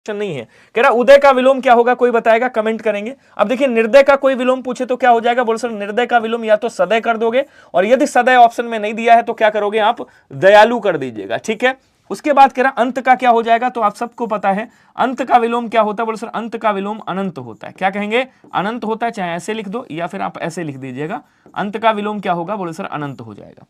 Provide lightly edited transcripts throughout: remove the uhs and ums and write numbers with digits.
नहीं है। कह रहा उदय का विलोम क्या होगा, कोई बताएगा, कमेंट करेंगे। अब देखिए निर्दय का कोई विलोम पूछे तो क्या हो जाएगा, बोल सर निर्दय का विलोम या तो सदय कर दोगे, और यदि सदय ऑप्शन में नहीं दिया है तो क्या करोगे आप, दयालु कर दीजिएगा, ठीक है। उसके बाद कह रहा अंत का क्या हो जाएगा, तो आप सबको पता है अंत का विलोम क्या होता है, बोले सर अंत का विलोम अनंत होता है। क्या कहेंगे, अनंत होता है, चाहे ऐसे लिख दो या फिर आप ऐसे लिख दीजिएगा, अंत का विलोम क्या होगा, बोले सर अनंत हो जाएगा।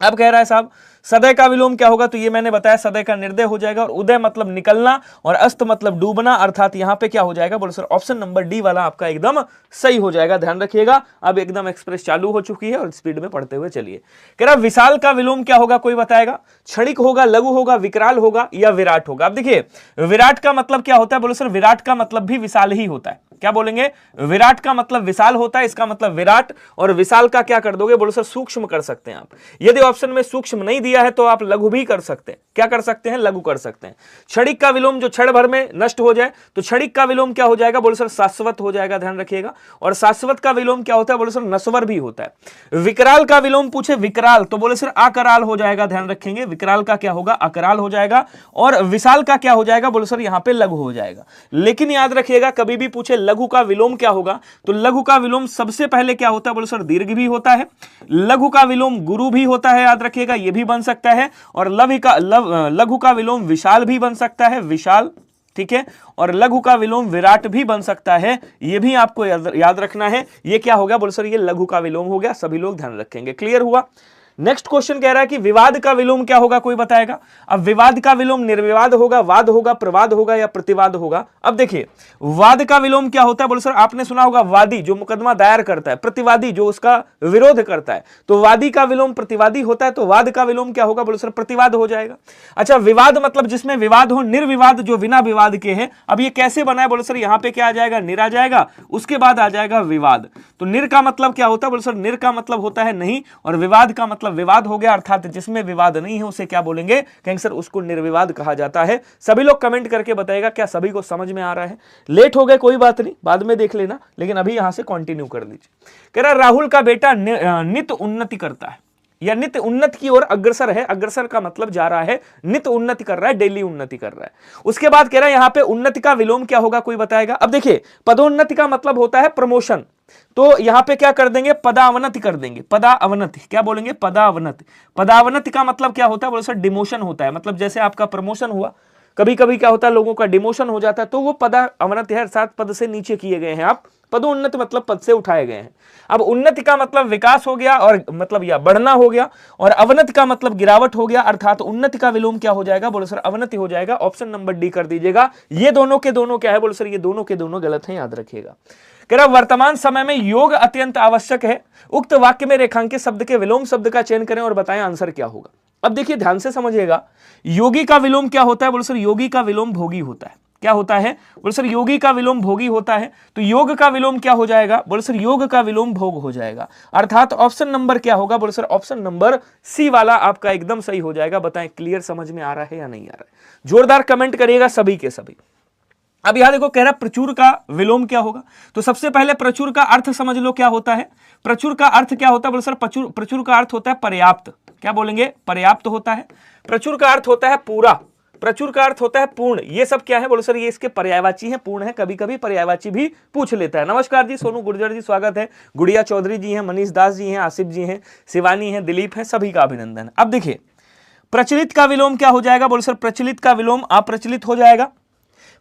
अब कह रहा है साहब सदय का विलोम क्या होगा, तो ये मैंने बताया सदय का निर्दय हो जाएगा, और उदय मतलब निकलना और अस्त मतलब डूबना, अर्थात यहां पे क्या हो जाएगा, बोले सर ऑप्शन नंबर डी वाला आपका एकदम सही हो जाएगा, ध्यान रखिएगा। अब एकदम एक्सप्रेस चालू हो चुकी है और स्पीड में पढ़ते हुए चलिए। कह रहा विशाल का विलोम क्या होगा, कोई बताएगा, क्षणिक होगा, लघु होगा, विकराल होगा या विराट होगा। अब देखिए विराट का मतलब क्या होता है, बोले सर विराट का मतलब भी विशाल ही होता है। क्या बोलेंगे, विराट का मतलब विशाल होता है, इसका मतलब विराट, और विशाल का क्या कर दोगे, बोलो सर सूक्ष्म कर सकते हैं आप। यदि ऑप्शन में सूक्ष्म नहीं दिया है तो आप लघु भी कर सकते हैं। क्या कर सकते हैं, लघु कर सकते हैं। क्षणिक का विलोम जो क्षण भर में नष्ट हो जाए, तो क्षणिक का विलोम क्या हो जाएगा, बोलो सर शाश्वत हो जाएगा, ध्यान रखिएगा। और शाश्वत का विलोम क्या होता है, बोलो सर नश्वर भी होता है। विकराल का विलोम पूछे विकराल, तो बोले सर अकराल हो जाएगा, ध्यान रखेंगे। विकराल का क्या होगा, अकराल हो जाएगा। और विशाल का क्या हो जाएगा, बोलो सर यहां पे लघु हो जाएगा। लेकिन याद रखिएगा कभी भी पूछे लघु का विलोम क्या होगा, तो लघु का विलोम सबसे पहले क्या होता है, बोलो सर दीर्घ भी होता है। लघु का विलोम गुरु भी होता है, याद रखिएगा, ये भी बन सकता है। और लघु का विलोम विशाल भी बन सकता है, विशाल, ठीक है। और लघु का विलोम विराट भी बन सकता है, ये भी आपको याद रखना है। ये क्या हो गया, बोलो सर ये लघु का विलोम हो गया, सभी लोग ध्यान रखेंगे। क्लियर हुआ। नेक्स्ट क्वेश्चन कह रहा है कि विवाद का विलोम क्या होगा, कोई बताएगा। अब विवाद का विलोम निर्विवाद होगा, वाद होगा, प्रवाद होगा या प्रतिवाद होगा। अब देखिए वाद का विलोम क्या होता है, बोलो सर आपने सुना होगा वादी जो मुकदमा दायर करता है, प्रतिवादी जो उसका विरोध करता है। तो वादी का विलोम प्रतिवादी होता है, तो वाद का विलोम क्या होगा, बोलो सर प्रतिवाद हो जाएगा। अच्छा विवाद मतलब जिसमें विवाद हो, निर्विवाद जो बिना विवाद के है। अब ये कैसे बना है, बोलो सर यहां पे क्या आ जाएगा, निर आ जाएगा, उसके बाद आ जाएगा विवाद। तो निर का मतलब क्या होता है, बोलो सर निर का मतलब होता है नहीं, और विवाद का मतलब विवाद हो गया, अर्थात जिसमें विवाद नहीं है उसे क्या बोलेंगे, कहेंगे सर उसको निर्विवाद कहा जाता है। सभी लोग कमेंट करके बताएगा क्या सभी को समझ में आ रहा है। लेट हो गए कोई बात नहीं, बाद में देख लेना, लेकिन अभी यहां से कंटिन्यू कर लीजिए। कह रहा राहुल का बेटा नित्य उन्नति करता है या नित्य उन्नति की ओर अग्रसर है। अग्रसर का मतलब जा रहा है, नित्य उन्नति कर रहा है, डेली उन्नति कर रहा है। उसके बाद कह रहा है यहां पे उन्नति का विलोम क्या होगा, कोई बताएगा। अब देखिए पदोन्नति का मतलब होता है प्रमोशन, तो यहां पे क्या कर देंगे, पदावनति कर देंगे। पदावनति क्या बोलेंगे, पदावनति। पदावनति का मतलब क्या होता है, बोलो सर डिमोशन होता है। मतलब जैसे आपका प्रमोशन हुआ, कभी कभी क्या होता है लोगों का डिमोशन हो जाता है, तो वो पदावनति है, अर्थात पद से नीचे किए गए हैं आप। पदोन्नति मतलब पद से उठाए गए हैं। अब उन्नति का मतलब विकास हो गया, और मतलब या बढ़ना हो गया, और अवनति का मतलब गिरावट हो गया, अर्थात उन्नति का विलोम क्या हो जाएगा, बोलो सर अवनति हो जाएगा। ऑप्शन नंबर डी कर दीजिएगा। ये दोनों के दोनों क्या है, बोलो सर ये दोनों के दोनों गलत हैं, याद रखिएगा। कह रहा वर्तमान समय में योग अत्यंत आवश्यक है। उक्त वाक्य में रेखांकित शब्द के विलोम शब्द का चयन करें और बताएं आंसर क्या होगा। अब देखिए ध्यान से समझिएगा, योगी का विलोम क्या होता है, बोलो सर योगी का विलोम भोगी होता है। क्या होता है, बोलो सर योगी का विलोम भोगी होता है। तो योग का विलोम क्या हो जाएगा, बोलो सर योग का विलोम भोग हो जाएगा, अर्थात ऑप्शन नंबर क्या होगा, बोलो सर ऑप्शन नंबर सी वाला आपका एकदम सही हो जाएगा। बताएं क्लियर समझ में आ रहा है या नहीं आ रहा है, जोरदार कमेंट करिएगा सभी के सभी। अब यहां देखो कह रहा प्रचुर का विलोम क्या होगा, तो सबसे पहले प्रचुर का अर्थ समझ लो क्या होता है। प्रचुर का अर्थ क्या होता है, बोलो सर प्रचुर का अर्थ होता है पर्याप्त। क्या बोलेंगे, पर्याप्त होता है। प्रचुर का अर्थ होता है पूरा, प्रचुर का अर्थ होता है पूर्ण। ये सब क्या है, बोलो सर ये इसके पर्यायवाची है, पूर्ण है। कभी कभी पर्यायवाची भी पूछ लेता है। नमस्कार जी, सोनू गुर्जर जी स्वागत है, गुड़िया चौधरी जी हैं, मनीष दास जी हैं, आसिफ जी हैं, शिवानी है, दिलीप है, सभी का अभिनंदन। अब देखिए प्रचलित का विलोम क्या हो जाएगा, बोलो सर प्रचलित का विलोम अप्रचलित हो जाएगा।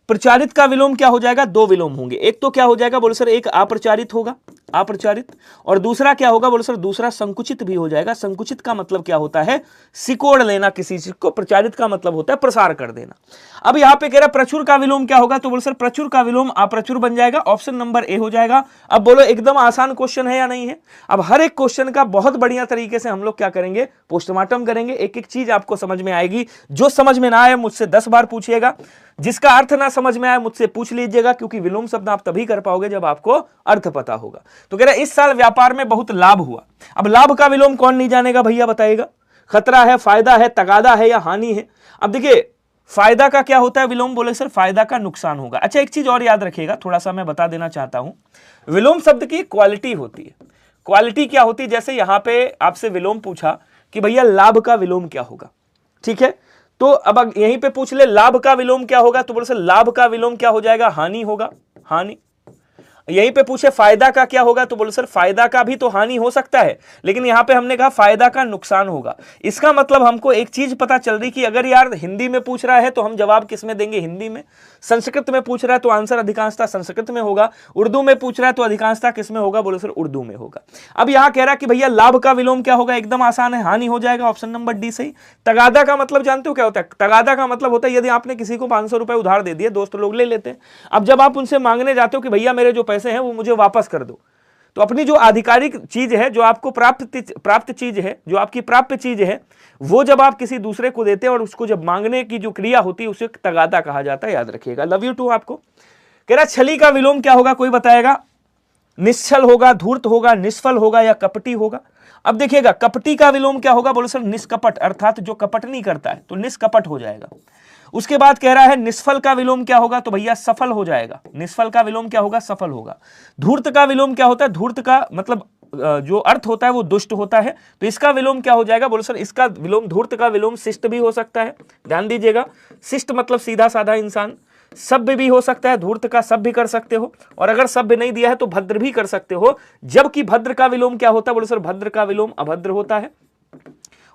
प्रचारित का विलोम क्या हो जाएगा, दो विलोम होंगे। एक तो क्या हो जाएगा, बोलो सर एक अप्रचारित होगा, अप्रचारित, और दूसरा क्या होगा, बोलो सर दूसरा संकुचित भी हो जाएगा। संकुचित का मतलब क्या होता है, सिकोड़ लेना किसी चीज को। प्रचारित का मतलब होता है प्रसार कर देना। अब यहां पे कह रहा प्रचुर का विलोम क्या होगा, तो बोलो सर प्रचुर का विलोम अप्रचुर बन जाएगा। ऑप्शन नंबर ए हो जाएगा। अब बोलो एकदम आसान क्वेश्चन है या नहीं है। अब हर एक क्वेश्चन का बहुत बढ़िया तरीके से हम लोग क्या करेंगे, पोस्टमार्टम करेंगे। एक एक चीज आपको समझ में आएगी। जो समझ में ना आए मुझसे 10 बार पूछिएगा, जिसका अर्थ ना समझ में आए मुझसे पूछ लीजिएगा, क्योंकि विलोम शब्द आप तभी कर पाओगे जब आपको अर्थ पता होगा। तो कह रहा है इस साल व्यापार में बहुत लाभ हुआ। अब लाभ का विलोम कौन नहीं जानेगा भैया, बताइएगा। खतरा है, फायदा है, तगादा है या हानि है। अब देखिए फायदा का क्या होता है विलोम, बोले सर फायदा का नुकसान होगा। अच्छा एक चीज और याद रखिएगा, थोड़ा सा मैं बता देना चाहता हूं। विलोम शब्द की क्वालिटी होती है। क्वालिटी क्या होती है, जैसे यहां पे आपसे विलोम पूछा कि भैया लाभ का विलोम क्या होगा, ठीक है। तो अब यहीं पे पूछ ले लाभ का विलोम क्या होगा, तो बोले सर लाभ का विलोम क्या हो जाएगा, हानि होगा, हानि। यहीं पे पूछे फायदा का क्या होगा, तो बोले सर फायदा का भी तो हानि हो सकता है, लेकिन यहां पे हमने कहा फायदा का नुकसान होगा। इसका मतलब हमको एक चीज पता चल रही कि अगर यार हिंदी में पूछ रहा है तो हम जवाब किस में देंगे, हिंदी में। संस्कृत में पूछ रहा है तो आंसर अधिकांशतः संस्कृत में होगा। उर्दू में पूछ रहा है तो अधिकांशतः किस में होगा, बोले सर उर्दू में होगा। अब यहां कह रहा है कि भैया लाभ का विलोम क्या होगा, एकदम आसान है, हानि हो जाएगा, ऑप्शन नंबर डी सही। तगादा का मतलब जानते हो क्या होता है, तगादा का मतलब होता है यदि आपने किसी को 500 रुपए उधार दे दिए, दोस्त लोग ले लेते हैं, अब जब आप उनसे मांगने जाते हो कि भैया मेरे जो पैसे हैं वो मुझे वापस कर दो, तो अपनी जो आधिकारिक चीज है, जो आपको प्राप्त चीज है, जो आपकी प्राप्य चीज है, वो जब आप किसी दूसरे को देते हैं और उसको जब मांगने की जो क्रिया होती है उसे तगादा कहा जाता है, याद रखिएगा। लव यू टू आपको। कह रहा छली का विलोम क्या होगा, कोई बताएगा। निश्चल होगा, धूर्त होगा, निष्फल होगा या कपटी होगा। अब देखिएगा कपटी का विलोम क्या होगा, बोलो सर निष्कपट, अर्थात जो कपट नहीं करता है, तो निष्कपट हो जाएगा। उसके बाद कह रहा है निष्फल का विलोम क्या होगा, तो भैया सफल हो जाएगा। निष्फल का विलोम क्या होगा, सफल होगा। धूर्त का विलोम क्या होता है, धूर्त का मतलब जो अर्थ होता है वो दुष्ट होता है, तो इसका विलोम क्या हो जाएगा, बोलो सर इसका विलोम, धूर्त का विलोम शिष्ट भी हो सकता है। ध्यान दीजिएगा, शिष्ट मतलब सीधा साधा इंसान। सभ्य भी हो सकता है, धूर्त का सभ्य भी कर सकते हो, और अगर सभ्य नहीं दिया है तो भद्र भी कर सकते हो। जबकि भद्र का विलोम क्या होता है, बोलो सर भद्र का विलोम अभद्र होता है।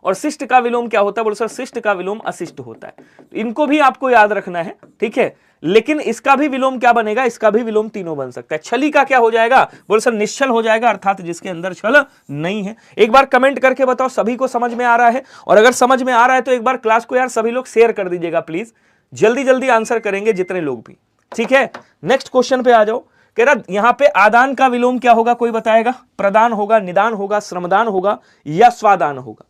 और शिष्ट का विलोम क्या होता है, बोलो सर शिष्ट का विलोम अशिष्ट होता है। तो इनको भी आपको याद रखना है, ठीक है। लेकिन इसका भी विलोम क्या बनेगा, इसका भी विलोम तीनों बन सकता है। छली का क्या हो जाएगा, बोलो सर निश्चल हो जाएगा, अर्थात जिसके अंदर छल नहीं है। एक बार कमेंट करके बताओ सभी को समझ में आ रहा है, और अगर समझ में आ रहा है तो एक बार क्लास को यार सभी लोग शेयर कर दीजिएगा प्लीज, जल्दी जल्दी आंसर करेंगे जितने लोग भी, ठीक है। नेक्स्ट क्वेश्चन पे आ जाओ। कह रहा यहां पे आदान का विलोम क्या होगा, कोई बताएगा। प्रदान होगा, निदान होगा, श्रमदान होगा या स्वादान होगा।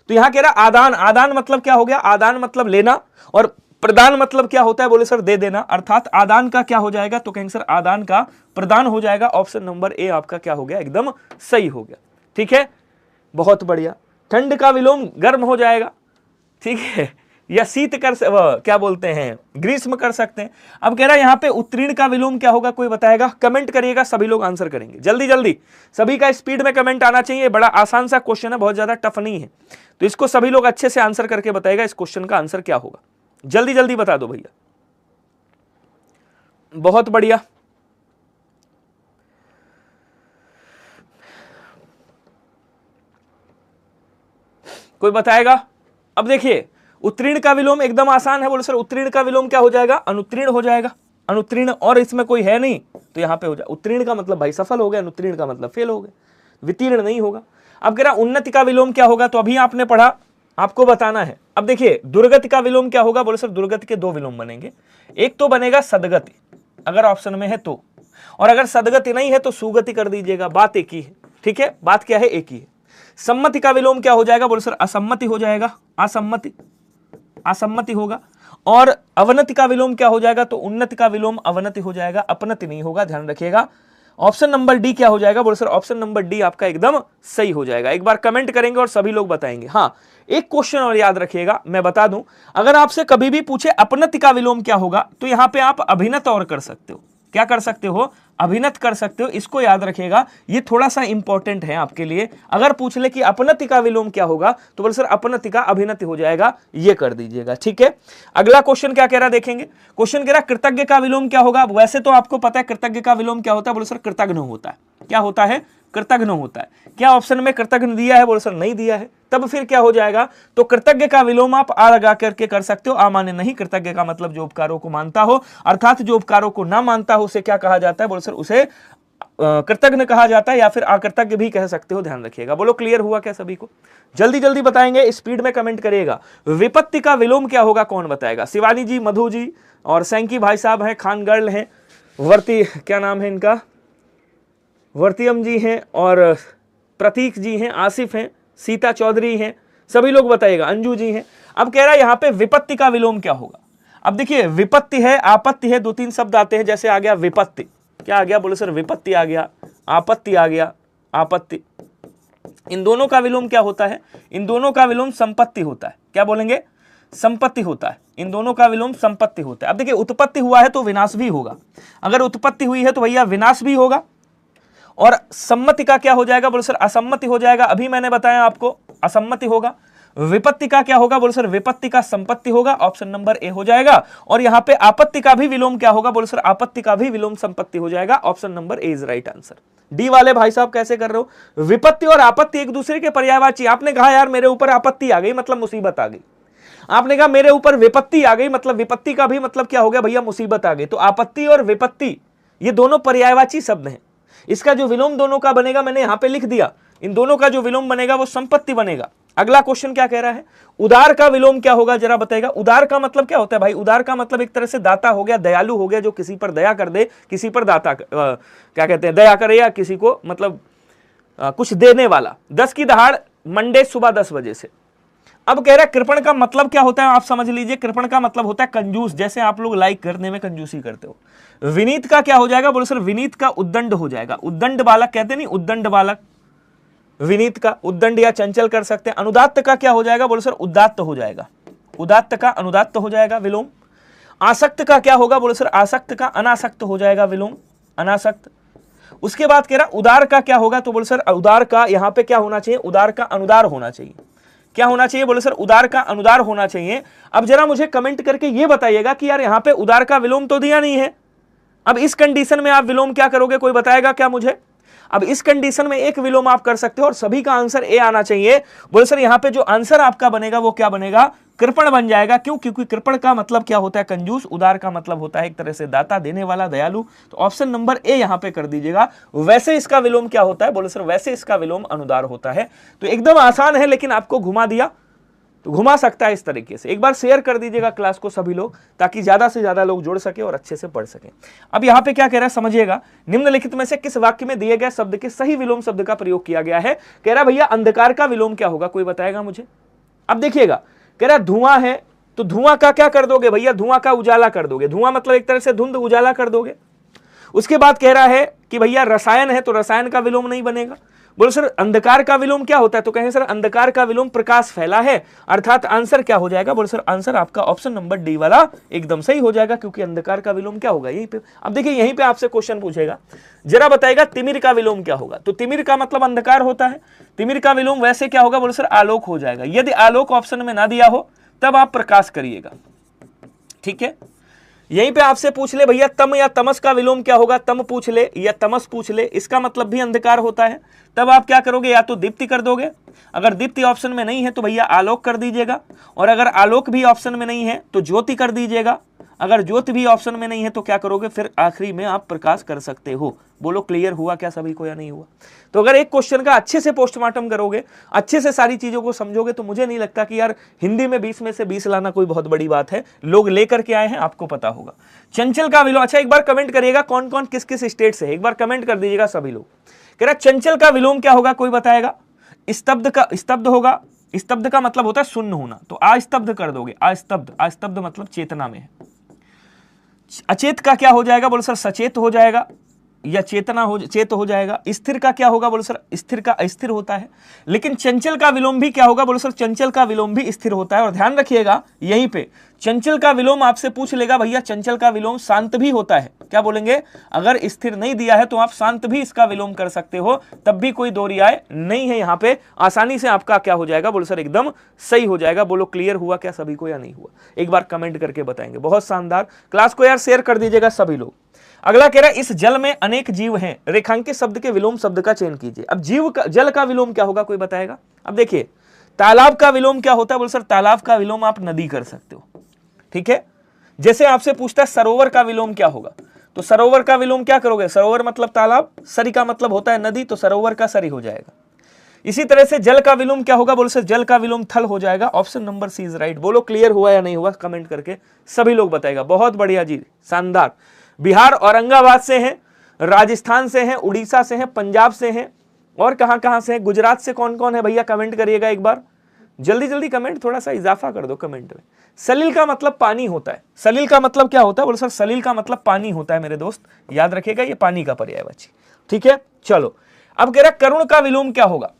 तो यहां कह रहा आदान, आदान मतलब क्या हो गया, आदान मतलब लेना, और प्रदान मतलब क्या होता है, बोले सर दे देना, अर्थात आदान का क्या हो जाएगा, तो कहेंगे सर आदान का प्रदान हो जाएगा। ऑप्शन नंबर ए आपका क्या हो गया, एकदम सही हो गया, ठीक है, बहुत बढ़िया। ठंड का विलोम गर्म हो जाएगा, ठीक है, या शीत कर क्या बोलते हैं, ग्रीष्म कर सकते हैं। अब कह रहा है यहां पे उत्तीर्ण का विलोम क्या होगा, कोई बताएगा। कमेंट करिएगा, सभी लोग आंसर करेंगे जल्दी जल्दी, सभी का स्पीड में कमेंट आना चाहिए। बड़ा आसान सा क्वेश्चन है, बहुत ज्यादा टफ नहीं है, तो इसको सभी लोग अच्छे से आंसर करके बताएगा इस क्वेश्चन का आंसर क्या होगा। जल्दी जल्दी बता दो भैया, बहुत बढ़िया। कोई बताएगा। अब देखिए उत्तीर्ण का विलोम एकदम आसान है, बोलो सर उत्तीर्ण का विलोम क्या हो जाएगा, अनुत्तीर्ण हो जाएगा। अनुत्तीर्ण और इसमें कोई है नहीं तो यहां पे हो जाए। उत्तीर्ण का मतलब भाई सफल हो गया, अनुत्तीर्ण का मतलब फेल हो गया, वितीर्ण नहीं होगा। अब कह रहा उन्नति का विलोम क्या होगा, तो अभी आपने पढ़ा, आपको बताना है। अब देखिए दुर्गति का विलोम क्या होगा, बोलो सर दुर्गति के दो विलोम बनेंगे। एक तो बनेगा सदगति, अगर ऑप्शन में है तो, और अगर सदगति नहीं है तो सुगति कर दीजिएगा, बात एक ही है, ठीक है, बात क्या है, एक ही है। सम्मति का विलोम क्या हो जाएगा, बोलो सर असम्मति हो जाएगा, असम्मति, असम्मति होगा। और अवनति का विलोम क्या हो जाएगा, तो उन्नति का विलोम अवनति हो जाएगा, अपनति नहीं होगा, ध्यान रखिएगा। ऑप्शन नंबर डी क्या हो जाएगा, बोलो सर ऑप्शन नंबर डी आपका एकदम सही हो जाएगा। एक बार कमेंट करेंगे और सभी लोग बताएंगे। हाँ एक क्वेश्चन और याद रखिएगा, मैं बता दूं, अगर आपसे कभी भी पूछे अपनति का विलोम क्या होगा, तो यहां पे आप अभिनत और कर सकते हो। क्या कर सकते हो, अभिनत कर सकते हो, इसको याद रखिएगा, ये थोड़ा सा इंपॉर्टेंट है आपके लिए। अगर पूछ ले कि अपनति का विलोम क्या होगा, तो बोले सर अपनति का अभिनति हो जाएगा, ये कर दीजिएगा, ठीक है। अगला क्वेश्चन क्या कह रहा देखेंगे। क्वेश्चन कह रहा कृतज्ञ का विलोम क्या होगा। वैसे तो आपको पता है कृतज्ञ का विलोम क्या होता है, बोले सर कृतघ्न होता है। क्या होता है, कृतघ्न होता है। क्या ऑप्शन में कृतघ्न दिया है, बोले सर नहीं दिया है, तब फिर क्या हो जाएगा, तो कृतज्ञ का विलोम आप आ लगा करके कर सकते हो, आ माने नहीं। कृतज्ञ का मतलब जो उपकारों को मानता हो, अर्थात जो उपकारों को ना मानता हो उसे क्या कहा जाता है, बोले सर उसे कृतज्ञ कहा जाता है, या फिर अकृतज्ञ भी कह सकते हो, ध्यान रखिएगा। बोलो क्लियर हुआ क्या सभी को, जल्दी जल्दी बताएंगे, स्पीड में कमेंट करिएगा। विपत्ति का विलोम क्या होगा, कौन बताएगा। शिवानी जी, मधु जी और सैंकी भाई साहब हैं, खान गर्ल हैं, वर्ती क्या नाम है इनका, वर्तियम जी हैं, और प्रतीक जी हैं, आसिफ हैं, सीता चौधरी हैं, सभी लोग बताइएगा, अंजू जी हैं। अब कह रहा है यहां पे विपत्ति का विलोम क्या होगा। अब देखिए विपत्ति है, आपत्ति है, दो तीन शब्द आते हैं, जैसे आ गया विपत्ति, क्या आ गया, बोले सर विपत्ति आ गया, आपत्ति आ गया, आपत्ति। इन दोनों का विलोम क्या होता है, इन दोनों का विलोम संपत्ति होता है। क्या बोलेंगे, संपत्ति होता है, इन दोनों का विलोम संपत्ति होता है। अब देखिए उत्पत्ति हुआ है तो विनाश भी होगा, अगर उत्पत्ति हुई है तो भैया विनाश भी होगा। और सम्मति का क्या हो जाएगा, बोले सर असम्मति हो जाएगा, अभी मैंने बताया आपको असम्मति होगा। विपत्ति का क्या होगा? बोले सर विपत्ति का संपत्ति होगा, ऑप्शन नंबर ए हो जाएगा। और यहां पे आपत्ति का भी विलोम क्या होगा? बोले सर आपत्ति का भी विलोम संपत्ति हो जाएगा, option number A is right answer. D वाले भाई साहब कैसे कर रहे हो? विपत्ति और आपत्ति एक दूसरे के पर्यायवाची। आपने कहा यार मेरे ऊपर आपत्ति आ गई मतलब मुसीबत आ गई, आपने कहा मेरे ऊपर विपत्ति आ गई मतलब विपत्ति का भी मतलब क्या हो गया भैया? मुसीबत आ गई। तो आपत्ति और विपत्ति ये दोनों पर्यायवाची शब्द हैं। इसका जो विलोम दोनों का बनेगा मैंने यहां पे लिख दिया, इन दोनों का जो विलोम बनेगा वो संपत्ति बनेगा। अगला क्वेश्चन क्या कह रहा है? उदार का विलोम क्या होगा जरा बताएगा। उदार का मतलब क्या होता है भाई? उदार का मतलब एक तरह से दाता हो गया, दयालु हो गया, जो किसी पर दया कर दे, किसी पर दाता क्या कहते हैं, दया करे, या किसी को मतलब कुछ देने वाला। 10 की दहाड़ मंडे सुबह 10 बजे से। अब कह रहा है कृपण का मतलब क्या होता है, आप समझ लीजिए। कृपण का मतलब होता है कंजूस, जैसे आप लोग लाइक करने में कंजूसी करते हो। विनीत का क्या हो जाएगा? बोलो सर विनीत का उद्दंड हो जाएगा। उद्दंड बालक कहते नहीं, उद्दंड बालक, विनीत का उद्दंड या चंचल कर सकते हैं। अनुदात्त का क्या हो जाएगा? बोलो सर उदात्त हो जाएगा। उदात्त का अनुदात्त हो जाएगा विलोम। आसक्त का क्या होगा? बोलो सर आसक्त का अनासक्त हो जाएगा विलोम, अनासक्त। उसके बाद कह रहा उदार का क्या होगा? तो बोलो सर उदार का यहां पे क्या होना चाहिए? उदार का अनुदार होना चाहिए। क्या होना चाहिए? बोले सर उदार का अनुदार होना चाहिए। अब जरा मुझे कमेंट करके ये बताइएगा कि यार यहां पे उदार का विलोम तो दिया नहीं है। अब इस कंडीशन में आप विलोम क्या करोगे? कोई बताएगा क्या मुझे? अब इस कंडीशन में एक विलोम आप कर सकते हो और सभी का आंसर ए आना चाहिए। बोले सर यहां पे जो आंसर आपका बनेगा वो क्या बनेगा? कृपण बन जाएगा। क्यों? क्योंकि कृपण का मतलब क्या होता है? कंजूस। उदार का मतलब होता है एक तरह से दाता, देने वाला, दयालु। तो ऑप्शन नंबर ए यहां पे कर दीजिएगा। वैसे इसका विलोम क्या होता है? बोले सर वैसे इसका विलोम अनुदार होता है। तो एकदम आसान है, लेकिन आपको घुमा दिया तो घुमा सकता है इस तरीके से। एक बार शेयर कर दीजिएगा क्लास को सभी लोग, ताकि ज्यादा से ज्यादा लोग जुड़ सके और अच्छे से पढ़ सके। अब यहां पे क्या कह रहा है समझिएगा। निम्नलिखित में से किस वाक्य में दिए गए शब्द के सही विलोम शब्द का प्रयोग किया गया है? कह रहा भैया अंधकार का विलोम क्या होगा? कोई बताएगा मुझे? अब देखिएगा, कह रहा धुआं है तो धुआं का क्या कर दोगे भैया? धुआं का उजाला कर दोगे। धुआं मतलब एक तरह से धुंध, उजाला कर दोगे। उसके बाद कह रहा है कि भैया रसायन है तो रसायन का विलोम नहीं बनेगा। बोलो सर अंधकार का विलोम क्या होता है? तो कहें सर अंधकार का विलोम प्रकाश फैला है, अर्थात आंसर क्या हो जाएगा? बोलो सर आंसर आपका ऑप्शन नंबर डी वाला एकदम सही हो जाएगा, क्योंकि अंधकार का विलोम क्या होगा? यहीं पे। अब देखिए यहीं पे आपसे क्वेश्चन पूछेगा, जरा बताएगा तिमिर का विलोम क्या होगा? तो तिमिर का मतलब अंधकार होता है, तिमिर का विलोम वैसे क्या होगा? बोलो सर आलोक हो जाएगा। यदि आलोक ऑप्शन में ना दिया हो तब आप प्रकाश करिएगा, ठीक है। यहीं पे आपसे पूछ ले भैया तम या तमस का विलोम क्या होगा? तम पूछ ले या तमस पूछ ले, इसका मतलब भी अंधकार होता है। तब आप क्या करोगे? या तो दीप्ति कर दोगे, अगर दीप्ति ऑप्शन में नहीं है तो भैया आलोक कर दीजिएगा, और अगर आलोक भी ऑप्शन में नहीं है तो ज्योति कर दीजिएगा, अगर ज्योति भी ऑप्शन में नहीं है तो क्या करोगे? फिर आखिरी में आप प्रकाश कर सकते हो। बोलो क्लियर हुआ क्या सभी को या नहीं हुआ? तो अगर एक क्वेश्चन का अच्छे से पोस्टमार्टम करोगे, अच्छे से सारी चीजों को समझोगे, तो मुझे नहीं लगता कि यार हिंदी में 20 में से 20 लाना कोई बहुत बड़ी बात है। लोग लेकर के आए हैं, आपको पता होगा। चंचल का विलोम, अच्छा एक बार कमेंट करिएगा कौन कौन किस किस स्टेट से है, एक बार कमेंट कर दीजिएगा सभी लोग। कह रहा चंचल का विलोम क्या होगा? कोई बताएगा? स्तब्ध का, स्तब्ध होगा। स्तब्ध का मतलब होता है शून्य होना, तो अस्तब्ध कर दोगे। अस्तब्ध, अस्तब्ध मतलब चेतना में है। अचेत का क्या हो जाएगा? बोलो सर सचेत हो जाएगा या चेतना हो, चेत हो जाएगा। स्थिर का क्या होगा? बोलो सर स्थिर का अस्थिर होता है। लेकिन चंचल का विलोम भी क्या होगा? बोलो सर चंचल का विलोम भी स्थिर होता है। और ध्यान रखिएगा यहीं पे चंचल का विलोम आपसे पूछ लेगा भैया चंचल का विलोम शांत भी होता है। क्या बोलेंगे? अगर स्थिर नहीं दिया है तो आप शांत भी इसका विलोम कर सकते हो, तब भी कोई दो रियाय नहीं है। यहाँ पे आसानी से आपका क्या हो जाएगा? बोलो सर एकदम सही हो जाएगा। बोलो क्लियर हुआ क्या सभी को या नहीं हुआ? एक बार कमेंट करके बताएंगे। बहुत शानदार, क्लास को यार शेयर कर दीजिएगा सभी लोग। अगला कह रहा है इस जल में अनेक जीव हैं, रेखांकित शब्द के विलोम शब्द का चयन कीजिए। अब जीव का, जल का विलोम क्या होगा? कोई बताएगा? अब देखिए तालाब का विलोम क्या होता है? बोलो सर तालाब का विलोम आप नदी कर सकते हो, ठीक है। जैसे आपसे पूछता है सरोवर का विलोम क्या होगा, तो सरोवर का विलोम क्या करोगे? सरोवर मतलब तालाब, सरी का मतलब होता है नदी, तो सरोवर का सरी हो जाएगा। इसी तरह से जल का विलोम क्या होगा? बोलो सर जल का विलोम थल हो जाएगा। Option number C is right. बोलो क्लियर हुआ या नहीं हुआ? कमेंट करके सभी लोग बताएगा। बहुत बढ़िया जी, शानदार। बिहार औरंगाबाद से हैं, राजस्थान से हैं, उड़ीसा से हैं, पंजाब से हैं, और कहां कहां से हैं? गुजरात से कौन कौन है भैया? कमेंट करिएगा एक बार, जल्दी जल्दी कमेंट, थोड़ा सा इजाफा कर दो कमेंट में। सलील का मतलब पानी होता है। सलील का मतलब क्या होता है? बोलो सर सलील का मतलब पानी होता है मेरे दोस्त, याद रखिएगा ये पानी का पर्यायवाची, ठीक है। चलो अब कह रहा करुण का विलोम क्या होगा?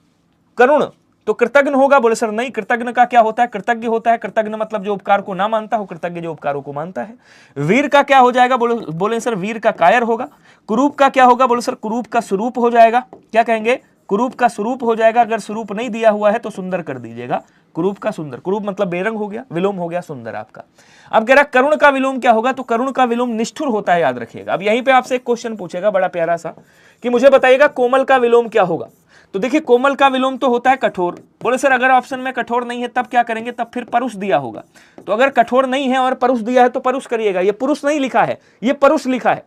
करुण तो कृतज्ञ होगा। बोले सर नहीं, कृतज्ञ का क्या होता है? कृतज्ञ होता है। कृतज्ञ मतलब जो उपकार को ना मानता हो, कृतज्ञ जो उपकारों को मानता है। वीर का क्या हो जाएगा? बोले सर वीर का कायर होगा। कुरूप का क्या होगा? बोले सर कुरूप का स्वरूप हो जाएगा। क्या कहेंगे? कुरूप का स्वरूप हो जाएगा। अगर स्वरूप नहीं दिया हुआ है तो सुंदर कर दीजिएगा, कुरूप का सुंदर, कुरूप मतलब बेरंग हो गया, विलोम हो गया सुंदर आपका। अब कह रहा करुण का विलोम क्या होगा, तो करुण का विलोम निष्ठुर होता है, याद रखिएगा। अब यहीं पे आपसे एक क्वेश्चन पूछेगा बड़ा प्यारा सा कि मुझे बताइएगा कोमल का विलोम क्या होगा। तो देखिए कोमल का विलोम तो होता है कठोर। बोले सर अगर ऑप्शन में कठोर नहीं है तब क्या करेंगे, तब फिर परुष दिया होगा। तो अगर कठोर नहीं है और परुष दिया है तो परुष करिएगा। ये पुरुष नहीं लिखा है, ये परुष लिखा है।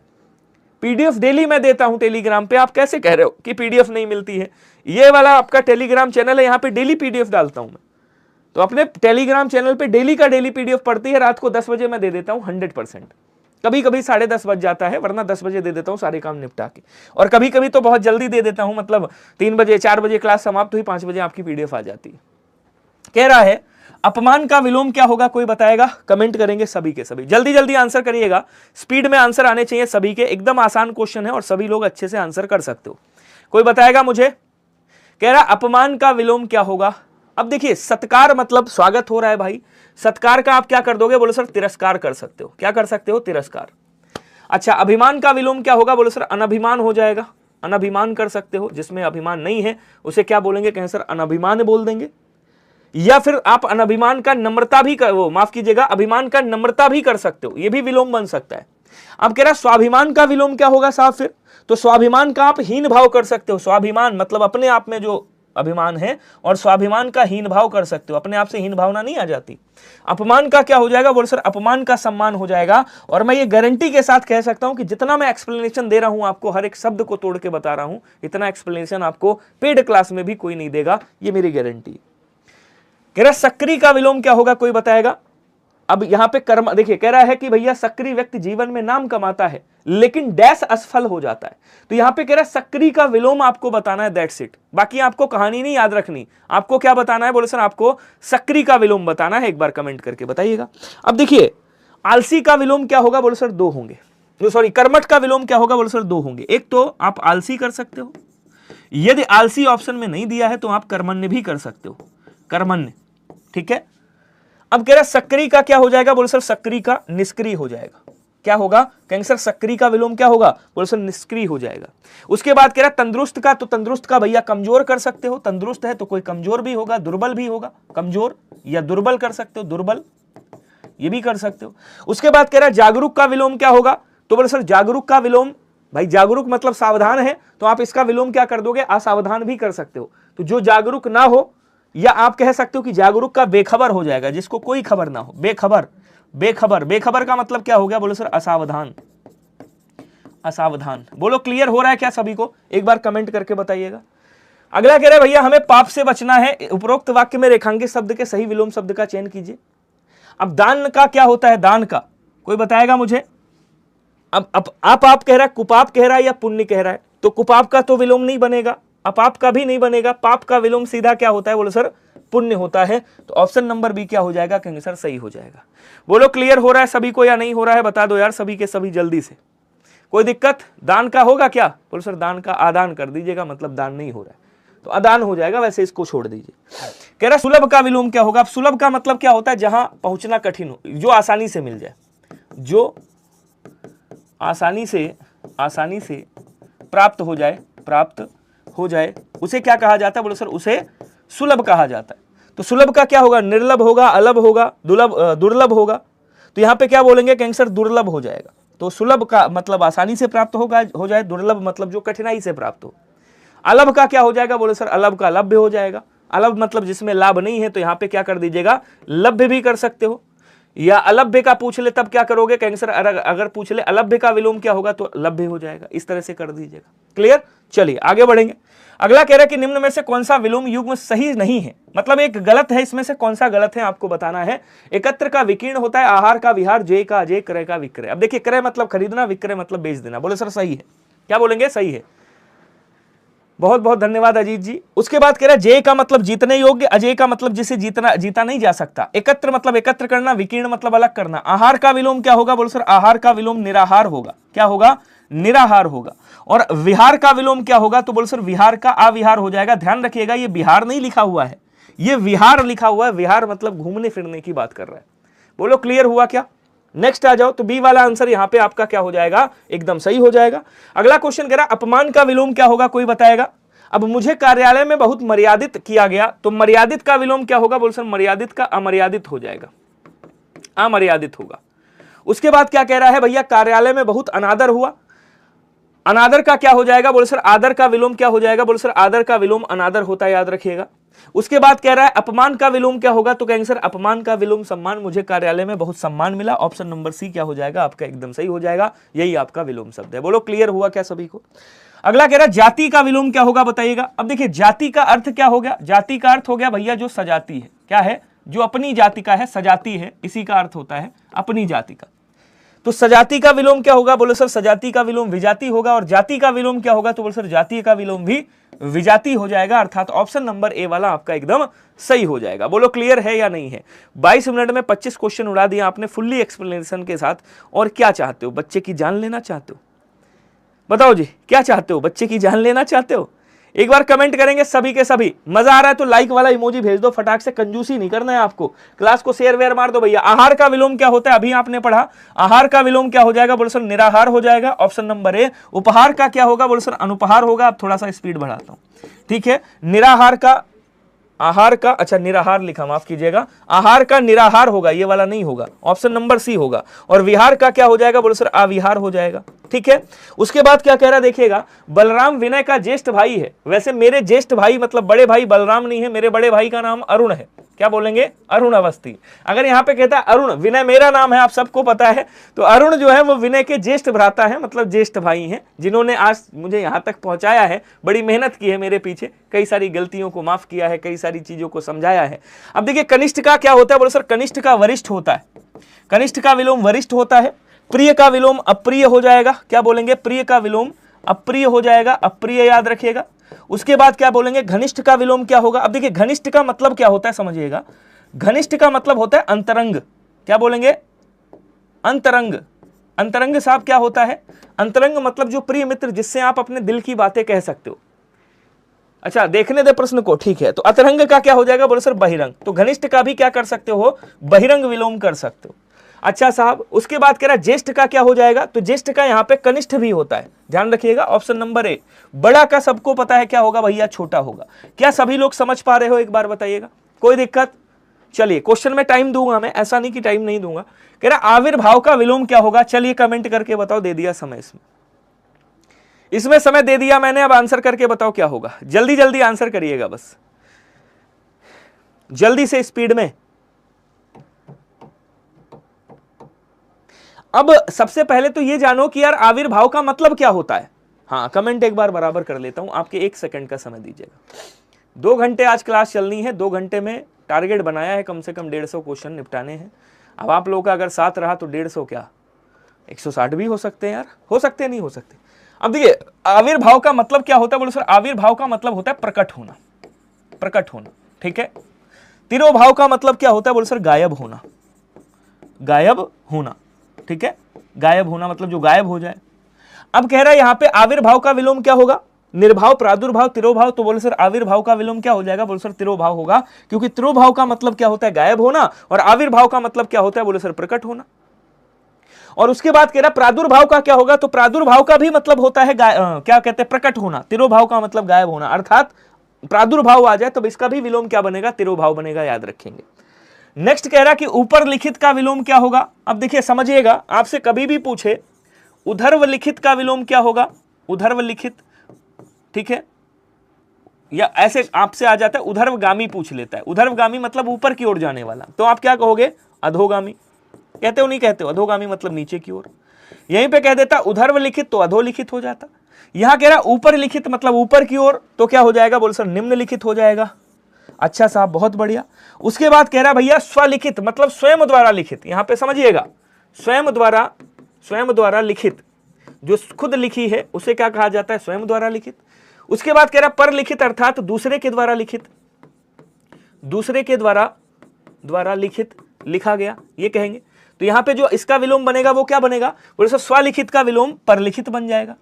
पीडीएफ डेली मैं देता हूं टेलीग्राम पे, आप कैसे कह रहे हो कि पीडीएफ नहीं मिलती है। ये वाला आपका टेलीग्राम चैनल है, यहाँ पे डेली पीडीएफ डालता हूं मैं। तो अपने टेलीग्राम चैनल पे डेली का डेली पीडीएफ पढ़ती है, रात को 10 बजे मैं दे देता हूं 100%। कभी कभी 10:30 बज जाता है, वरना 10 बजे दे देता हूं सारे काम निपटा के। और कभी कभी तो बहुत जल्दी दे देता हूं, मतलब 3 बजे 4 बजे क्लास समाप्त हुई, 5 बजे आपकी पीडीएफ आ जाती है। कह रहा है अपमान का विलोम क्या होगा, कोई बताएगा, कमेंट करेंगे सभी के सभी। जल्दी जल्दी आंसर करिएगा, स्पीड में आंसर आने चाहिए सभी के। एकदम आसान क्वेश्चन है और सभी लोग अच्छे से आंसर कर सकते हो। कोई बताएगा मुझे। कह रहा अपमान का विलोम क्या होगा। अब देखिए सत्कार मतलब स्वागत हो रहा है भाई, सत्कार का आप क्या कर दोगे, बोलो सर तिरस्कार कर सकते हो। क्या कर सकते हो, तिरस्कार। अच्छा अभिमान का विलोम क्या होगा, बोलो सर अनभिमान हो जाएगा। अनभिमान कर सकते हो, जिसमें अभिमान नहीं है उसे क्या बोलेंगे, कहें सर अनभिमान बोल देंगे। या फिर आप अनभिमान का नम्रता भी कर, वो माफ कीजिएगा, अभिमान का नम्रता भी कर सकते हो, ये भी विलोम बन सकता है। अब कह रहा स्वाभिमान का विलोम क्या होगा साहब, फिर तो स्वाभिमान का आप हीन भाव कर सकते हो। स्वाभिमान मतलब अपने आप में जो अभिमान है, और स्वाभिमान का हीन भाव कर सकते हो, अपने आप से हीन भावना नहीं आ जाती। अपमान का क्या हो जाएगा, बोल सर अपमान का सम्मान हो जाएगा। और मैं ये गारंटी के साथ कह सकता हूं कि जितना मैं एक्सप्लेनेशन दे रहा हूं आपको, हर एक शब्द को तोड़ के बता रहा हूं, इतना एक्सप्लेनेशन आपको पेड क्लास में भी कोई नहीं देगा, ये मेरी गारंटी। कह रहा सक्रिय का विलोम क्या होगा, कोई बताएगा। अब यहां पे कर्म देखिए, कह रहा है कि भैया सक्रिय व्यक्ति जीवन में नाम कमाता है लेकिन डैश असफल हो जाता है। तो यहां पे कह रहा है सक्रिय का विलोम आपको बताना है, दैट्स इट। बाकी आपको कहानी नहीं याद रखनी, आपको क्या बताना है, बोले सर आपको सक्रिय का विलोम बताना है। एक बार कमेंट करके बताइएगा। अब देखिए आलसी का विलोम क्या होगा, बोले सर 2 होंगे। सॉरी कर्मठ का विलोम क्या होगा, बोले सर 2 होंगे। एक तो आप आलसी कर सकते हो, यदि आलसी ऑप्शन में नहीं दिया है तो आप कर्मण्य भी कर सकते हो, कर्मण्य, ठीक है। अब कह रहा सक्रिय का क्या हो जाएगा, बोले सर सक्रिय का निष्क्रिय हो जाएगा। क्या होगा, कहेंगे सर सक्रिय का विलोम क्या होगा, बोले सर निष्क्रिय हो जाएगा। उसके बाद कह रहा तंदुरुस्त का, तो तंदुरुस्त का भैया कमजोर कर सकते हो, तंदुरुस्त है तो कोई कमजोर भी होगा, दुर्बल भी होगा, कमजोर या दुर्बल कर सकते हो, दुर्बल ये भी कर सकते हो। उसके बाद कह रहा जागरूक का विलोम क्या होगा, तो बोले सर जागरूक का विलोम, भाई जागरूक मतलब सावधान है, तो आप इसका विलोम क्या कर दोगे, असावधान भी कर सकते हो। तो जो जागरूक ना हो, या आप कह सकते हो कि जागरूक का बेखबर हो जाएगा, जिसको कोई खबर ना हो, बेखबर। बेखबर, बेखबर का मतलब क्या हो गया, बोलो सर असावधान, असावधान। बोलो क्लियर हो रहा है क्या सभी को, एक बार कमेंट करके बताइएगा। अगला कह रहे भैया हमें पाप से बचना है, उपरोक्त वाक्य में रेखांकित शब्द के सही विलोम शब्द का चयन कीजिए। अब दान का क्या होता है, दान का कोई बताएगा मुझे। अब आप कह रहा है, कुपाप कह रहा है या पुण्य कह रहा है, तो कुपाप का तो विलोम नहीं बनेगा, अपाप का भी नहीं बनेगा, पाप का विलोम सीधा क्या होता है, बोलो सर पुण्य होता है। तो ऑप्शन नंबर बी क्या हो जाएगा, कहेंगे सर सही हो जाएगा। बोलो क्लियर हो रहा है सभी को या नहीं हो रहा है, बता दो यार सभी के सभी जल्दी से। कोई दिक्कत, दान का होगा क्या, बोलो सर दान का आदान कर दीजिएगा, मतलब दान नहीं हो रहा है तो अदान हो जाएगा, वैसे इसको छोड़ दीजिए। कह रहा सुलभ का विलोम क्या होगा। सुलभ का मतलब क्या होता है, जहां पहुंचना कठिन हो, जो आसानी से मिल जाए, जो आसानी से प्राप्त हो जाए, प्राप्त हो जाए, उसे क्या कहा जाता है, बोलो सर उसे सुलभ कहा जाता है। तो सुलभ का क्या होगा, निर्लभ होगा, अलभ होगा, दुर्लभ होगा। तो यहां पे क्या बोलेंगे, कहेंगे सर दुर्लभ हो जाएगा। तो सुलभ का मतलब आसानी से प्राप्त होगा, हो जाए, दुर्लभ मतलब जो कठिनाई से प्राप्त हो। अलभ का क्या हो जाएगा, बोले सर अलभ का लभ्य हो जाएगा। अलभ मतलब जिसमें लाभ नहीं है, तो यहां पे क्या कर दीजिएगा, लभ्य भी कर सकते हो। या अलभ्य का पूछ ले तब क्या करोगे, कहेंगे सर अगर पूछ ले अलभ्य का विलोम क्या होगा, तो लभ्य हो जाएगा। इस तरह से कर दीजिएगा। क्लियर, चलिए आगे बढ़ेंगे। अगला कह रहा है कि निम्न में से कौन सा विलोम युग्म सही नहीं है, मतलब एक गलत है, इसमें से कौन सा गलत है आपको बताना है। एकत्र का विकीर्ण होता है, आहार का विहार, जय का अजय, क्रय का विक्रय। अब देखिए क्रय मतलब खरीदना, विक्रय मतलब बेच देना। बोले सर सही है, क्या बोलेंगे, सही है। बहुत बहुत धन्यवाद अजीत जी। उसके बाद कह रहा है जय का मतलब जीतने योग्य, अजय का मतलब जिसे जीता नहीं जा सकता। एकत्र मतलब एकत्र करना, विकीर्ण मतलब अलग करना। आहार का विलोम क्या होगा, बोलो सर आहार का विलोम निराहार होगा। क्या होगा, निराहार होगा। और विहार का विलोम क्या होगा, तो बोलो सर विहार का अविहार हो जाएगा। ध्यान रखिएगा ये बिहार नहीं लिखा हुआ है, ये विहार लिखा हुआ है। विहार मतलब घूमने फिरने की बात कर रहा है। बोलो क्लियर हुआ क्या। नेक्स्ट आ जाओ। तो बी वाला आंसर यहां पे आपका क्या हो जाएगा, एकदम सही हो जाएगा। अगला क्वेश्चन कह रहा अपमान का विलोम क्या होगा, कोई बताएगा। अब मुझे कार्यालय में बहुत मर्यादित किया गया, तो मर्यादित का विलोम क्या होगा? बोल सर मर्यादित का अमर्यादित हो जाएगा, अमर्यादित होगा। उसके बाद क्या कह रहा है भैया? कार्यालय में बहुत अनादर हुआ, अनादर का क्या हो जाएगा? बोल सर आदर का विलोम क्या हो जाएगा? बोल सर आदर का विलोम अनादर होता है, याद रखिएगा। उसके बाद कह रहा है अपमान का विलोम क्या होगा? तो कहेंगे सर अपमान का विलोम सम्मान, मुझे कार्यालय में बहुत सम्मान मिला। ऑप्शन नंबर सी क्या हो जाएगा आपका? एकदम सही हो जाएगा, यही आपका विलोम शब्द है। बोलो क्लियर हुआ क्या सभी को? अगला कह रहा है जाति का विलोम क्या होगा बताइएगा। अब देखिए जाति का अर्थ क्या हो गया? जाति का अर्थ हो गया भैया जो सजाती है, क्या है? जो अपनी जाति का है, सजाती है, इसी का अर्थ होता है अपनी जाति का। तो सजाति का विलोम क्या होगा? बोलो सर सजाति का विलोम विजाति होगा। और जाति का विलोम क्या होगा? तो बोलो सर जाति का विलोम भी विजाति हो जाएगा, अर्थात ऑप्शन नंबर ए वाला आपका एकदम सही हो जाएगा। बोलो क्लियर है या नहीं है? 22 मिनट में 25 क्वेश्चन उड़ा दिया आपने फुल्ली एक्सप्लेनेशन के साथ। और क्या चाहते हो? बच्चे की जान लेना चाहते हो? बताओ जी क्या चाहते हो? बच्चे की जान लेना चाहते हो? एक बार कमेंट करेंगे सभी के सभी। मजा आ रहा है तो लाइक वाला इमोजी भेज दो, फटाक से, कंजूसी नहीं करना है आपको। क्लास को शेयर वेयर मार दो भैया। आहार का विलोम क्या होता है? अभी आपने पढ़ा। आहार का विलोम क्या हो जाएगा? बोलो सर निराहार हो जाएगा, ऑप्शन नंबर ए। उपहार का क्या होगा? बोलो सर अनुपहार होगा। अब थोड़ा सा स्पीड बढ़ाता हूं, ठीक है। निराहार का, आहार का, अच्छा निराहार लिखा, माफ कीजिएगा, आहार का निराहार होगा, ये वाला नहीं होगा, ऑप्शन नंबर सी होगा। और विहार का क्या हो जाएगा? बोलो सर अविहार हो जाएगा, ठीक है। उसके बाद क्या कह रहा है देखिएगा, बलराम विनय का ज्येष्ठ भाई है। वैसे मेरे ज्येष्ठ भाई मतलब बड़े भाई बलराम नहीं है, मेरे बड़े भाई का नाम अरुण है। क्या बोलेंगे? अरुण अवस्थी। अगर यहाँ पे कहता है अरुण, विनय मेरा नाम है, आप सबको पता है, तो अरुण जो है वो विनय के ज्येष्ठ भ्राता है, मतलब ज्येष्ठ भाई हैं, जिन्होंने आज मुझे यहाँ तक पहुंचाया है। बड़ी मेहनत की है मेरे पीछे, कई सारी गलतियों को माफ किया है, कई सारी चीजों को समझाया है। अब देखिए कनिष्ठ का क्या होता है? बोलो सर कनिष्ठ का वरिष्ठ होता है। कनिष्ठ का विलोम वरिष्ठ होता है। प्रिय का विलोम अप्रिय हो जाएगा। क्या बोलेंगे? प्रिय का विलोम अप्रिय हो जाएगा, अप्रिय याद रखिएगा। उसके बाद क्या बोलेंगे? घनिष्ठ का विलोम क्या होगा? अब देखिए घनिष्ठ का मतलब क्या होता है समझिएगा। घनिष्ठ का मतलब होता है अंतरंग। क्या बोलेंगे? अंतरंग। अंतरंग साहब क्या होता है? अंतरंग मतलब जो प्रिय मित्र, जिससे आप अपने दिल की बातें कह सकते हो। अच्छा देखने दे प्रश्न को, ठीक है। तो अंतरंग का क्या हो जाएगा? बोलो सर बहिरंग। तो घनिष्ठ का भी क्या कर सकते हो? बहिरंग विलोम कर सकते हो। अच्छा साहब, उसके बाद कह रहा है ज्येष्ठ का क्या हो जाएगा? तो ज्येष्ठ का यहाँ पे कनिष्ठ भी होता है, ध्यान रखिएगा, ऑप्शन नंबर ए। बड़ा का सबको पता है क्या होगा भैया? छोटा होगा। क्या सभी लोग समझ पा रहे हो? एक बार बताइएगा, कोई दिक्कत? चलिए क्वेश्चन में टाइम दूंगा मैं, ऐसा नहीं कि टाइम नहीं दूंगा। कह रहा आविर्भाव का विलोम क्या होगा? चलिए कमेंट करके बताओ। दे दिया समय, इसमें समय दे दिया मैंने, अब आंसर करके बताओ क्या होगा। जल्दी जल्दी आंसर करिएगा, बस जल्दी से, स्पीड में। अब सबसे पहले तो ये जानो कि यार आविर्भाव का मतलब क्या होता है। हाँ कमेंट एक बार बराबर कर लेता हूं, आपके 1 सेकंड का समय दीजिएगा। 2 घंटे आज क्लास चलनी है, 2 घंटे में टारगेट बनाया है कम से कम 150 क्वेश्चन निपटाने हैं। अब आप लोगों का अगर साथ रहा तो 150 क्या 160 भी हो सकते हैं यार, हो सकते हैं, नहीं हो सकते। अब देखिए आविर्भाव का मतलब क्या होता है? बोलो सर आविर्भाव का मतलब होता है प्रकट होना, प्रकट होना, ठीक है। तिरोभाव का मतलब क्या होता है? बोलो सर गायब होना, गायब होना, ठीक है। गायब होना मतलब जो गायब हो जाए। अब कह रहा है यहां पे आविर्भाव का विलोम क्या होगा? निर्भाव, प्रादुर्भाव, तिरोभाव। तो बोले सर आविर्भाव का विलोम क्या हो जाएगा? बोले सर तिरोभाव होगा, क्योंकि तिरोभाव का मतलब क्या होता है? गायब होना, और आविर्भाव का मतलब क्या होता है? बोले सर प्रकट होना। और उसके बाद कह रहा प्रादुर्भाव का क्या होगा? तो प्रादुर्भाव का भी मतलब होता है क्या कहते हैं? प्रकट होना। तिरोभाव का मतलब गायब होना, अर्थात प्रादुर्भाव आ जाए तो इसका भी विलोम क्या बनेगा? तिरोभाव बनेगा, याद रखेंगे। नेक्स्ट कह रहा कि ऊपर लिखित का विलोम क्या होगा? अब देखिए समझिएगा, आपसे कभी भी पूछे उधर्व लिखित का विलोम क्या होगा? उधर्व लिखित, ठीक है, या ऐसे आपसे आ जाता है उधर्वगामी पूछ लेता है। उधर्वगामी मतलब ऊपर की ओर जाने वाला, तो आप क्या कहोगे? अधोगामी। कहते हो नहीं कहते हो? अधोगामी मतलब नीचे की ओर। यहीं पे कह देता उधर्व लिखित तो अधोलिखित हो जाता। यहां कह रहा ऊपर लिखित मतलब ऊपर की ओर, तो क्या हो जाएगा? बोल सर निम्नलिखित हो जाएगा। अच्छा साहब बहुत बढ़िया। उसके बाद कह रहा भैया स्वलिखित मतलब स्वयं द्वारा लिखित। यहां पे समझिएगा स्वयं द्वारा लिखित, जो खुद लिखी है उसे क्या कहा जाता है? स्वयं द्वारा लिखित। उसके बाद कह रहा परलिखित अर्थात दूसरे के द्वारा लिखित, दूसरे के द्वारा लिखित लिखा गया, ये कहेंगे। तो यहां पे जो इसका विलोम बनेगा वो क्या बनेगा? बोले सर स्वलिखित का विलोम परलिखित बन जाएगा।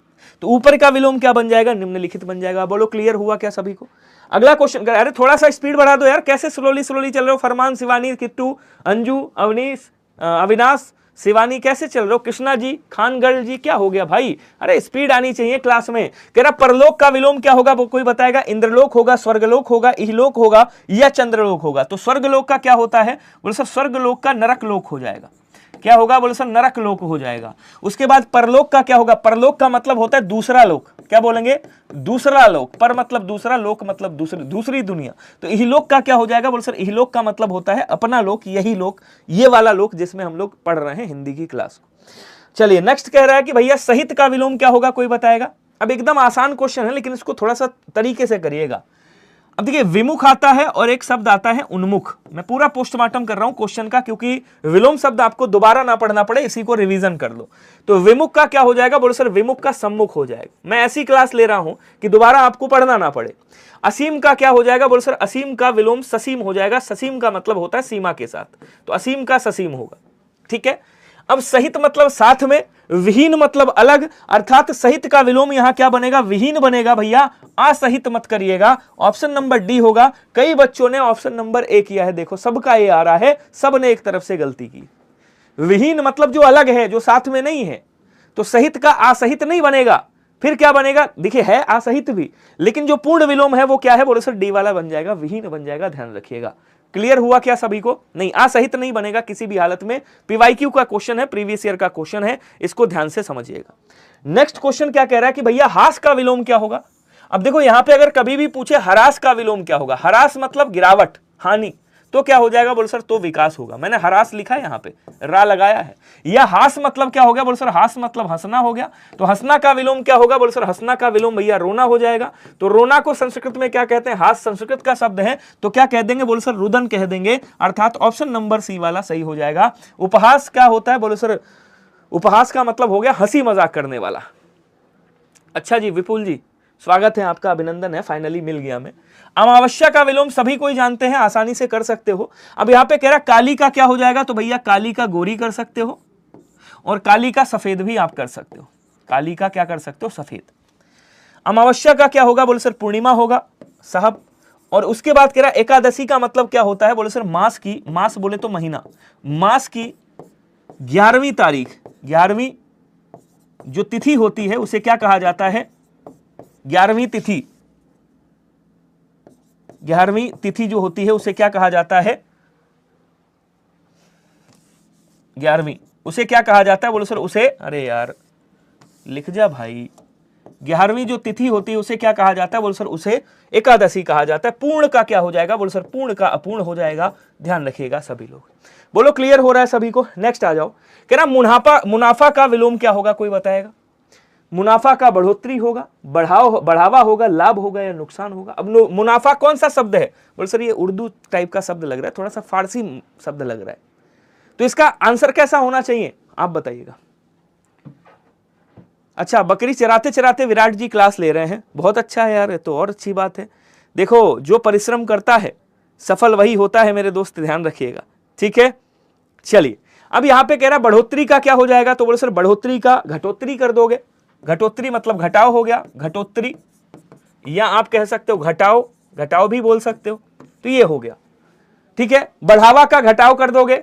तो ऊपर का विलोम क्या बन जाएगा? निम्नलिखित बन जाएगा। बोलो क्लियर हुआ क्या सभी को? अगला क्वेश्चन, अरे थोड़ा सा स्पीड बढ़ा दो यार, कैसे स्लोली स्लोली चल रहे हो? फरमान, शिवानी, किट्टू, अंजू, अवनीश, अविनाश, शिवानी कैसे चल रहे हो? कृष्णा जी, खान गर्ल जी, क्या हो गया भाई? अरे स्पीड आनी चाहिए क्लास में। कह रहा परलोक का विलोम क्या होगा, वो कोई बताएगा? इंद्रलोक होगा, स्वर्गलोक होगा, इहलोक होगा या चंद्रलोक होगा? तो स्वर्गलोक का क्या होता है? बोले सर स्वर्गलोक का नरक लोक हो जाएगा। क्या होगा? बोले सर नरक लोक हो जाएगा। उसके बाद परलोक का क्या होगा? परलोक का मतलब होता है दूसरा लोक। क्या बोलेंगे? दूसरा लोक। पर मतलब दूसरा, लोक मतलब दूसरी दुनिया। तो इहलोक का क्या हो जाएगा? बोले सर इहलोक का मतलब होता है अपना लोक, यही लोक, ये वाला लोक जिसमें हम लोग पढ़ रहे हैं हिंदी की क्लास को। चलिए नेक्स्ट कह रहा है कि भैया सहित का विलोम क्या होगा, कोई बताएगा? अब एकदम आसान क्वेश्चन है लेकिन इसको थोड़ा सा तरीके से करिएगा। अब देखिए विमुख आता है और एक शब्द आता है उन्मुख। मैं पूरा पोस्टमार्टम कर रहा हूं क्वेश्चन का क्योंकि विलोम शब्द आपको दोबारा ना पढ़ना पड़े, इसी को रिवीजन कर लो। तो विमुख का क्या हो जाएगा? बोलो सर विमुख का सम्मुख हो जाएगा। मैं ऐसी क्लास ले रहा हूं कि दोबारा आपको पढ़ना ना पड़े। असीम का क्या हो जाएगा? बोलो सर असीम का विलोम ससीम हो जाएगा। ससीम का मतलब होता है सीमा के साथ, तो असीम का ससीम होगा। ठीक है। अब सहित मतलब साथ में, विहीन मतलब अलग, अर्थात सहित का विलोम यहां क्या बनेगा? विहीन बनेगा भैया। असहित मत करिएगा। ऑप्शन नंबर डी होगा। कई बच्चों ने ऑप्शन नंबर ए किया है, देखो सबका ए आ रहा है, सब ने एक तरफ से गलती की। विहीन मतलब जो अलग है, जो साथ में नहीं है। तो सहित का असहित नहीं बनेगा, फिर क्या बनेगा? देखिए है असहित भी, लेकिन जो पूर्ण विलोम है वो क्या है? बोले सर डी वाला बन जाएगा, विहीन बन जाएगा। ध्यान रखिएगा। क्लियर हुआ क्या सभी को? नहीं, असहित नहीं बनेगा किसी भी हालत में। पीवाईक्यू का क्वेश्चन है, प्रीवियस ईयर का क्वेश्चन है, इसको ध्यान से समझिएगा। नेक्स्ट क्वेश्चन क्या कह रहा है कि भैया हास का विलोम क्या होगा? अब देखो यहां पे अगर कभी भी पूछे हरास का विलोम क्या होगा, हरास मतलब गिरावट, हानि, तो क्या हो जाएगा? बोल सर तो विकास होगा। मैंने हरास लिखा है यहां पे, रा लगाया है। या हास मतलब क्या हो गया? बोल सर हास मतलब हंसना हो गया। तो हंसना का विलोम क्या होगा? बोल सर हंसना का विलोम भैया रोना हो जाएगा। तो रोना को संस्कृत में क्या कहते हैं? हास संस्कृत का शब्द है, तो क्या कह देंगे? बोल सर रुदन कह देंगे, अर्थात ऑप्शन नंबर सी वाला सही हो जाएगा। उपहास क्या होता है? बोले सर उपहास का मतलब हो गया हंसी मजाक करने वाला। अच्छा जी विपुल जी, स्वागत है आपका, अभिनंदन है, फाइनली मिल गया मैं। अमावस्या का विलोम सभी कोई जानते हैं, आसानी से कर सकते हो। अब यहां पे कह रहा काली का क्या हो जाएगा? तो भैया काली का गोरी कर सकते हो और काली का सफेद भी आप कर सकते हो। काली का क्या कर सकते हो? सफेद। अमावस्या का क्या होगा? बोले सर पूर्णिमा होगा साहब। और उसके बाद कह रहा एकादशी का मतलब क्या होता है? बोले सर मास की, मास बोले तो महीना, मास की 11वीं तारीख, 11वीं जो तिथि होती है उसे क्या कहा जाता है? 11वीं तिथि, 11वीं तिथि जो होती है उसे क्या कहा जाता है? 11वीं, उसे क्या कहा जाता है? बोलो सर उसे, अरे यार लिख जा भाई, 11वीं जो तिथि होती है उसे क्या कहा जाता है? बोलो सर उसे एकादशी कहा जाता है। पूर्ण का क्या हो जाएगा? बोलो सर पूर्ण का अपूर्ण हो जाएगा। ध्यान रखिएगा सभी लोग। बोलो क्लियर हो रहा है सभी को? नेक्स्ट आ जाओ। कह रहा मुनाफा का विलोम क्या होगा, कोई बताएगा? मुनाफा का बढ़ोतरी होगा, बढ़ावा होगा, लाभ होगा या नुकसान होगा? अब मुनाफा कौन सा शब्द है? बोले सर ये उर्दू टाइप का शब्द लग रहा है, थोड़ा सा फारसी शब्द लग रहा है, तो इसका आंसर कैसा होना चाहिए आप बताइएगा। अच्छा, बकरी चराते चराते विराट जी क्लास ले रहे हैं, बहुत अच्छा है यार, तो और अच्छी बात है। देखो जो परिश्रम करता है सफल वही होता है मेरे दोस्त, ध्यान रखिएगा। ठीक है, चलिए अब यहां पे कह रहा बढ़ोतरी का क्या हो जाएगा? तो बोले सर बढ़ोतरी का घटोत्तरी कर दोगे। घटोत्तरी मतलब घटाव हो गया, घटोत्तरी, या आप कह सकते हो घटाओ, घटाओ भी बोल सकते हो, तो ये हो गया। ठीक है, बढ़ावा का घटाव कर दोगे।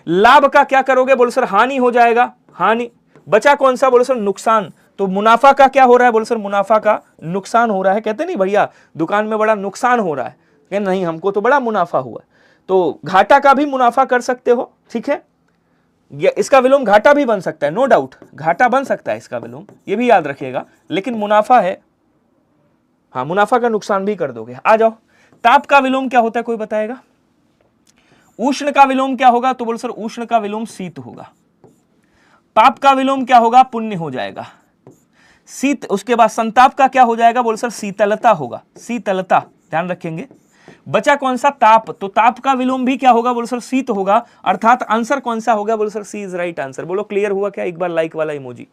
लाभ का क्या करोगे? बोले सर हानि हो जाएगा, हानि। बचा कौन सा? बोले सर नुकसान। तो मुनाफा का क्या हो रहा है? बोले सर मुनाफा का नुकसान हो रहा है। कहते नहीं भैया दुकान में बड़ा नुकसान हो रहा है, कहते नहीं हमको तो बड़ा मुनाफा हुआ। तो घाटा का भी मुनाफा कर सकते हो। ठीक है, इसका विलोम घाटा भी बन सकता है, नो डाउट, घाटा बन सकता है इसका विलोम, ये भी याद रखिएगा, लेकिन मुनाफा है, हाँ मुनाफा का नुकसान भी कर दोगे। आ जाओ, ताप का विलोम क्या होता है, कोई बताएगा? उष्ण का विलोम क्या होगा? तो बोल सर उष्ण का विलोम शीत होगा। पाप का विलोम क्या होगा? पुण्य हो जाएगा, शीत। उसके बाद संताप का क्या हो जाएगा? बोल सर शीतलता होगा, शीतलता, ध्यान रखेंगे। बचा कौन सा? ताप। तो ताप का विलोम भी क्या होगा? बोलो सर शीत होगा, अर्थात आंसर कौन सा होगा? बोलो sir C is right answer. बोलो क्लियर हुआ क्या? एक बार लाइक वाला इमोजी।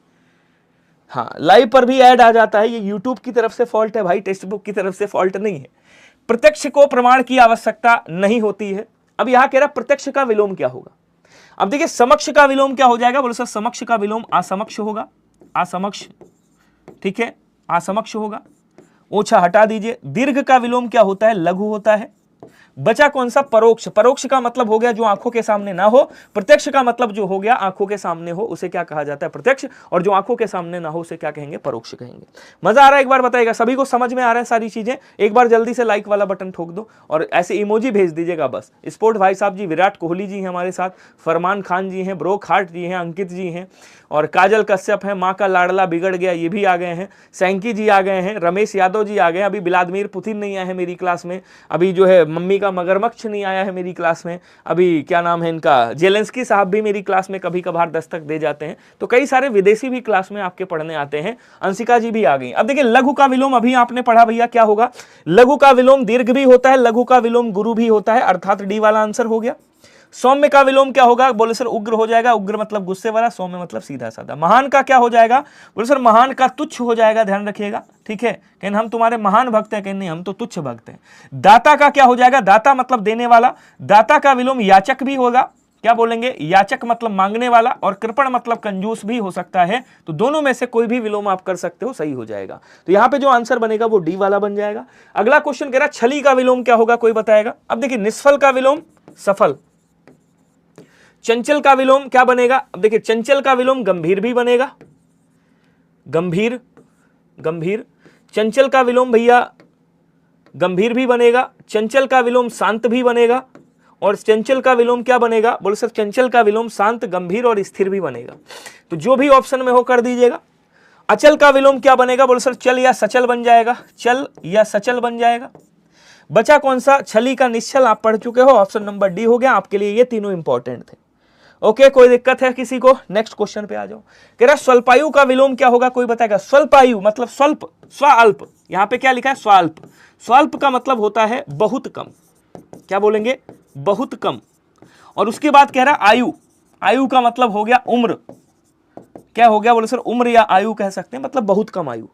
हाँ, लाइव पर भी ऐड आ जाता है, ये यूट्यूब की तरफ से फॉल्ट है भाई, टेक्स्ट बुक की तरफ से फॉल्ट नहीं है। प्रत्यक्ष को प्रमाण की आवश्यकता नहीं होती है। अब यहां कह रहा प्रत्यक्ष का विलोम क्या होगा? अब देखिए समक्ष का विलोम क्या हो जाएगा? बोलो सर समक्ष का विलोम असमक्ष होगा, असमक्ष। ठीक है, असमक्ष होगा। ओछा हटा दीजिए। दीर्घ का विलोम क्या होता है? लघु होता है, बचा कौन सा? परोक्ष। परोक्ष का मतलब हो गया जो आंखों के सामने ना हो, प्रत्यक्ष का मतलब जो हो गया आंखों के सामने हो, उसे क्या कहा जाता है? प्रत्यक्ष। और जो आंखों के सामने ना हो उसे क्या कहेंगे? परोक्ष कहेंगे। मजा आ रहा है? एक बार बताइएगा, सभी को समझ में आ रहा है सारी चीजें? एक बार जल्दी से लाइक वाला बटन ठोक दो और ऐसे इमोजी भेज दीजिएगा बस। स्पोर्ट भाई साहब जी, विराट कोहली जी हैं हमारे साथ, फरमान खान जी हैं, ब्रोक हार्ट जी हैं, अंकित जी हैं, और काजल कश्यप हैं, माँ का लाडला बिगड़ गया ये भी आ गए हैं, सैंकी जी आ गए हैं, रमेश यादव जी आ गए, अभी व्लादिमीर पुतिन नहीं आए हैं मेरी क्लास में, अभी जो है मम्मी का मगरमच्छ नहीं आया है मेरी क्लास में, अभी क्या नाम है इनका, जेलेंस्की साहब भी मेरी क्लास में कभी कभार दस्तक दे जाते हैं, तो कई सारे विदेशी भी क्लास में आपके पढ़ने आते हैं। अंशिका जी भी आ गई। अब देखिए लघु का विलोम अभी आपने पढ़ा भैया क्या होगा? लघु का विलोम दीर्घ भी होता है, लघु का विलोम गुरु भी होता है, अर्थात डी वाला आंसर हो गया। सौम्य का विलोम क्या होगा? बोले सर उग्र हो जाएगा, उग्र मतलब गुस्से वाला, सौम्य मतलब सीधा साधा। महान का क्या हो जाएगा? बोले सर महान का तुच्छ हो जाएगा, ध्यान रखिएगा, ठीक है, कहीं हम तुम्हारे महान भक्त हैं, कहीं नहीं हम तो तुच्छ भक्त हैं। दाता का क्या हो जाएगा? दाता मतलब देने वाला, दाता का विलोम याचक भी होगा, क्या बोलेंगे? याचक मतलब मांगने वाला, और कृपण मतलब कंजूस भी हो सकता है, तो दोनों में से कोई भी विलोम आप कर सकते हो, सही हो जाएगा। तो यहां पे जो आंसर बनेगा वो डी वाला बन जाएगा। अगला क्वेश्चन कह रहा छली का विलोम क्या होगा, कोई बताएगा? अब देखिए निष्फल का विलोम सफल, चंचल का विलोम क्या बनेगा? अब देखिए चंचल का विलोम गंभीर भी बनेगा, गंभीर, गंभीर। चंचल का विलोम भैया गंभीर भी बनेगा, चंचल का विलोम शांत भी बनेगा, और चंचल का विलोम क्या बनेगा? बोले सर चंचल का विलोम शांत, गंभीर और स्थिर भी बनेगा। तो जो भी ऑप्शन में हो कर दीजिएगा। अचल का विलोम क्या बनेगा? बोले सर चल या सचल बन जाएगा, चल या सचल बन जाएगा। बचा कौन सा? छली का निश्चल आप पढ़ चुके हो, ऑप्शन नंबर डी हो गया आपके लिए, ये तीनों इंपॉर्टेंट थे। ओके, कोई दिक्कत है किसी को? नेक्स्ट क्वेश्चन पे आ जाओ। कह रहा स्वल्पायु का विलोम क्या होगा, कोई बताएगा? स्वल्पायु मतलब स्वल्प, स्वाल्प, यहां पे क्या लिखा है? स्वाल्प। स्वाल्प का मतलब होता है बहुत कम, क्या बोलेंगे? बहुत कम। और उसके बाद कह रहा आयु, आयु का मतलब हो गया उम्र, क्या हो गया? बोले सर उम्र या आयु कह सकते हैं, मतलब बहुत कम आयु।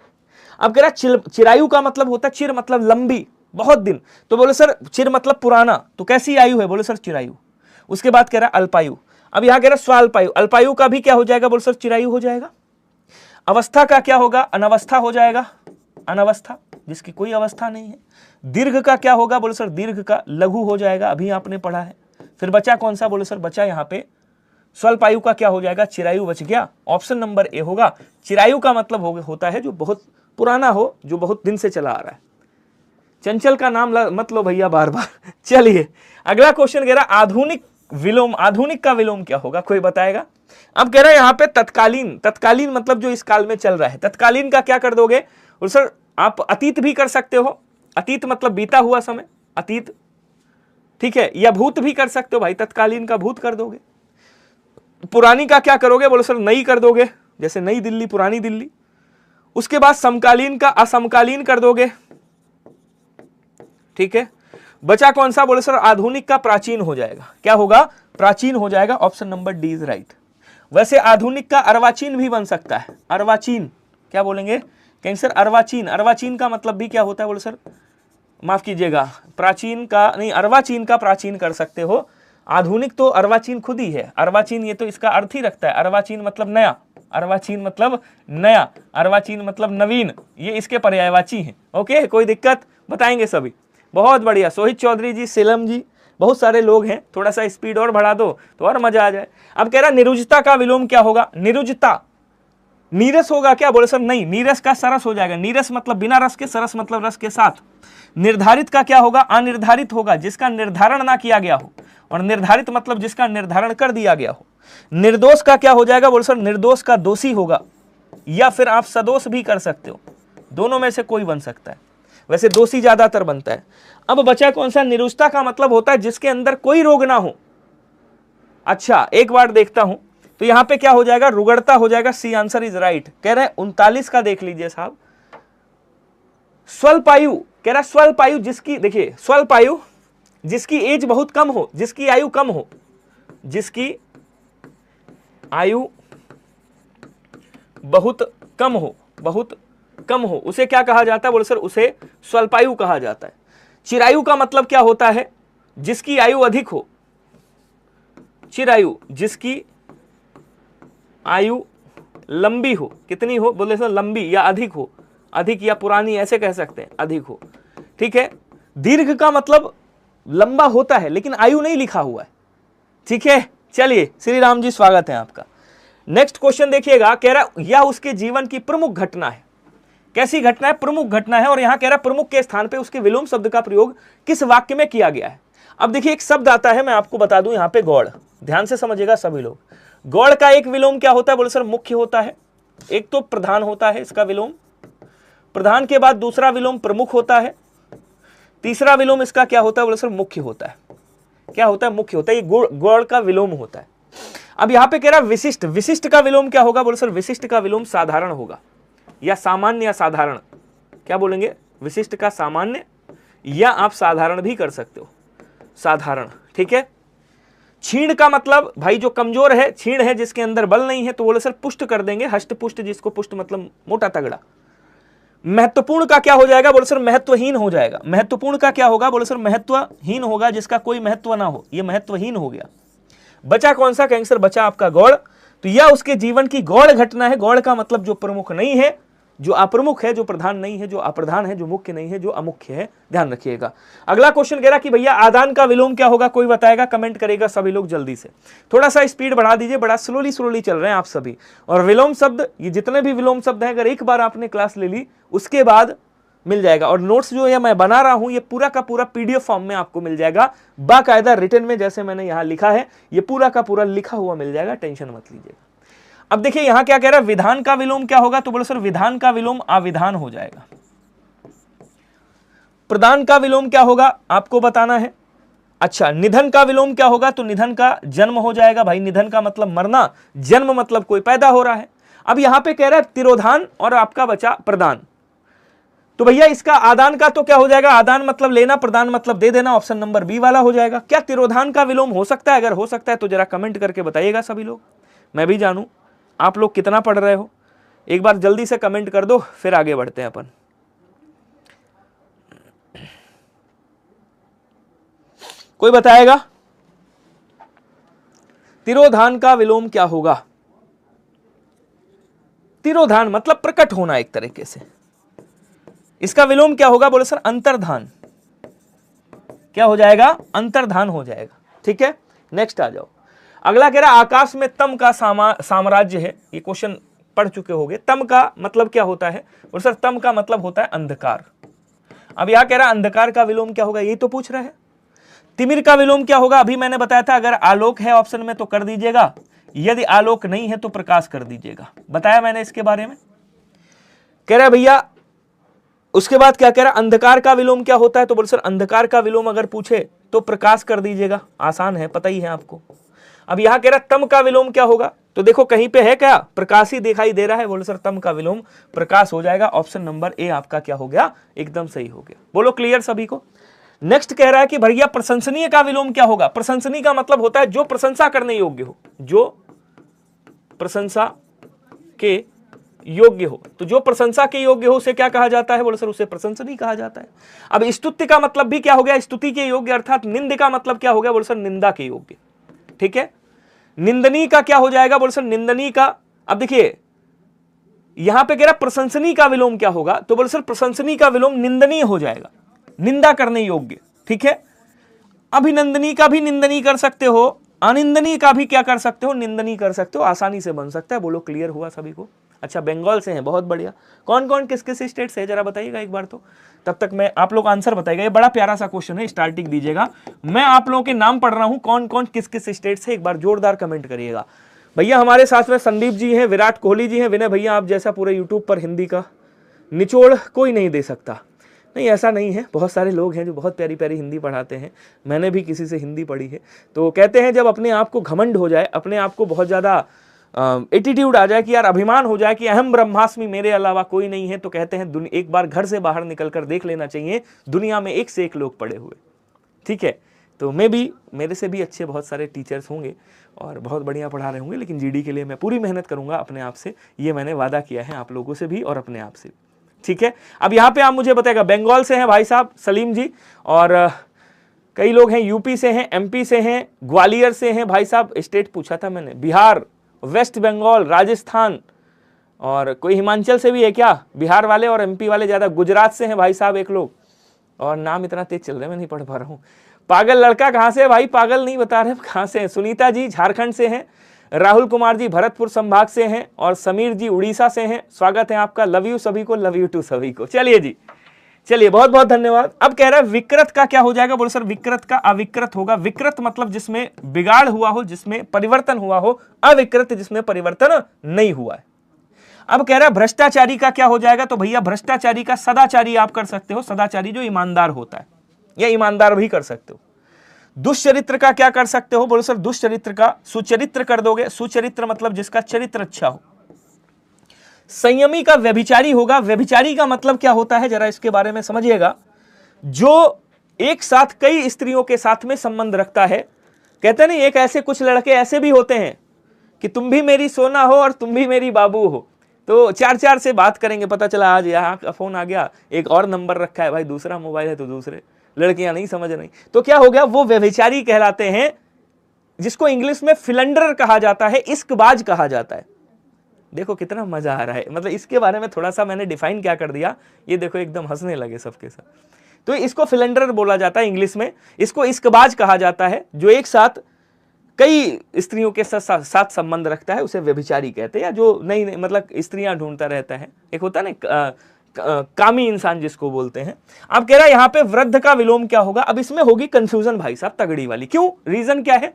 अब कह रहा चिरायु का मतलब होता है, चिर मतलब लंबी, बहुत दिन, तो बोले सर चिर मतलब पुराना, तो कैसी आयु है? बोले सर चिरायु। उसके बाद कह रहा अल्पायु। अब यहां कह रहा स्वाल्पायु, अल्पायु का भी क्या हो जाएगा? बोले सर चिरायु हो जाएगा। अवस्था का क्या होगा? अनवस्था हो जाएगा, अनवस्था जिसकी कोई अवस्था नहीं है। दीर्घ का क्या होगा? बोले सर दीर्घ का लघु हो जाएगा, अभी आपने पढ़ा है। फिर बचा कौन सा? बोले सर बचा यहाँ पे स्वल्पायु का क्या हो जाएगा? चिरायु बच गया, ऑप्शन नंबर ए होगा। चिरायु का मतलब होता है जो बहुत पुराना हो, जो बहुत दिन से चला आ रहा है। चंचल का नाम मत लो भैया बार बार। चलिए अगला क्वेश्चन कह रहा आधुनिक विलोम, आधुनिक का विलोम क्या होगा, कोई बताएगा? अब कह रहा है यहाँ पे तत्कालीन, तत्कालीन मतलब जो इस काल में चल रहा है, तत्कालीन का क्या कर दोगे? और सर आप अतीत भी कर सकते हो, अतीत मतलब बीता हुआ समय, अतीत, ठीक है, या भूत भी कर सकते हो भाई, तत्कालीन का भूत कर दोगे। पुरानी का क्या करोगे? बोलो सर नई कर दोगे, जैसे नई दिल्ली पुरानी दिल्ली। उसके बाद समकालीन का असमकालीन कर दोगे, ठीक है। बचा कौन सा? बोले सर आधुनिक का प्राचीन हो जाएगा, क्या होगा? प्राचीन हो जाएगा, option number D is right. वैसे आधुनिक का अर्वाचीन भी बन सकता है, अर्वाचीन, क्या बोलेंगे? कहीं सर अर्वाचीन, अर्वाचीन का मतलब भी क्या होता है? बोले सर माफ कीजिएगा, प्राचीन का नहीं, अर्वाचीन का प्राचीन कर सकते हो। आधुनिक तो अर्वाचीन खुद ही है, अर्वाचीन ये तो इसका अर्थ ही रखता है, अर्वाचीन मतलब नया, अर्वाचीन मतलब नया, अर्वाचीन मतलब नवीन, ये इसके पर्यायवाची हैं। ओके, कोई दिक्कत? बताएंगे सभी, बहुत बढ़िया। सोहित चौधरी जी, सेलम जी, बहुत सारे लोग हैं, थोड़ा सा स्पीड और बढ़ा दो तो और मजा आ जाए। अब कह रहा निरुजता का विलोम क्या होगा? निरुजता, नीरस होगा क्या? बोले सर नहीं, नीरस का सरस हो जाएगा, नीरस मतलब बिना रस के, सरस मतलब रस के साथ। निर्धारित का क्या होगा? अनिर्धारित होगा, जिसका निर्धारण ना किया गया हो, और निर्धारित मतलब जिसका निर्धारण कर दिया गया हो। निर्दोष का क्या हो जाएगा? बोले सर निर्दोष का दोषी होगा, या फिर आप सदोष भी कर सकते हो, दोनों में से कोई बन सकता है, वैसे दोषी ज्यादातर बनता है। अब बचा कौन सा? निरुष्टा का मतलब होता है जिसके अंदर कोई रोग ना हो। अच्छा एक बार देखता हूं, तो यहां पे क्या हो जाएगा? रुगड़ता हो जाएगा, सी आंसर इज राइट। कह रहे 39 का देख लीजिए साहब, स्वल्पायु, कह रहा स्वल्पायु जिसकी, देखिए स्वल्पायु जिसकी एज बहुत कम हो, जिसकी आयु कम हो, जिसकी आयु बहुत कम हो, बहुत कम हो, उसे क्या कहा जाता है? बोले सर उसे स्वल्पायु कहा जाता है। चिरायु का मतलब क्या होता है? जिसकी आयु अधिक हो, चिरायु जिसकी आयु लंबी हो, कितनी हो? बोले सर लंबी या अधिक हो, अधिक या पुरानी ऐसे कह सकते हैं, अधिक हो, ठीक है। दीर्घ का मतलब लंबा होता है लेकिन आयु नहीं लिखा हुआ है। ठीक है, चलिए श्री राम जी स्वागत है आपका। नेक्स्ट क्वेश्चन देखिएगा, कह रहा यह उसके जीवन की प्रमुख घटना है। कैसी घटना है? प्रमुख घटना है। और यहां कह रहा प्रमुख के स्थान पे उसके विलोम शब्द का प्रयोग किस वाक्य में किया गया है। अब देखिए एक शब्द आता है, मैं आपको बता दूं यहां पे गौड़, ध्यान से समझिएगा सभी लोग। गौड़ का एक विलोम क्या होता है? बोले सर मुख्य होता है। एक तो प्रधान होता है इसका विलोम, प्रधान के बाद दूसरा विलोम प्रमुख होता है, तीसरा विलोम इसका क्या होता है? बोले सर मुख्य होता है। क्या होता है? मुख्य होता है। ये गौड़ का विलोम होता है। अब यहां पे कह रहा विशिष्ट, विशिष्ट का विलोम क्या होगा? बोले सर विशिष्ट का विलोम साधारण होगा, या सामान्य या साधारण। क्या बोलेंगे? विशिष्ट का सामान्य, या आप साधारण भी कर सकते हो, साधारण। ठीक है। छीण का मतलब भाई जो कमजोर है, छीण है जिसके अंदर बल नहीं है, तो बोले सर पुष्ट कर देंगे, हष्ट पुष्ट, जिसको पुष्ट मतलब मोटा तगड़ा। महत्वपूर्ण का क्या हो जाएगा? बोले सर महत्वहीन हो जाएगा। महत्वपूर्ण का क्या होगा? बोले सर महत्वहीन होगा, जिसका कोई महत्व ना हो, यह महत्वहीन हो गया। बचा कौन सा? कहेंगे सर बचा आपका गौड़। तो यह उसके जीवन की गौड़ घटना है। गौड़ का मतलब जो प्रमुख नहीं है, जो अप्रमुख है, जो प्रधान नहीं है, जो अप्रधान है, जो मुख्य नहीं है, जो अमुख्य है। ध्यान रखिएगा। अगला क्वेश्चन कह रहा कि भैया आदान का विलोम क्या होगा? कोई बताएगा? कमेंट करेगा सभी लोग जल्दी से। थोड़ा सा स्पीड बढ़ा दीजिए, बड़ा स्लोली स्लोली चल रहे हैं आप सभी। और विलोम शब्द, ये जितने भी विलोम शब्द हैं, अगर एक बार आपने क्लास ले ली उसके बाद मिल जाएगा। और नोट्स जो है मैं बना रहा हूं, ये पूरा का पूरा पीडीएफ फॉर्म में आपको मिल जाएगा, बाकायदा रिटन में, जैसे मैंने यहां लिखा है, ये पूरा का पूरा लिखा हुआ मिल जाएगा, टेंशन मत लीजिएगा। अब देखिए यहां क्या कह रहा है, विधान का विलोम क्या होगा? तो बोलो सर विधान का विलोम अविधान हो जाएगा। प्रदान का विलोम क्या होगा? आपको बताना है। अच्छा, निधन का विलोम क्या होगा? तो निधन का जन्म हो जाएगा। भाई निधन का मतलब मरना, जन्म मतलब कोई पैदा हो रहा है। अब यहां पे कह रहा है तिरोधान, और आपका बचा प्रदान। तो भैया इसका आदान का तो क्या हो जाएगा? आदान मतलब लेना, प्रदान मतलब दे देना, ऑप्शन नंबर बी वाला हो जाएगा। क्या तिरोधान का विलोम हो सकता है? अगर हो सकता है तो जरा कमेंट करके बताइएगा सभी लोग, मैं भी जानूं आप लोग कितना पढ़ रहे हो। एक बार जल्दी से कमेंट कर दो, फिर आगे बढ़ते हैं अपन। कोई बताएगा तिरोधान का विलोम क्या होगा? तिरोधान मतलब प्रकट होना एक तरीके से। इसका विलोम क्या होगा? बोले सर अंतर्धान। क्या हो जाएगा? अंतर्धान हो जाएगा। ठीक है, नेक्स्ट आ जाओ। अगला कह रहा आकाश में तम का साम्राज्य है। ये क्वेश्चन पढ़ चुके होंगे। तम का मतलब क्या होता है? बोले सर तम का मतलब होता है अंधकार। अब यहां कह रहा अंधकार का विलोम क्या होगा? यही तो पूछ रहा है। तिमिर का विलोम क्या होगा? अभी मैंने बताया था, अगर आलोक है ऑप्शन में तो कर दीजिएगा, यदि आलोक नहीं है तो प्रकाश कर दीजिएगा। बताया मैंने इसके बारे में। कह रहा भैया उसके बाद क्या कह रहा अंधकार का विलोम क्या होता है? तो बोले सर अंधकार का विलोम अगर पूछे तो प्रकाश कर दीजिएगा, आसान है, पता ही है आपको। अब यहां कह रहा तम का विलोम क्या होगा? तो देखो कहीं पे है क्या? प्रकाश ही दिखाई दे रहा है। बोले सर तम का विलोम प्रकाश हो जाएगा। ऑप्शन नंबर ए आपका क्या हो गया? एकदम सही हो गया। बोलो क्लियर सभी को। नेक्स्ट कह रहा है कि भैया प्रशंसनीय का विलोम क्या होगा? प्रशंसनीय का मतलब होता है जो प्रशंसा करने योग्य हो, जो प्रशंसा के योग्य हो। तो जो प्रशंसा के योग्य हो उसे क्या कहा जाता है? बोले सर उसे प्रशंसनीय कहा जाता है। अब स्तुति का मतलब भी क्या हो गया? स्तुति के योग्य, अर्थात निंद का मतलब क्या हो गया? बोले सर निंदा के योग्य। ठीक है, निंदनीय का क्या हो जाएगा? बोले सर निंदनीय का। अब देखिए यहां पे कह रहा प्रशंसनीय का विलोम क्या होगा? तो बोले सर प्रशंसनीय का विलोम निंदनीय हो जाएगा, निंदा करने योग्य। ठीक है, अभिनंदनीय का भी निंदनीय कर सकते हो, अनिंदनीय का भी क्या कर सकते हो? निंदनीय कर सकते हो, आसानी से बन सकता है। बोलो क्लियर हुआ सभी को? अच्छा, बंगाल से हैं, बहुत बढ़िया। कौन कौन किस किस स्टेट से है जरा बताइएगा एक बार तो, तब तक मैं आप लोग आंसर बताइएगा। ये बड़ा प्यारा सा क्वेश्चन है, स्टार्टिंग दीजिएगा। मैं आप लोगों के नाम पढ़ रहा हूं, कौन कौन किस किस स्टेट से, एक बार जोरदार कमेंट करिएगा। भैया हमारे साथ में संदीप जी हैं, विराट कोहली जी हैं, विनय भैया आप जैसा पूरे यूट्यूब पर हिंदी का निचोड़ कोई नहीं दे सकता। नहीं, ऐसा नहीं है, बहुत सारे लोग हैं जो बहुत प्यारी प्यारी हिंदी पढ़ाते हैं। मैंने भी किसी से हिंदी पढ़ी है। तो कहते हैं जब अपने आप को घमंड हो जाए, अपने आप को बहुत ज़्यादा एटीट्यूड आ जाए कि यार अभिमान हो जाए कि अहम ब्रह्मास्मि मेरे अलावा कोई नहीं है, तो कहते हैं एक बार घर से बाहर निकल कर देख लेना चाहिए, दुनिया में एक से एक लोग पढ़े हुए। ठीक है, तो मैं भी, मेरे से भी अच्छे बहुत सारे टीचर्स होंगे और बहुत बढ़िया पढ़ा रहे होंगे, लेकिन जीडी के लिए मैं पूरी मेहनत करूंगा अपने आप से, ये मैंने वादा किया है आप लोगों से भी और अपने आप से। ठीक है, अब यहाँ पे आप मुझे बताएगा, बंगाल से हैं भाई साहब सलीम जी, और कई लोग हैं यूपी से हैं, एमपी से हैं, ग्वालियर से हैं भाई साहब, स्टेट पूछा था मैंने, बिहार, वेस्ट बंगाल, राजस्थान, और कोई हिमाचल से भी है क्या? बिहार वाले और एमपी वाले ज़्यादा, गुजरात से हैं भाई साहब एक लोग, और नाम इतना तेज चल रहा है मैं नहीं पढ़ पा रहा हूँ। पागल लड़का कहां से है भाई? पागल नहीं बता रहे कहां से है। सुनीता जी झारखंड से हैं, राहुल कुमार जी भरतपुर संभाग से हैं और समीर जी उड़ीसा से हैं। स्वागत है आपका। लव यू सभी को, लव यू टू सभी को। चलिए जी, चलिए बहुत बहुत धन्यवाद। अब कह रहा है विकृत का क्या हो जाएगा? बोलो सर विकृत का अविकृत होगा। विकृत मतलब जिसमें बिगाड़ हुआ हो, जिसमें परिवर्तन हुआ हो, अविकृत जिसमें परिवर्तन नहीं हुआ है। अब कह रहा है भ्रष्टाचारी का क्या हो जाएगा? तो भैया भ्रष्टाचारी का सदाचारी आप कर सकते हो, सदाचारी जो ईमानदार होता है, या ईमानदार भी कर सकते हो। दुष्चरित्र का क्या कर सकते हो? बोलो सर दुष्चरित्र का सुचरित्र कर दोगे। सुचरित्र मतलब जिसका चरित्र अच्छा हो। संयमी का व्यभिचारी होगा। व्यभिचारी का मतलब क्या होता है जरा इसके बारे में समझिएगा। जो एक साथ कई स्त्रियों के साथ में संबंध रखता है। कहते नहीं एक ऐसे कुछ लड़के ऐसे भी होते हैं कि तुम भी मेरी सोना हो और तुम भी मेरी बाबू हो, तो चार चार से बात करेंगे, पता चला आज यहाँ का फोन आ गया, एक और नंबर रखा है भाई, दूसरा मोबाइल है तो दूसरे। लड़कियां नहीं समझ रही तो क्या हो गया? वो व्यभिचारी कहलाते हैं, जिसको इंग्लिश में फिलंडर कहा जाता है, इश्कबाज कहा जाता है। देखो कितना मजा आ रहा है, मतलब इसके बारे में थोड़ा सा मैंने डिफाइन क्या कर दिया, ये देखो एकदम हंसने लगे सबके साथ। तो इसको फिलंडर बोला जाता है इंग्लिश में, इसको इश्कबाज कहा जाता है। जो एक साथ कई स्त्रियों के साथ संबंध रखता है उसे व्यभिचारी कहते हैं, या जो नई मतलब स्त्रियां ढूंढता रहता है। एक होता है ना कामी इंसान जिसको बोलते हैं। अब कह रहा है यहाँ पे वृद्ध का विलोम क्या होगा? अब इसमें होगी कंफ्यूजन भाई साहब तगड़ी वाली। क्यों? रीजन क्या है?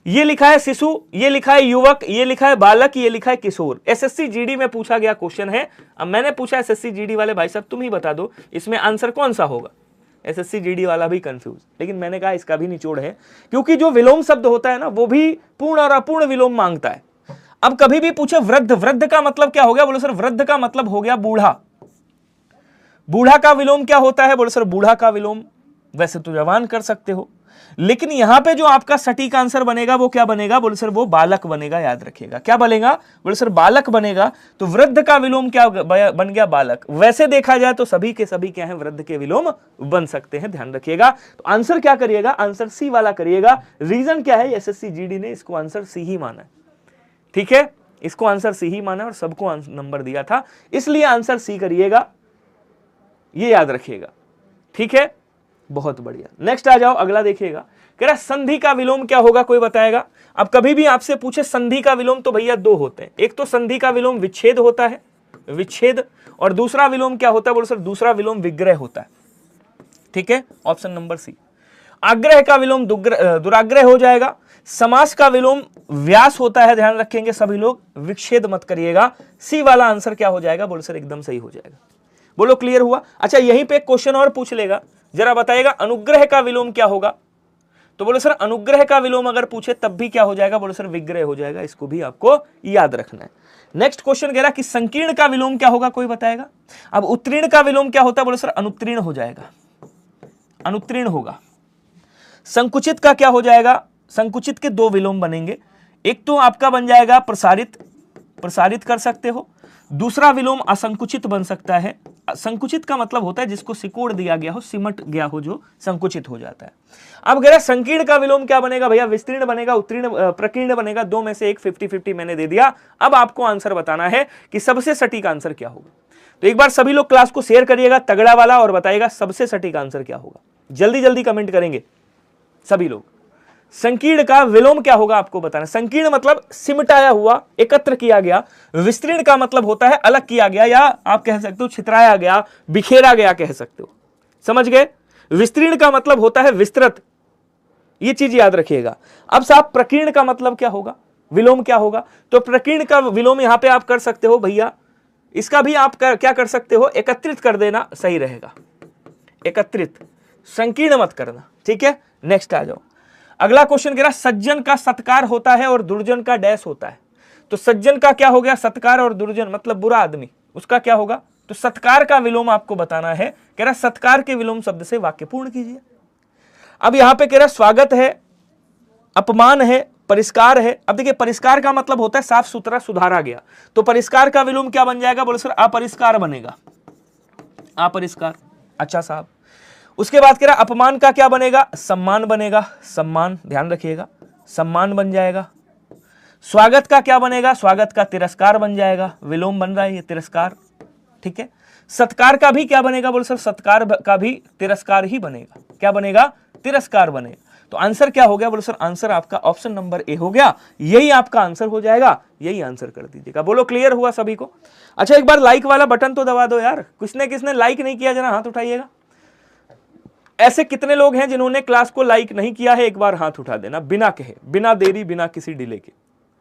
ये लिखा है शिशु, ये लिखा है युवक, ये लिखा है बालक, ये लिखा है किशोर। एसएससी जीडी में पूछा गया क्वेश्चन है। अब मैंने पूछा एसएससी जीडी वाले भाई साहब तुम ही बता दो इसमें आंसर कौन सा होगा। एसएससी जीडी वाला भी कंफ्यूज, लेकिन मैंने कहा इसका भी निचोड़ है, क्योंकि जो विलोम शब्द होता है ना वो भी पूर्ण और अपूर्ण विलोम मांगता है। अब कभी भी पूछे वृद्ध, वृद्ध का मतलब क्या हो गया? बोलो सर वृद्ध का मतलब हो गया बूढ़ा। बूढ़ा का विलोम क्या होता है? बोलो सर बूढ़ा का विलोम वैसे तो जवान कर सकते हो, लेकिन यहां पे जो आपका सटीक आंसर बनेगा वो क्या बनेगा? बोलो सर वो बालक बनेगा। याद रखिएगा क्या बनेगा? बोलो सर बालक बनेगा। तो वृद्ध का विलोम क्या बन गया? बालक। वैसे देखा जाए तो सभी के सभी क्या है? वृद्ध के विलोम बन सकते हैं, ध्यान रखिएगा। तो आंसर क्या करिएगा? आंसर सी वाला करिएगा। रीजन क्या है? एसएससी जीडी ने इसको आंसर सी ही माना है, ठीक है, इसको आंसर सी ही माना और सबको नंबर दिया था, इसलिए आंसर सी करिएगा, ये याद रखिएगा, ठीक है। बहुत बढ़िया, नेक्स्ट आ जाओ, अगला देखिएगा। कह रहा संधि का विलोम क्या होगा? कोई बताएगा? अब कभी भी आपसे पूछे संधि का विलोम तो भैया दो होते हैं। एक तो संधि का विलोम विच्छेद होता है, विच्छेद, और दूसरा विलोम क्या होता है? बोलो सर दूसरा विलोम विग्रह होता है, ठीक है, ऑप्शन नंबर सी। आग्रह का विलोम दुराग्रह हो जाएगा। समास का विलोम व्यास होता है, ध्यान रखेंगे सभी लोग, विच्छेद मत करिएगा। सी वाला आंसर क्या हो जाएगा? बोलो सर एकदम सही हो जाएगा। बोलो क्लियर हुआ? अच्छा यहीं पे एक क्वेश्चन और पूछ लेगा, जरा बताइएगा अनुग्रह का विलोम क्या होगा? तो बोलो सर अनुग्रह का विलोम अगर पूछे तब भी क्या हो जाएगा? बोलो सर विग्रह हो जाएगा। इसको भी आपको याद रखना है। नेक्स्ट क्वेश्चन कह रहा कि संकीर्ण का विलोम क्या होगा? कोई बताएगा? अब उत्तीर्ण का विलोम क्या होता है? बोलो सर अनुत्तीर्ण हो जाएगा, अनुत्तीर्ण होगा। संकुचित का क्या हो जाएगा? संकुचित के दो विलोम बनेंगे, एक तो आपका बन जाएगा प्रसारित, प्रसारित कर सकते हो, दूसरा विलोम असंकुचित बन सकता है। संकुचित का मतलब होता है जिसको सिकोड़ दिया गया हो, सिमट गया हो, जो संकुचित हो जाता है। अब कह रहा संकीर्ण का विलोम क्या बनेगा भैया? विस्तीर्ण बनेगा, उत्तीर्ण, प्रकीर्ण बनेगा। दो में से एक 50-50 मैंने दे दिया। अब आपको आंसर बताना है कि सबसे सटीक आंसर क्या होगा। तो एक बार सभी लोग क्लास को शेयर करिएगा तगड़ा वाला और बताइएगा सबसे सटीक आंसर क्या होगा। जल्दी जल्दी कमेंट करेंगे सभी लोग। संकीर्ण का विलोम क्या होगा आपको बताना। संकीर्ण मतलब सिमटाया हुआ, एकत्र किया गया। विस्तीर्ण का मतलब होता है अलग किया गया, या आप कह सकते हो छितराया गया, बिखेरा गया कह सकते हो, समझ गए। विस्तीर्ण का मतलब होता है विस्तृत, ये चीज याद रखिएगा। अब साहब प्रकीर्ण का मतलब क्या होगा? विलोम क्या होगा? तो प्रकीर्ण का विलोम यहां पे आप कर सकते हो भैया, इसका भी आप क्या कर सकते हो? एकत्रित कर देना सही रहेगा, एकत्रित, संकीर्ण मत करना, ठीक है। नेक्स्ट आ जाओ, अगला क्वेश्चन कह रहा सज्जन का सत्कार होता है और दुर्जन का डैश होता है। तो सज्जन का क्या हो गया? सत्कार, और दुर्जन मतलब बुरा आदमी, उसका क्या होगा? तो सत्कार का विलोम आपको बताना है। कह रहा सत्कार के विलोम शब्द से वाक्य पूर्ण कीजिए। अब यहां पे कह रहा स्वागत है, अपमान है, परिष्कार है। अब देखिए परिष्कार का मतलब होता है साफ सुथरा, सुधारा गया। तो परिष्कार का विलोम क्या बन जाएगा? बोलो सर अपरिष्कार बनेगा, अपरिष्कार। अच्छा साहब, उसके बाद कह रहा अपमान का क्या बनेगा? सम्मान बनेगा, सम्मान, ध्यान रखिएगा, सम्मान बन जाएगा। स्वागत का क्या बनेगा? स्वागत का तिरस्कार बन जाएगा, विलोम बन रहा है ये तिरस्कार, ठीक है। सत्कार का भी क्या बनेगा? बोलो सर सत्कार का भी तिरस्कार ही बनेगा। क्या बनेगा? तिरस्कार बने। तो आंसर क्या हो गया? बोलो सर आंसर आपका ऑप्शन नंबर ए हो गया, यही आपका आंसर हो जाएगा, यही आंसर कर दीजिएगा। बोलो क्लियर हुआ सभी को? अच्छा एक बार लाइक वाला बटन तो दबा दो यार, किसने लाइक नहीं किया जरा हाथ उठाइएगा। ऐसे कितने लोग हैं जिन्होंने क्लास को लाइक नहीं किया है? एक बार हाथ उठा देना, बिना कहे, बिना देरी, बिना किसी डिले के।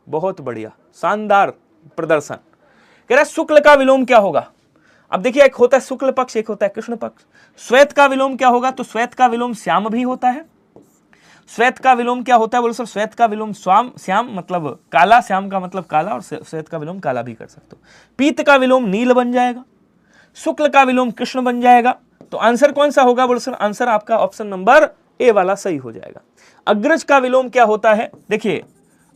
बहुत बढ़िया, शानदार प्रदर्शन। कह रहा है शुक्ल का विलोम क्या होगा? अब देखिए एक होता है शुक्ल पक्ष, एक होता है कृष्ण पक्ष। श्वेत का विलोम क्या होगा? तो श्वेत का विलोम श्याम भी होता है। श्वेत का विलोम क्या होता है? बोलो सर श्वेत का विलोम श्याम मतलब काला, श्याम का मतलब काला, और श्वेत का विलोम काला भी कर सकते हो। पीत का विलोम नील बन जाएगा, शुक्ल का विलोम कृष्ण बन जाएगा। तो आंसर कौन सा होगा? बोलो सर आंसर आपका ऑप्शन नंबर ए वाला सही हो जाएगा। अग्रज का विलोम क्या होता है? देखिए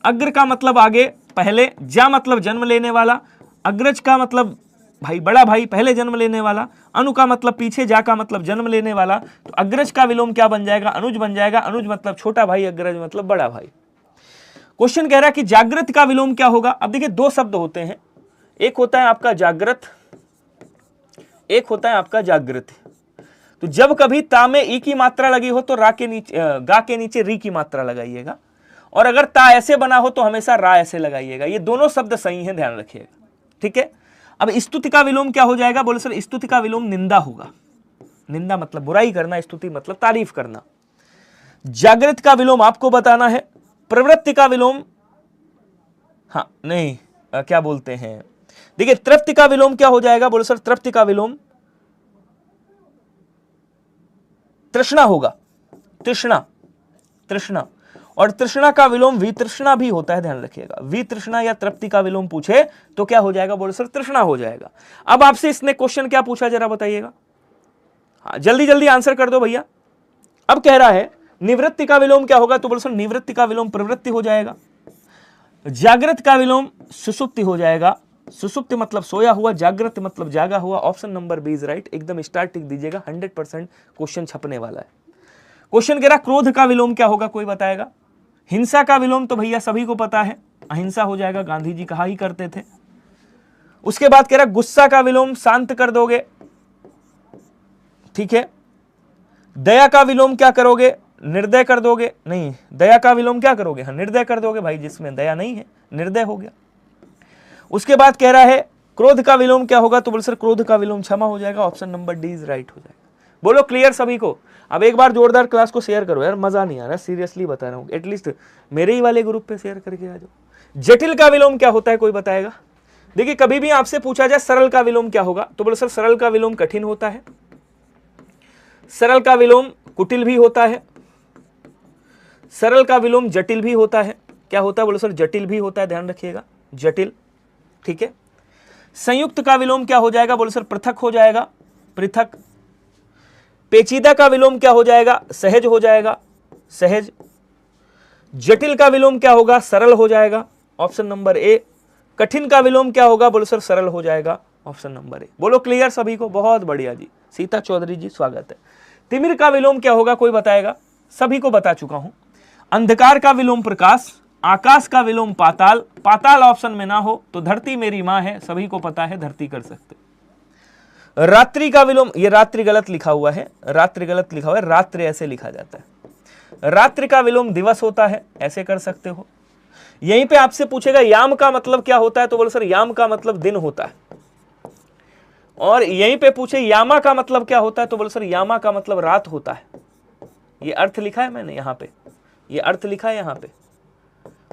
अग्र का मतलब आगे पहले, जा मतलब जन्म लेने वाला, अग्रज का मतलब भाई बड़ा भाई, पहले जन्म लेने वाला, अनु का मतलब पीछे, जा का मतलब जन्म लेने वाला। तो अग्रज का विलोम क्या बन जाएगा? अनुज बन जाएगा। अनुज मतलब छोटा भाई, अग्रज मतलब बड़ा भाई। क्वेश्चन कह रहा है कि जागृत का विलोम क्या होगा? अब देखिए दो शब्द होते हैं, एक होता है आपका जागृत, एक होता है आपका जागृत। तो जब कभी ता में ई की मात्रा लगी हो तो गा के नीचे री की मात्रा लगाइएगा, और अगर ता ऐसे बना हो तो हमेशा रा ऐसे लगाइएगा। ये दोनों शब्द सही हैं, ध्यान रखिएगा, ठीक है। अब स्तुति का विलोम क्या हो जाएगा? बोले सर स्तुति का विलोम निंदा होगा। निंदा मतलब बुराई करना, स्तुति मतलब तारीफ करना। जागृत का विलोम आपको बताना है। प्रवृत्ति का विलोम क्या बोलते हैं, देखिए तृप्ति का विलोम क्या हो जाएगा? बोले सर तृप्ति का विलोम तृष्णा होगा। तृष्णा और तृष्णा का विलोम वितृष्णा भी होता है, ध्यान रखिएगा। वितृष्णा या तृप्ति का विलोम पूछे तो क्या हो जाएगा? बोले सर तृष्णा हो जाएगा। अब आपसे इसने क्वेश्चन क्या पूछा जरा बताइएगा, हाँ जल्दी जल्दी आंसर कर दो भैया। अब कह रहा है निवृत्ति का विलोम क्या होगा? तो बोले सर निवृत्ति का विलोम प्रवृत्ति हो जाएगा। जागृत का विलोम सुषुप्ति हो जाएगा। सुषुप्ति मतलब सोया हुआ, जागृत मतलब जागा हुआ। Option number B is right. एकदम स्टार टिक दीजिएगा, 100% क्वेश्चन छपने वाला है। क्वेश्चन कह रहा क्रोध का विलोम क्या होगा? कोई बताएगा? हिंसा का विलोम तो भैया सभी को पता है, अहिंसा हो जाएगा, गांधी जी कहा ही करते थे। उसके बाद कह रहा गुस्सा का विलोम शांत कर दोगे, ठीक है। दया का विलोम क्या करोगे? निर्दय कर दोगे। नहीं, दया का विलोम क्या करोगे? हाँ निर्दय कर दोगे भाई, जिसमें दया नहीं है निर्दय हो गया। उसके बाद कह रहा है क्रोध का विलोम क्या होगा? तो बोले सर क्रोध का विलोम क्षमा हो जाएगा। Option number D is right हो जाएगा। बोलो क्लियर सभी को? अब एक बार जोरदार क्लास को शेयर करो यार, मजा नहीं आ रहा, सीरियसली बता रहा हूं। एटलीस्ट मेरे ही वाले ग्रुप पे शेयर करके आ जाओ। जटिल का विलोम क्या होता है? कोई बताएगा? देखिए कभी भी आपसे पूछा जाए सरल का विलोम क्या होगा, तो बोलो सर सरल का विलोम कठिन होता है। सरल का विलोम कुटिल भी होता है। सरल का विलोम जटिल भी होता है। क्या होता है? बोलो सर जटिल भी होता है, ध्यान रखिएगा, जटिल, ठीक है। संयुक्त का विलोम क्या हो जाएगा? बोलो सर पृथक हो जाएगा, पृथक। पेचीदा का विलोम क्या हो जाएगा? सहज हो जाएगा, सहज। जटिल का विलोम क्या होगा? सरल हो जाएगा, ऑप्शन नंबर ए। कठिन का विलोम क्या होगा? बोलो सर सरल हो जाएगा, ऑप्शन नंबर ए। बोलो क्लियर सभी को? बहुत बढ़िया जी, सीता चौधरी जी स्वागत है। तिमिर का विलोम क्या होगा? कोई बताएगा? सभी को बता चुका हूं। अंधकार का विलोम प्रकाश, आकाश का विलोम पाताल। पाताल ऑप्शन में ना हो तो धरती मेरी मां है, सभी को पता है, धरती कर सकते। रात्रि का विलोम, ये रात्रि गलत लिखा हुआ है, रात्रि गलत लिखा हुआ है, रात्रि ऐसे लिखा जाता है। रात्रि का विलोम दिवस होता है, ऐसे कर सकते हो। यहीं पे आपसे पूछेगा याम का मतलब क्या होता है, तो बोलो सर याम का मतलब दिन होता है। और यहीं पे पूछे यामा का मतलब क्या होता है, तो बोलो सर यामा का मतलब रात होता है। ये अर्थ लिखा है मैंने यहाँ पे, ये अर्थ लिखा है यहाँ पे।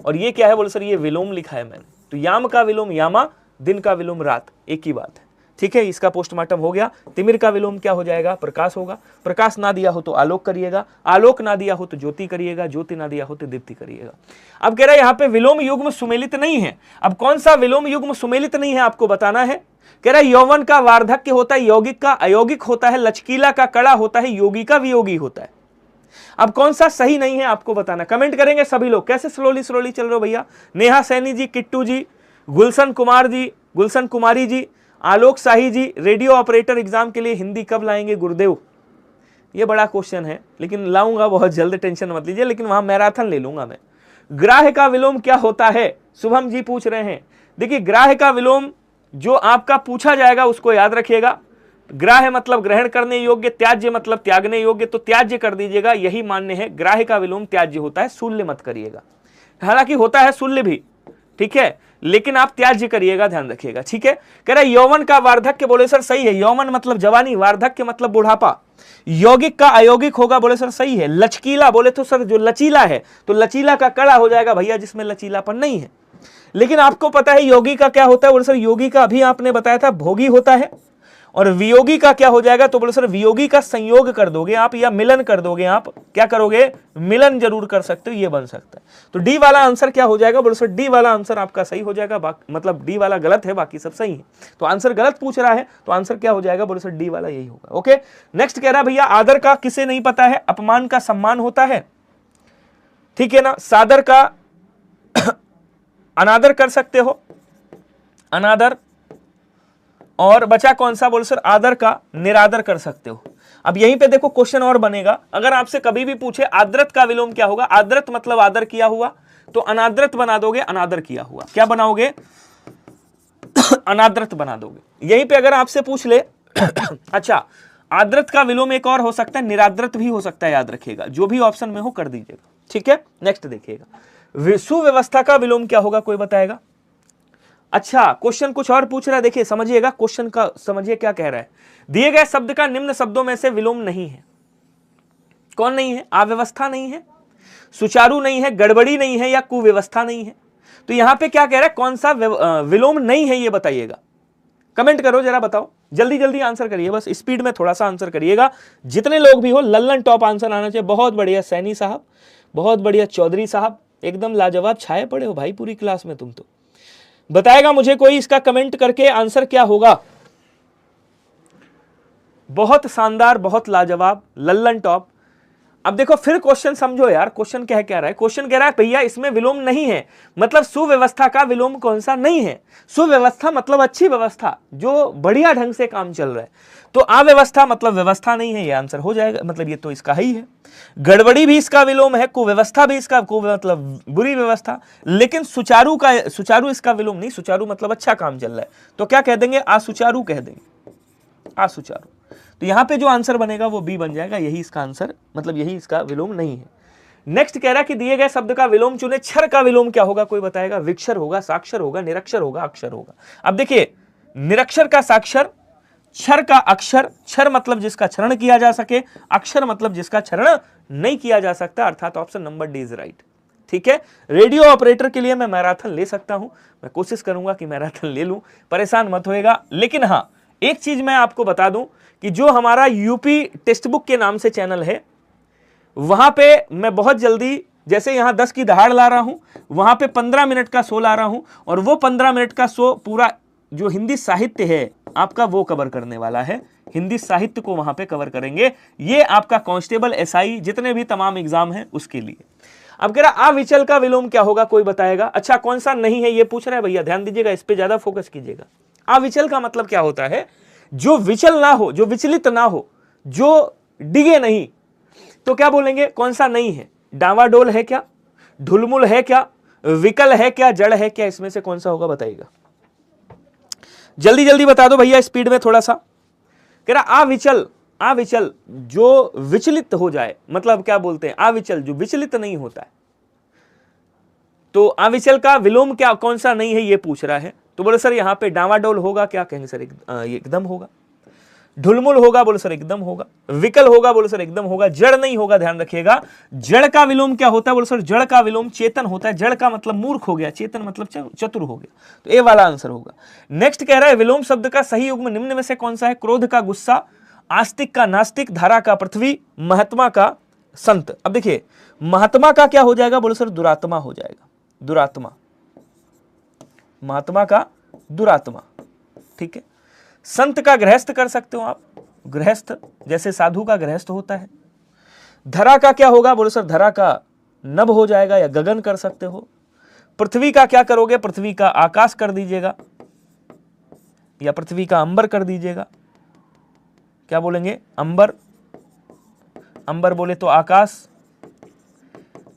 और ये क्या है? बोलो सर ये विलोम लिखा है मैंने। तो याम का विलोम यामा, दिन का विलोम रात, एक ही बात है, ठीक है। इसका पोस्टमार्टम हो गया। तिमिर का विलोम क्या हो जाएगा? प्रकाश होगा। प्रकाश ना दिया हो तो आलोक करिएगा, आलोक ना दिया हो तो ज्योति करिएगा, ज्योति ना दिया हो तो दीप्ति करिएगा। अब कह रहा है यहाँ पे विलोम युग्म सुमेलित नहीं है। अब कौन सा विलोम युग्म सुमेलित नहीं है आपको बताना है। कह रहा है यौवन का वार्धक्य होता है, यौगिक का अयौगिक होता है, लचकीला का कड़ा होता है, योगी का वियोगी होता है। अब कौन सा सही नहीं है आपको बताना, कमेंट करेंगे सभी लोग। कैसे स्लोली स्लोली चल रहे हो भैया? नेहा सैनी जी, किट्टू जी, गुलशन कुमार जी, गुलशन कुमारी जी, आलोक शाही जी, रेडियो ऑपरेटर एग्जाम के लिए हिंदी कब लाएंगे गुरुदेव? ये बड़ा क्वेश्चन है, लेकिन लाऊंगा बहुत जल्द, टेंशन मत लीजिए, लेकिन वहां मैराथन ले लूंगा मैं। ग्राह्य का विलोम क्या होता है? शुभम जी पूछ रहे हैं। देखिए ग्राह्य का विलोम जो आपका पूछा जाएगा उसको याद रखिएगा। ग्राह्य मतलब ग्रहण करने योग्य, त्याज्य मतलब त्यागने योग्य, तो त्याज्य कर दीजिएगा, यही मान्य है। ग्राह्य का विलोम त्याज्य होता है, शूल्य मत करिएगा। हालांकि होता है शूल्य भी, ठीक है, लेकिन आप त्याज्य करिएगा, ध्यान रखिएगा, ठीक है। कह रहा है यौवन का वार्धक्य, बोले सर सही है। यौवन मतलब जवानी, वार्धक्य मतलब बुढ़ापा। यौगिक का अयौगिक होगा, बोले सर सही है। लचकीला, बोले तो सर जो लचीला है, तो लचीला का कड़ा हो जाएगा भैया जिसमें लचीलापन नहीं है। लेकिन आपको पता है योगी का क्या होता है, बोले सर योगी का अभी आपने बताया था भोगी होता है। और वियोगी का क्या हो जाएगा, तो बोले सर वियोगी का संयोग कर दोगे आप या मिलन कर दोगे आप। क्या करोगे, मिलन जरूर कर सकते हो, ये बन सकता है। तो डी वाला आंसर क्या हो जाएगा, बोले सर डी वाला आंसर आपका सही हो जाएगा, मतलब डी वाला गलत है, बाकी सब सही है। तो आंसर गलत पूछ रहा है, तो आंसर क्या हो जाएगा, बोले सर डी वाला यही होगा। ओके, नेक्स्ट कह रहा भैया आदर का किसे नहीं पता है, अपमान का सम्मान होता है, ठीक है ना। सादर का अनादर कर सकते हो, अनादर, और बचा कौन सा, बोल सर आदर का निरादर कर सकते हो। अब यहीं पे देखो क्वेश्चन और बनेगा, अगर आपसे कभी भी पूछे आदरत का विलोम क्या होगा, आदरत मतलब आदर किया हुआ, तो अनादरत बना दोगे, अनादर किया हुआ। क्या बनाओगे, अनादरत बना दोगे। यहीं पे अगर आपसे पूछ ले अच्छा आदरत का विलोम एक और हो सकता है, निरादरत भी हो सकता है, याद रखिएगा, जो भी ऑप्शन में हो कर दीजिएगा, ठीक है। नेक्स्ट देखिएगा, सुव्यवस्था का विलोम क्या होगा, कोई बताएगा। अच्छा क्वेश्चन कुछ और पूछ रहा है, देखिए समझिएगा क्वेश्चन का, समझिए क्या कह रहा है। दिए गए शब्द का निम्न शब्दों में से विलोम नहीं है, कौन नहीं है, अव्यवस्था नहीं है, सुचारू नहीं है, गड़बड़ी नहीं है, या कुव्यवस्था नहीं है। तो यहां पे क्या कह रहा है, कौन सा विलोम नहीं है, ये बताइएगा। कमेंट करो जरा, बताओ, जल्दी जल्दी आंसर करिए, बस स्पीड में थोड़ा सा आंसर करिएगा, जितने लोग भी हो। लल्लन टॉप आंसर आना चाहिए। बहुत बढ़िया सैनी साहब, बहुत बढ़िया चौधरी साहब, एकदम लाजवाब छाए पड़े हो भाई पूरी क्लास में तुम तो। बताएगा मुझे कोई इसका कमेंट करके आंसर क्या होगा। बहुत शानदार, बहुत लाजवाब, लल्लन टॉप। अब देखो फिर क्वेश्चन समझो यार, क्वेश्चन क्या कह रहा है, क्वेश्चन कह रहा है भैया इसमें विलोम नहीं है, मतलब सुव्यवस्था का विलोम कौन सा नहीं है। सुव्यवस्था मतलब अच्छी व्यवस्था, जो बढ़िया ढंग से काम चल रहा है। तो अव्यवस्था मतलब व्यवस्था नहीं है, ये आंसर हो जाएगा, मतलब ये तो इसका ही है। गड़बड़ी भी इसका विलोम है, कुव्यवस्था भी इसका, मतलब बुरी व्यवस्था। लेकिन सुचारू इसका विलोम नहीं, सुचारू मतलब अच्छा काम चल रहा है, तो क्या कह देंगे, असुचारू कह देंगे, असुचारू। तो यहां पे जो आंसर बनेगा वो बी बन जाएगा, यही इसका आंसर, मतलब यही इसका विलोम नहीं है। नेक्स्ट कह रहा है कि दिए गए शब्द का विलोम चुने, क्षर का विलोम क्या होगा, कोई बताएगा। विक्षर होगा, साक्षर होगा, निरक्षर होगा, अक्षर होगा। अब देखिए निरक्षर का साक्षर, क्षर का अक्षर। क्षर मतलब जिसका क्षरण किया जा सके, अक्षर मतलब जिसका क्षरण नहीं किया जा सकता, अर्थात option number D is right, ठीक है। रेडियो ऑपरेटर के लिए मैं मैराथन ले सकता हूं, मैं कोशिश करूंगा कि मैराथन ले लूं, परेशान मत होएगा। लेकिन हां एक चीज मैं आपको बता दूं कि जो हमारा यूपी टेक्स्ट बुक के नाम से चैनल है, वहां पे मैं बहुत जल्दी, जैसे यहां 10 की दहाड़ ला रहा हूं, वहां पे 15 मिनट का शो ला रहा हूं, और वो 15 मिनट का शो पूरा जो हिंदी साहित्य है आपका वो कवर करने वाला है, हिंदी साहित्य को वहां पे कवर करेंगे। ये आपका कांस्टेबल, एसआई, जितने भी तमाम एग्जाम हैं उसके लिए। अब कह रहा अविचल का विलोम क्या होगा, कोई बताएगा। अच्छा कौन सा नहीं है ये पूछ रहा है भैया, ध्यान दीजिएगा, इस पे ज्यादा फोकस कीजिएगा। अविचल का मतलब क्या होता है, जो विचल ना हो, जो विचलित ना हो, जो डिगे नहीं, तो क्या बोलेंगे, कौन सा नहीं है। डावाडोल है क्या, ढुलमुल है क्या, विकल है क्या, जड़ है क्या, इसमें से कौन सा होगा बताइएगा, जल्दी जल्दी बता दो भैया, स्पीड में थोड़ा सा। कह रहा अविचल जो विचलित हो जाए, मतलब क्या बोलते हैं, अविचल जो विचलित नहीं होता है। तो अविचल का विलोम क्या, कौन सा नहीं है ये पूछ रहा है। तो बोले सर यहाँ पे डावाडोल होगा, क्या कहेंगे सर, एकदम होगा। ढुलमुल होगा, बोले सर एकदम होगा। विकल होगा, बोले सर एकदम होगा। जड़ नहीं होगा, ध्यान रखिएगा। जड़ का विलोम क्या होता है, बोले सर जड़ का विलोम चेतन होता है। जड़ का मतलब मूर्ख हो गया, चेतन मतलब चतुर हो गया, तो ए वाला आंसर होगा। नेक्स्ट कह रहा है विलोम शब्द का सही युग्म निम्न में से कौन सा है। क्रोध का गुस्सा, आस्तिक का नास्तिक, धारा का पृथ्वी, महात्मा का संत। अब देखिए महात्मा का क्या हो जाएगा, बोले सर दुरात्मा हो जाएगा, दुरात्मा, महात्मा का दुरात्मा, ठीक है। संत का गृहस्थ कर सकते हो आप, गृहस्थ जैसे साधु का गृहस्थ होता है। धरा का क्या होगा, बोले सर धरा का नभ हो जाएगा, या गगन कर सकते हो। पृथ्वी का क्या करोगे, पृथ्वी का आकाश कर दीजिएगा, या पृथ्वी का अंबर कर दीजिएगा। क्या बोलेंगे, अंबर, अंबर बोले तो आकाश,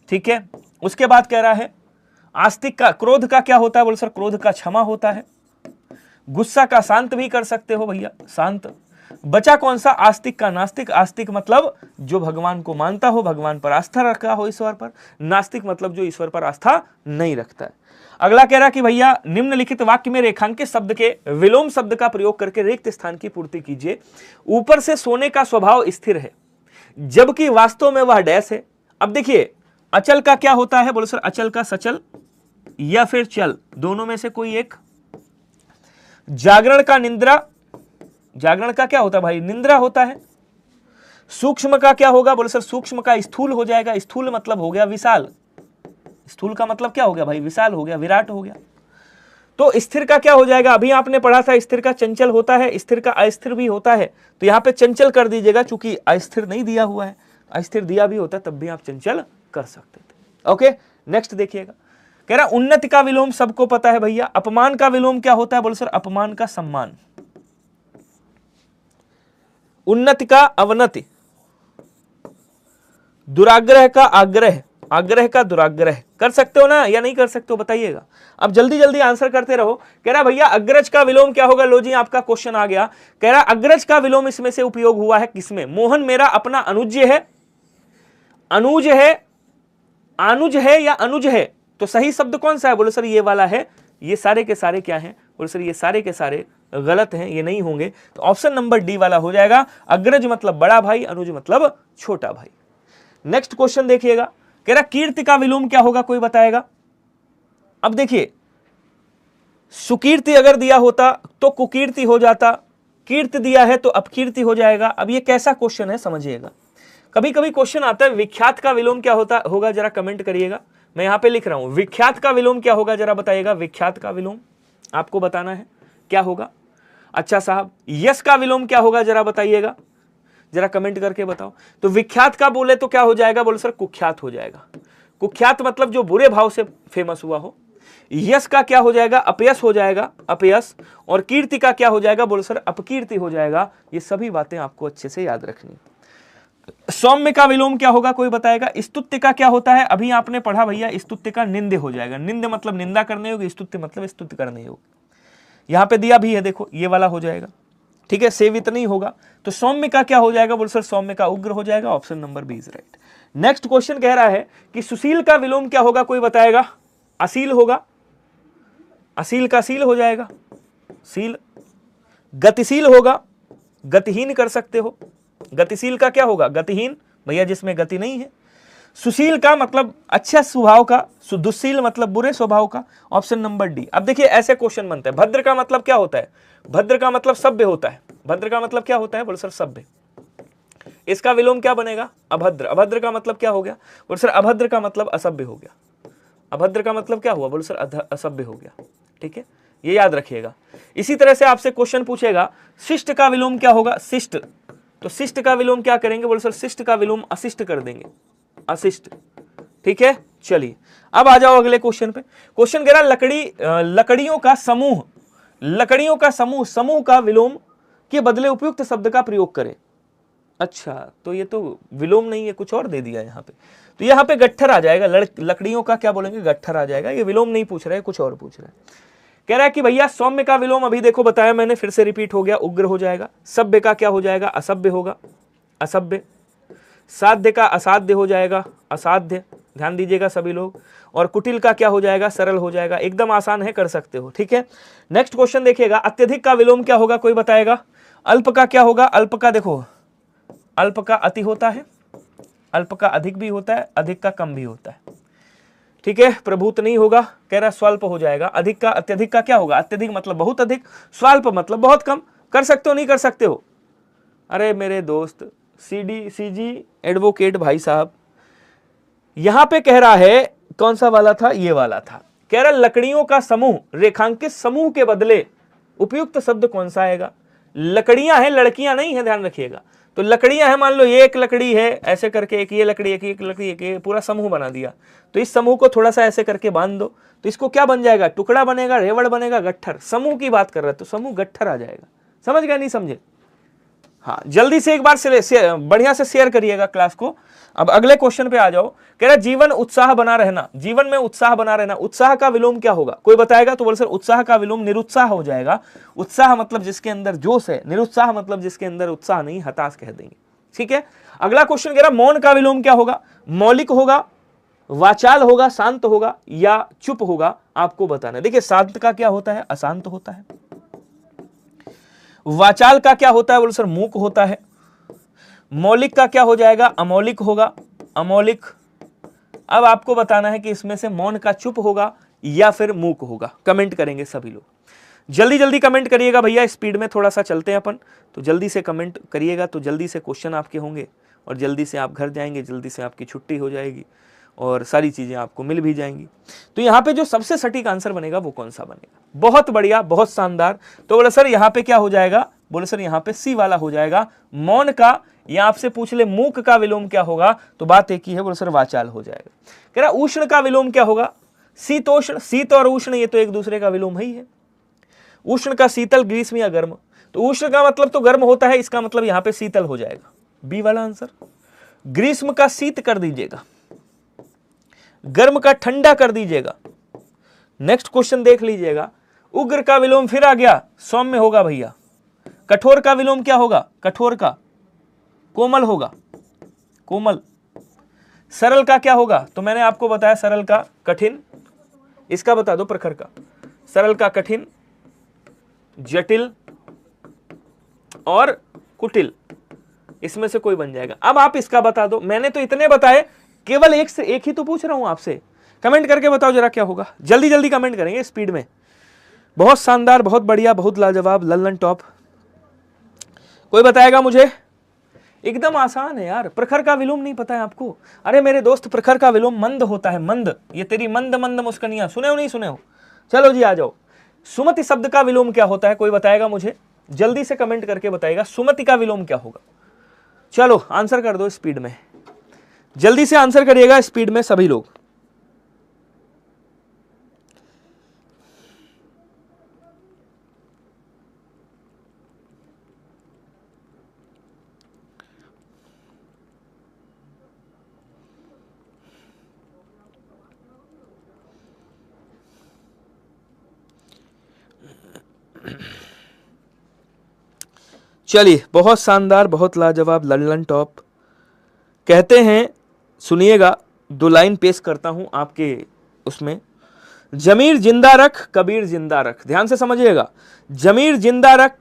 ठीक है। उसके बाद कह रहा है आस्तिक का, क्रोध का क्या होता है, बोले सर क्रोध का क्षमा होता है। गुस्सा का शांत भी कर सकते हो भैया, शांत। बचा कौन सा? आस्तिक का नास्तिक। आस्तिक मतलब जो भगवान को मानता हो, भगवान पर आस्था रखा हो, ईश्वर पर। नास्तिक मतलब जो ईश्वर पर आस्था नहीं रखता है। अगला कह रहा कि भैया निम्नलिखित वाक्य में रेखांकित शब्द के विलोम शब्द का प्रयोग करके रिक्त स्थान की पूर्ति कीजिए। ऊपर से सोने का स्वभाव स्थिर है जबकि वास्तव में वह डैश है। अब देखिए अचल का क्या होता है? बोलो सर अचल का सचल या फिर चल, दोनों में से कोई एक। जागरण का निद्रा, जागरण का क्या होता है भाई? निंद्रा होता है। सूक्ष्म का क्या होगा? बोलो सर सूक्ष्म का स्थूल हो जाएगा। स्थूल मतलब हो गया विशाल। स्थूल का मतलब क्या हो गया भाई? विशाल हो गया, विराट हो गया। तो स्थिर का क्या हो जाएगा? अभी आपने पढ़ा था स्थिर का चंचल होता है, स्थिर का अस्थिर भी होता है। तो यहां पे चंचल कर दीजिएगा, चूंकि अस्थिर नहीं दिया हुआ है। अस्थिर दिया भी होता तब भी आप चंचल कर सकते थे। ओके, नेक्स्ट देखिएगा। कह रहा उन्नति का विलोम सबको पता है भैया। अपमान का विलोम क्या होता है? बोलो सर अपमान का सम्मान। उन्नति का अवनति, दुराग्रह का आग्रह, आग्रह का दुराग्रह। कर सकते हो ना या नहीं कर सकते हो बताइएगा। अब जल्दी जल्दी आंसर करते रहो। कह रहा भैया अग्रज का विलोम क्या होगा? लो जी आपका क्वेश्चन आ गया। कह रहा अग्रज का विलोम इसमें से उपयोग हुआ है किसमें? मोहन मेरा अपना अनुज है। अनुज है, अनुज है या अनुज है? तो सही शब्द कौन सा है? बोलो सर ये वाला है। ये सारे के सारे क्या हैं? बोलो सर ये सारे के सारे गलत हैं, ये नहीं होंगे। तो ऑप्शन नंबर डी वाला हो जाएगा। अग्रज मतलब बड़ा भाई, अनुज मतलब छोटा भाई। नेक्स्ट क्वेश्चन देखिएगा। कह रहा कीर्ति का विलोम क्या होगा? कोई बताएगा? अब देखिए सुकीर्ति अगर दिया होता तो कुकीर्ति हो जाता, कीर्ति दिया है तो अपकीर्ति हो जाएगा। अब ये कैसा क्वेश्चन है समझिएगा। कभी कभी क्वेश्चन आता है विख्यात का विलोम क्या होता होगा? जरा कमेंट करिएगा। मैं यहां पे लिख रहा हूं विख्यात का विलोम क्या होगा, जरा बताइएगा। विख्यात का विलोम आपको बताना है क्या होगा। अच्छा साहब यश का विलोम क्या होगा जरा बताइएगा, जरा कमेंट करके बताओ। तो विख्यात का बोले तो क्या हो जाएगा? बोलो सर कुख्यात हो जाएगा। कुख्यात मतलब जो बुरे भाव से फेमस हुआ हो। यश का क्या हो जाएगा? अपयश हो जाएगा, अपयश। और कीर्ति का क्या हो जाएगा? बोलो सर अपकीर्ति हो जाएगा। ये सभी बातें आपको अच्छे से याद रखनी। सौम्य का विलोम क्या होगा? कोई बताएगा। स्तुत्य का क्या होता है? अभी आपने पढ़ा भैया, स्तुत्य का निंद्य हो जाएगा। निंद्य मतलब निंदा करने योग्य, स्तुत्य मतलब स्तुति करने योग्य। यहां पे दिया भी है देखो, ये वाला हो जाएगा। ठीक है, सेवित नहीं होगा। तो सौम्य का क्या हो जाएगा? बोलो सर सौम्य का उग्र हो जाएगा। Option number B is right. Next question कह रहा है कि सुशील का विलोम क्या होगा? कोई बताएगा। असील होगा। असील का सील हो जाएगा, सील। गतिशील होगा, गतिहीन कर सकते हो। गतिशील का क्या होगा? गतिहीन भैया जिसमें गति नहीं है। सुशील का मतलब अच्छा स्वभाव का, दुशील मतलब बुरे स्वभाव का। Option number D. अब देखिए ऐसे क्वेश्चन बनते हैं। भद्र का मतलब क्या होता है? भद्र का मतलब सभ्य होता है। भद्र का मतलब क्या होता है? बोलो सर सभ्य। इसका विलोम क्या बनेगा? अभद्र। अभद्र का मतलब क्या हो गया? बोलो सर अभद्र का मतलब असभ्य हो गया। अभद्र का मतलब क्या हुआ? बोलो सर असभ्य हो गया। ठीक है, ये याद रखिएगा। इसी तरह से आपसे क्वेश्चन पूछेगा शिष्ट का विलोम क्या होगा? शिष्ट। तो शिष्ट का विलोम क्या करेंगे? बोलो सर शिष्ट का विलोम अशिष्ट कर देंगे, अशिष्ट। ठीक है, चलिए अब आ जाओ अगले क्वेश्चन पे। क्वेश्चन कह रहा लकड़ियों का समूह, लकड़ियों का समूह, समूह का विलोम के बदले उपयुक्त शब्द का प्रयोग करें। अच्छा, तो ये तो विलोम नहीं है, कुछ और दे दिया यहाँ पे। तो यहाँ पे गट्ठर आ जाएगा। लकड़ियों का क्या बोलेंगे? गट्ठर आ जाएगा। ये विलोम नहीं पूछ रहे हैं, कुछ और पूछ रहे हैं। कह रहा है कि भैया सौम्य का विलोम अभी देखो बताया मैंने, फिर से रिपीट हो गया, उग्र हो जाएगा। सभ्य का क्या हो जाएगा? असभ्य होगा, असभ्य। साध्य का असाध्य हो जाएगा, असाध्य। ध्यान दीजिएगा सभी लोग। और कुटिल का क्या हो जाएगा? सरल हो जाएगा। एकदम आसान है, कर सकते हो। ठीक है, नेक्स्ट क्वेश्चन देखिएगा। अत्यधिक का विलोम क्या होगा? कोई बताएगा। अल्प का क्या होगा? अल्प का देखो, अल्प का अति होता है, अल्प का अधिक भी होता है, अधिक का कम भी होता है। ठीक है, प्रभुत नहीं होगा। कह रहा स्वल्प हो जाएगा। अधिक का, अत्यधिक का क्या होगा? अत्यधिक मतलब बहुत अधिक, स्वल्प मतलब बहुत कम। कर सकते हो नहीं कर सकते हो? अरे मेरे दोस्त सीजी एडवोकेट भाई साहब, यहां पे कह रहा है कौन सा वाला था? ये वाला था। कह रहा लकड़ियों का समूह, रेखांकित समूह के बदले उपयुक्त शब्द कौन सा आएगा? लकड़ियां हैं, लड़कियां नहीं है, ध्यान रखिएगा। तो लकड़ियां हैं, मान लो ये एक लकड़ी है, ऐसे करके एक ये लकड़ी, एक लकड़ी, एक पूरा समूह बना दिया। तो इस समूह को थोड़ा सा ऐसे करके बांध दो, तो इसको क्या बन जाएगा? टुकड़ा बनेगा, रेवड़ बनेगा, गट्ठर। समूह की बात कर रहे तो समूह गट्ठर आ जाएगा। समझ गए नहीं समझे? हाँ, जल्दी से एक बार से बढ़िया से शेयर करिएगा क्लास को। अब अगले क्वेश्चन पे आ जाओ। कह रहा जीवन उत्साह बना रहना, जीवन में उत्साह बना रहना, उत्साह का विलोम क्या होगा? कोई बताएगा तो बोल सर उत्साह का विलोम निरुत्साह हो जाएगा। उत्साह मतलब जिसके अंदर जोश है, निरुत्साह मतलब जिसके अंदर उत्साह नहीं, हताश कह देंगे। ठीक है, अगला क्वेश्चन कह रहा मौन का विलोम क्या होगा? मौलिक होगा, वाचाल होगा, शांत होगा या चुप होगा, आपको बताना है। देखिए शांत का क्या होता है? अशांत होता है। वाचाल का क्या होता है? बोलो सर मूक होता है। मौलिक का क्या हो जाएगा? अमौलिक होगा, अमौलिक। अब आपको बताना है कि इसमें से मौन का चुप होगा या फिर मूक होगा। कमेंट करेंगे सभी लोग, जल्दी जल्दी कमेंट करिएगा भैया, स्पीड में थोड़ा सा चलते हैं अपन, तो जल्दी से कमेंट करिएगा, तो जल्दी से क्वेश्चन आपके होंगे और जल्दी से आप घर जाएंगे, जल्दी से आपकी छुट्टी हो जाएगी और सारी चीजें आपको मिल भी जाएंगी। तो यहाँ पे जो सबसे सटीक आंसर बनेगा वो कौन सा बनेगा? बहुत बढ़िया, बहुत शानदार। तो बोले सर यहाँ पे क्या हो जाएगा? बोले सर यहाँ पे सी वाला हो जाएगा, मौन का। या आपसे पूछ ले मूक का विलोम क्या होगा, तो बात एक ही है, बोले सर वाचाल हो जाएगा। कह रहा उष्ण का विलोम क्या होगा? शीतोष्ण, शीत और उष्ण ये तो एक दूसरे का विलोम ही है। उष्ण का शीतल, ग्रीष्म या गर्म। तो उष्ण का मतलब तो गर्म होता है, इसका मतलब यहाँ पे शीतल हो जाएगा, बी वाला आंसर। ग्रीष्म का शीत कर दीजिएगा, गर्म का ठंडा कर दीजिएगा। नेक्स्ट क्वेश्चन देख लीजिएगा, उग्र का विलोम फिर आ गया, सौम्य होगा भैया। कठोर का विलोम क्या होगा? कठोर का कोमल होगा, कोमल। सरल का क्या होगा? तो मैंने आपको बताया सरल का कठिन, इसका बता दो प्रखर का। सरल का कठिन, जटिल और कुटिल, इसमें से कोई बन जाएगा। अब आप इसका बता दो, मैंने तो इतने बताए, केवल एक से एक ही तो पूछ रहा हूं आपसे। कमेंट करके बताओ जरा क्या होगा, जल्दी जल्दी कमेंट करेंगे स्पीड में। बहुत शानदार, बहुत बढ़िया, बहुत लाजवाब, लल्लन टॉप। कोई बताएगा मुझे? एकदम आसान है यार। प्रखर का विलोम नहीं पता है आपको? अरे मेरे दोस्त, प्रखर का विलोम मंद होता है, मंद। ये तेरी मंद मंद मुस्कनियां, सुने हो नहीं सुने हो? चलो जी आ जाओ। सुमति शब्द का विलोम क्या होता है? कोई बताएगा मुझे? जल्दी से कमेंट करके बताएगा सुमति का विलोम क्या होगा। चलो आंसर कर दो स्पीड में, जल्दी से आंसर करिएगा स्पीड में सभी लोग। चलिए, बहुत शानदार, बहुत लाजवाब, लल्लन टॉप। कहते हैं, सुनिएगा, दो लाइन पेश करता हूं आपके उसमें। जमीर जिंदा रख, कबीर जिंदा रख। ध्यान से समझिएगा, जमीर जिंदा रख,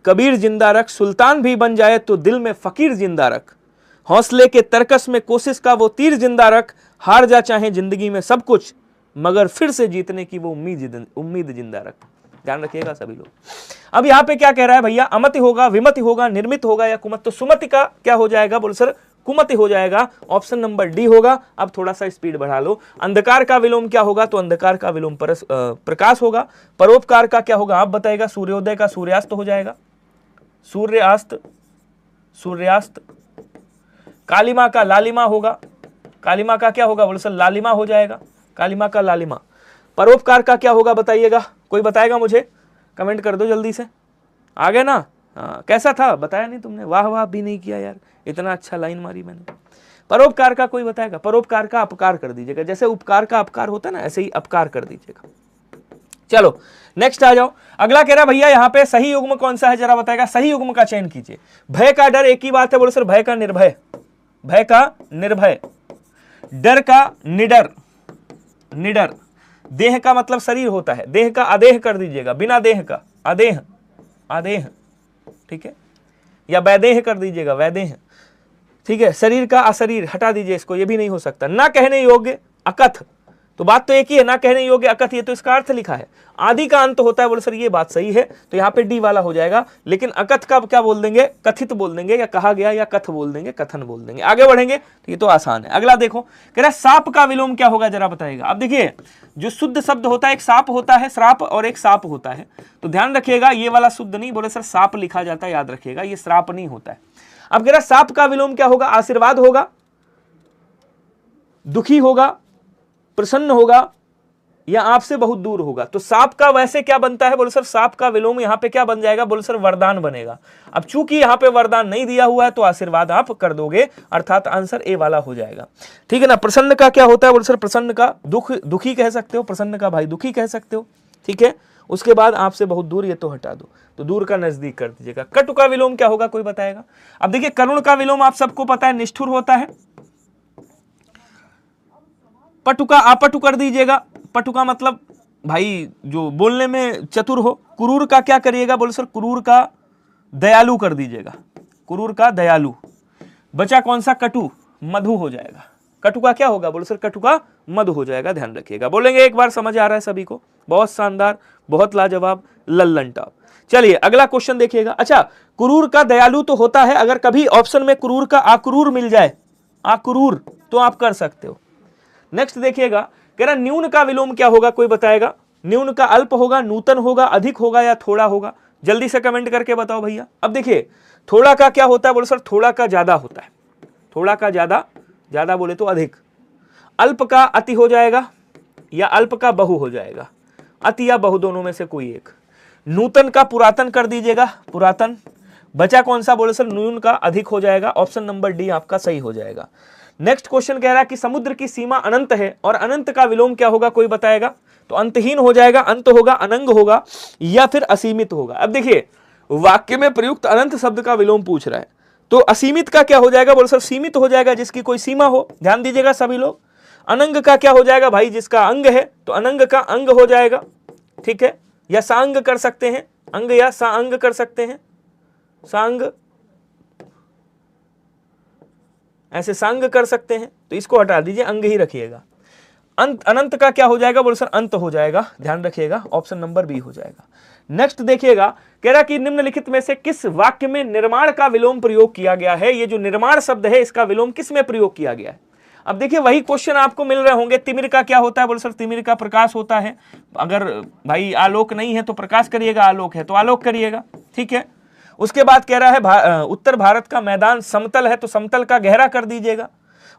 कबीर जिंदा रख, सुल्तान भी बन जाए तो दिल में फकीर जिंदा रख। हौसले के तरकस में कोशिश का वो तीर जिंदा रख। हार जा चाहे जिंदगी में सब कुछ, मगर फिर से जीतने की वो उम्मीद जिंदा रख। ध्यान रखिएगा सभी लोग। अब यहाँ पे क्या कह रहा है भैया? अमति होगा, विमति होगा, निर्मित होगा या कुमत? तो सुमति का क्या हो जाएगा? बोल सर कुमति हो जाएगा, ऑप्शन नंबर डी होगा। अब थोड़ा सा स्पीड बढ़ा लो। अंधकार का विलोम क्या होगा? तो अंधकार का विलोम प्रकाश होगा। परोपकार का क्या होगा? आप बताएगा। सूर्योदय का सूर्यास्त हो जाएगा, सूर्यास्त, सूर्यास्त। कालिमा का लालिमा होगा, कालिमा का क्या होगा? बोलो सर लालिमा हो जाएगा, कालिमा का लालिमा। परोपकार का क्या होगा बताइएगा? कोई बताएगा मुझे? कमेंट कर दो जल्दी से। आ गए ना? हाँ, कैसा था? बताया नहीं तुमने? वाह वाह भी नहीं किया यार, इतना अच्छा लाइन मारी मैंने। परोपकार का कोई बताएगा? परोपकार का अपकार कर दीजिएगा, जैसे उपकार का अपकार होता है ना, ऐसे ही अपकार कर दीजिएगा। चलो नेक्स्ट आ जाओ। अगला कह रहा भैया यहाँ पे सही युग्म कौन सा है, जरा बताएगा। सही युग्म का चयन कीजिए। भय का डर एक ही बात है, बोलो सर भय का निर्भय, भय का निर्भय। डर का निडर, निडर। देह का मतलब शरीर होता है, देह का अदेह कर दीजिएगा, बिना देह का अदेह, अदेह, ठीक है, या वैदेह कर दीजिएगा, वैदेह, ठीक है। शरीर का अशरीर हटा दीजिए इसको, ये भी नहीं हो सकता। ना कहने योग्य, अकथ, तो बात तो एक ही है, ना कहने योग्य अकथ, ये तो इसका अर्थ लिखा है। आदि का अंत होता है, बोले सर ये बात सही है, तो यहाँ पे डी वाला हो जाएगा। लेकिन अकथ का क्या बोल देंगे? कथित बोल देंगे, या कहा गया, या कथ बोल देंगे, कथन बोल देंगे। आगे बढ़ेंगे तो ये तो आसान है। अगला देखो, कह रहा है साप का विलोम क्या होगा, जरा बताइएगा। अब देखिए, जो शुद्ध शब्द होता है, एक साप होता है, श्राप, और एक साप होता है। तो ध्यान रखिएगा, ये वाला शुद्ध नहीं, बोले सर साप लिखा जाता है, याद रखिएगा, ये श्राप नहीं होता है। अब कह रहा साप का विलोम क्या होगा? आशीर्वाद होगा, दुखी होगा, प्रसन्न होगा, या आपसे बहुत दूर होगा। तो सांप का वैसे क्या बनता है, बोले सर सांप का विलोम यहाँ पे क्या बन जाएगा, बोले सर वरदान बनेगा। अब चूंकि यहाँ पे वरदान नहीं दिया हुआ है तो आशीर्वाद आप कर दोगे, अर्थात आंसर ए वाला हो जाएगा। ठीक है ना। प्रसन्न का क्या होता है, बोले सर प्रसन्न का दुखी कह सकते हो, प्रसन्न का भाई दुखी कह सकते हो। ठीक है। उसके बाद आपसे बहुत दूर, ये तो हटा दो, तो दूर का नजदीक कर दीजिएगा। कटु का विलोम क्या होगा, कोई बताएगा। अब देखिए करुण का विलोम आप सबको पता है निष्ठुर होता है। पटु का आपटु कर दीजिएगा। पटु का मतलब भाई जो बोलने में चतुर हो। क्रूर का क्या करिएगा, बोले सर क्रूर का दयालु कर दीजिएगा। क्रूर का दयालु। बचा कौन सा, कटु, मधु हो जाएगा। कटु का क्या होगा, बोले सर कटु का मधु हो जाएगा, ध्यान रखिएगा। बोलेंगे एक बार, समझ आ रहा है सभी को, बहुत शानदार, बहुत लाजवाब, लल्लन टॉप। चलिए अगला क्वेश्चन देखिएगा। अच्छा क्रूर का दयालु तो होता है, अगर कभी ऑप्शन में क्रूर का आक्रूर मिल जाए, आक्रूर, तो आप कर सकते हो। नेक्स्ट देखिएगा, कह रहा न्यून का विलोम क्या होगा, कोई बताएगा। न्यून का अल्प होगा, नूतन होगा, अधिक होगा या थोड़ा होगा, जल्दी से कमेंट करके बताओ भैया। अब देखिए थोड़ा का क्या होता है, बोले सर थोड़ा का ज्यादा होता है। थोड़ा का ज्यादा, ज्यादा बोले तो अधिक। अल्प का अति हो जाएगा या अल्प का बहु हो जाएगा, अति या बहु दोनों में से कोई एक। नूतन का पुरातन कर दीजिएगा, पुरातन। बचा कौन सा, बोले सर न्यून का अधिक हो जाएगा, ऑप्शन नंबर डी आपका सही हो जाएगा। नेक्स्ट क्वेश्चन कह रहा है कि समुद्र की सीमा अनंत है और अनंत का विलोम क्या होगा, कोई बताएगा। तो अंतहीन हो जाएगा, अंत होगा, अनंग होगा या फिर असीमित होगा। अब देखिए वाक्य में प्रयुक्त अनंत शब्द का विलोम पूछ रहा है, तो असीमित का क्या हो जाएगा, बोले सर सीमित हो जाएगा, जिसकी कोई सीमा हो, ध्यान दीजिएगा सभी लोग। अनंग का क्या हो जाएगा भाई, जिसका अंग है, तो अनंग का अंग हो जाएगा। ठीक है, या सांग कर सकते हैं, अंग या सांग कर सकते हैं, सांग, ऐसे सांग कर सकते हैं, तो इसको हटा दीजिए, अंग ही रखिएगा। अंत, अनंत का क्या हो जाएगा, बोले सर अंत हो जाएगा, ध्यान रखिएगा, ऑप्शन नंबर बी हो जाएगा। नेक्स्ट देखिएगा, कह रहा कि निम्नलिखित में से किस वाक्य में निर्माण का विलोम प्रयोग किया गया है। ये जो निर्माण शब्द है इसका विलोम किस में प्रयोग किया गया है। अब देखिए वही क्वेश्चन आपको मिल रहे होंगे। तिमिर का क्या होता है, बोले सर तिमिर का प्रकाश होता है। अगर भाई आलोक नहीं है तो प्रकाश करिएगा, आलोक है तो आलोक करिएगा। ठीक है। उसके बाद कह रहा है उत्तर भारत का मैदान समतल है, तो समतल का गहरा कर दीजिएगा।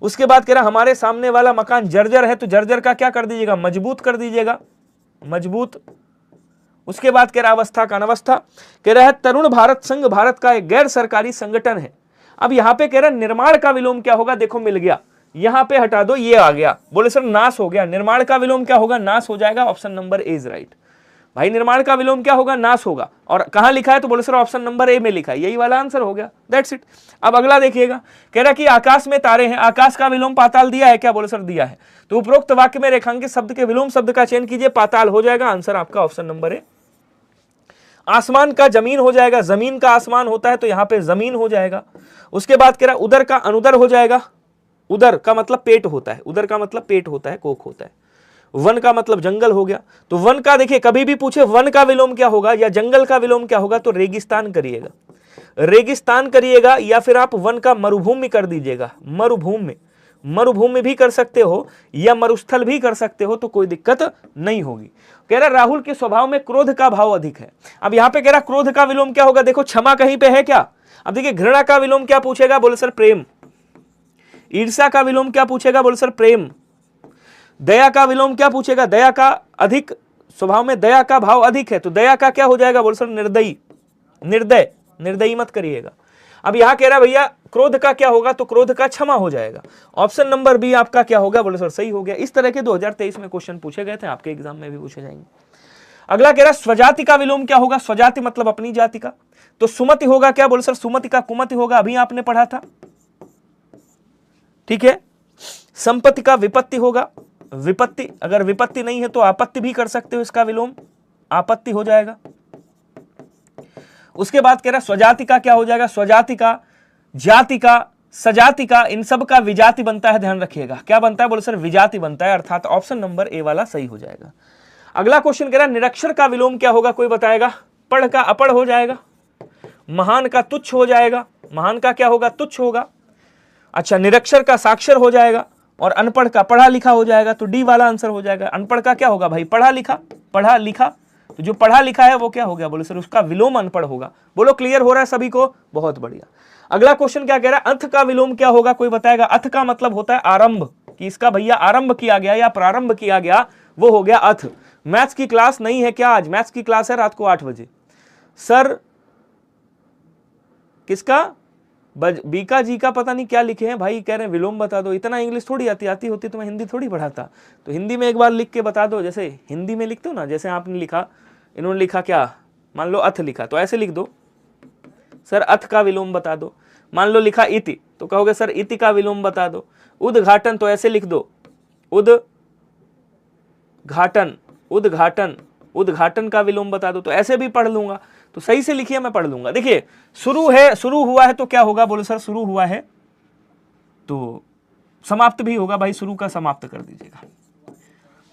उसके बाद कह रहा हमारे सामने वाला मकान जर्जर है, तो जर्जर का क्या कर दीजिएगा, मजबूत कर दीजिएगा, मजबूत। उसके बाद कह रहा अवस्था का अनवस्था। कह रहा है तरुण भारत संघ भारत का एक गैर सरकारी संगठन है। अब यहां पे कह रहा निर्माण का विलोम क्या होगा, देखो मिल गया, यहां पे हटा दो, ये आ गया, बोले सर नाश हो गया। निर्माण का विलोम क्या होगा, नाश हो जाएगा, option number A is right. भाई निर्माण का विलोम क्या होगा, नाश होगा। और कहां लिखा है, तो बोले सर ऑप्शन नंबर ए में लिखा है, यही वाला आंसर हो गया, दैट्स इट। अब अगला देखिएगा, कह रहा कि आकाश में तारे हैं, आकाश का विलोम पाताल दिया है क्या, बोले सर दिया है। तो उपरोक्त वाक्य में रेखांकित शब्द के विलोम शब्द का चयन कीजिए, पाताल हो जाएगा, आंसर आपका ऑप्शन नंबर ए। आसमान का जमीन हो जाएगा, जमीन का आसमान होता है तो यहां पे जमीन हो जाएगा। उसके बाद कह रहा उदर का अनुदर हो जाएगा, उदर का मतलब पेट होता है, उदर का मतलब पेट होता है, कोख होता है। वन का मतलब जंगल हो गया, तो वन का देखिए कभी भी पूछे वन का विलोम क्या होगा या जंगल का विलोम क्या होगा, तो रेगिस्तान करिएगा, रेगिस्तान करिएगा, या फिर आप वन का मरुभूमि कर दीजिएगा, मरुभूमि, मरुभूमि भी कर सकते हो या मरुस्थल भी कर सकते हो, तो कोई दिक्कत नहीं होगी। कह रहा राहुल के स्वभाव में क्रोध का भाव अधिक है। अब यहां पे कह रहा क्रोध का विलोम क्या होगा, देखो क्षमा कहीं पे है क्या। अब देखिए घृणा का विलोम क्या पूछेगा, बोले सर प्रेम। ईर्ष्या का विलोम क्या पूछेगा, बोले सर प्रेम। दया का विलोम क्या पूछेगा, दया का अधिक, स्वभाव में दया का भाव अधिक है, तो दया का क्या हो जाएगा, बोले सर निर्दयी, निर्दय, निर्दयी मत करिएगा। अब यहां कह रहा भैया क्रोध का क्या होगा, तो क्रोध का क्षमा हो जाएगा, ऑप्शन नंबर बी आपका क्या होगा, बोले सर सही हो गया। इस तरह के 2023 में क्वेश्चन पूछे गए थे, आपके एग्जाम में भी पूछे जाएंगे। अगला कह रहा स्वजाति का विलोम क्या होगा, स्वजाति मतलब अपनी जाति का, तो सुमति होगा क्या, बोले सर सुमति का कुमति होगा, अभी आपने पढ़ा था। ठीक है। संपत्ति का विपत्ति होगा, विपत्ति, अगर विपत्ति नहीं है तो आपत्ति भी कर सकते हो, इसका विलोम आपत्ति हो जाएगा। उसके बाद कह रहा स्वजाति का क्या हो जाएगा, स्वजाति का, जाति का, सजाति का, इन सब का विजाति बनता है, ध्यान रखिएगा। क्या बनता है, बोले सर विजाति बनता है, अर्थात ऑप्शन नंबर ए वाला सही हो जाएगा। अगला क्वेश्चन कह रहा निरक्षर का विलोम क्या होगा, कोई बताएगा। पढ़ का अपढ़ हो जाएगा, महान का तुच्छ हो जाएगा, महान का क्या होगा, तुच्छ होगा। अच्छा निरक्षर का साक्षर हो जाएगा और अनपढ़ का पढ़ा लिखा हो जाएगा, तो डी वाला आंसर हो जाएगा। अनपढ़ का क्या होगा भाई, पढ़ा लिखा, पढ़ा लिखा, तो जो पढ़ा लिखा है वो क्या हो गया, बोले सर उसका विलोम अनपढ़ होगा। बोलो क्लियर हो रहा है सभी को, बहुत बढ़िया। अगला क्वेश्चन क्या कह रहा है, अंत का विलोम क्या होगा, कोई बताएगा। अंत का मतलब होता है आरंभ, कि इसका भैया आरंभ किया गया या प्रारंभ किया गया, वो हो गया अथ। मैथ्स की क्लास नहीं है क्या आज? मैथ्स की क्लास है रात को 8 बजे। सर किसका? बीका जी का पता नहीं क्या लिखे हैं भाई, कह रहे हैं विलोम बता दो। इतना इंग्लिश थोड़ी आती होती तो मैं हिंदी थोड़ी पढ़ाता। तो हिंदी में एक बार लिख के बता दो, जैसे हिंदी में लिखते हो ना, जैसे आपने लिखा, इन्होंने लिखा क्या, मान लो अथ लिखा, तो ऐसे लिख दो सर अथ का विलोम बता दो। मान लो लिखा इति, तो कहोगे सर इति का विलोम बता दो। उद्घाटन, तो ऐसे लिख दो उद्घाटन, उद्घाटन, उद्घाटन का विलोम बता दो। तो ऐसे भी पढ़ लूंगा, तो सही से लिखिए, मैं पढ़ लूंगा। देखिए शुरू हुआ है तो क्या होगा, बोलो सर शुरू हुआ है तो समाप्त भी होगा भाई, शुरू का समाप्त कर दीजिएगा,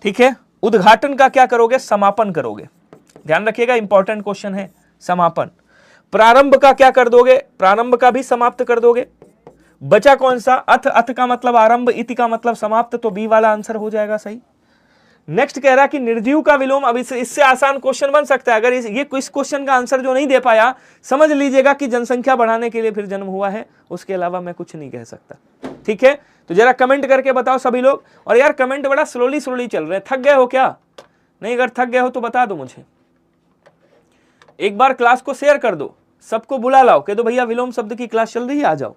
ठीक है। उद्घाटन का क्या करोगे, समापन करोगे, ध्यान रखिएगा, इंपॉर्टेंट क्वेश्चन है, समापन। प्रारंभ का क्या कर दोगे, प्रारंभ का भी समाप्त कर दोगे। बचा कौन सा, अथ, अथ का मतलब आरंभ, इति का मतलब समाप्त, तो बी वाला आंसर हो जाएगा सही। नेक्स्ट कह रहा है कि निर्जीव का विलोम। अब इससे आसान क्वेश्चन बन सकता है, अगर ये इस क्वेश्चन का आंसर जो नहीं दे पाया, समझ लीजिएगा कि जनसंख्या बढ़ाने के लिए फिर जन्म हुआ है, उसके अलावा मैं कुछ नहीं कह सकता, ठीक है। तो जरा कमेंट करके बताओ सभी लोग। और यार कमेंट बड़ा स्लोली चल रहे हैं, थक गए हो क्या? नहीं, अगर थक गए हो तो बता दो मुझे। एक बार क्लास को शेयर कर दो, सबको बुला लाओ, कह दो भैया विलोम शब्द की क्लास चल रही है, आ जाओ।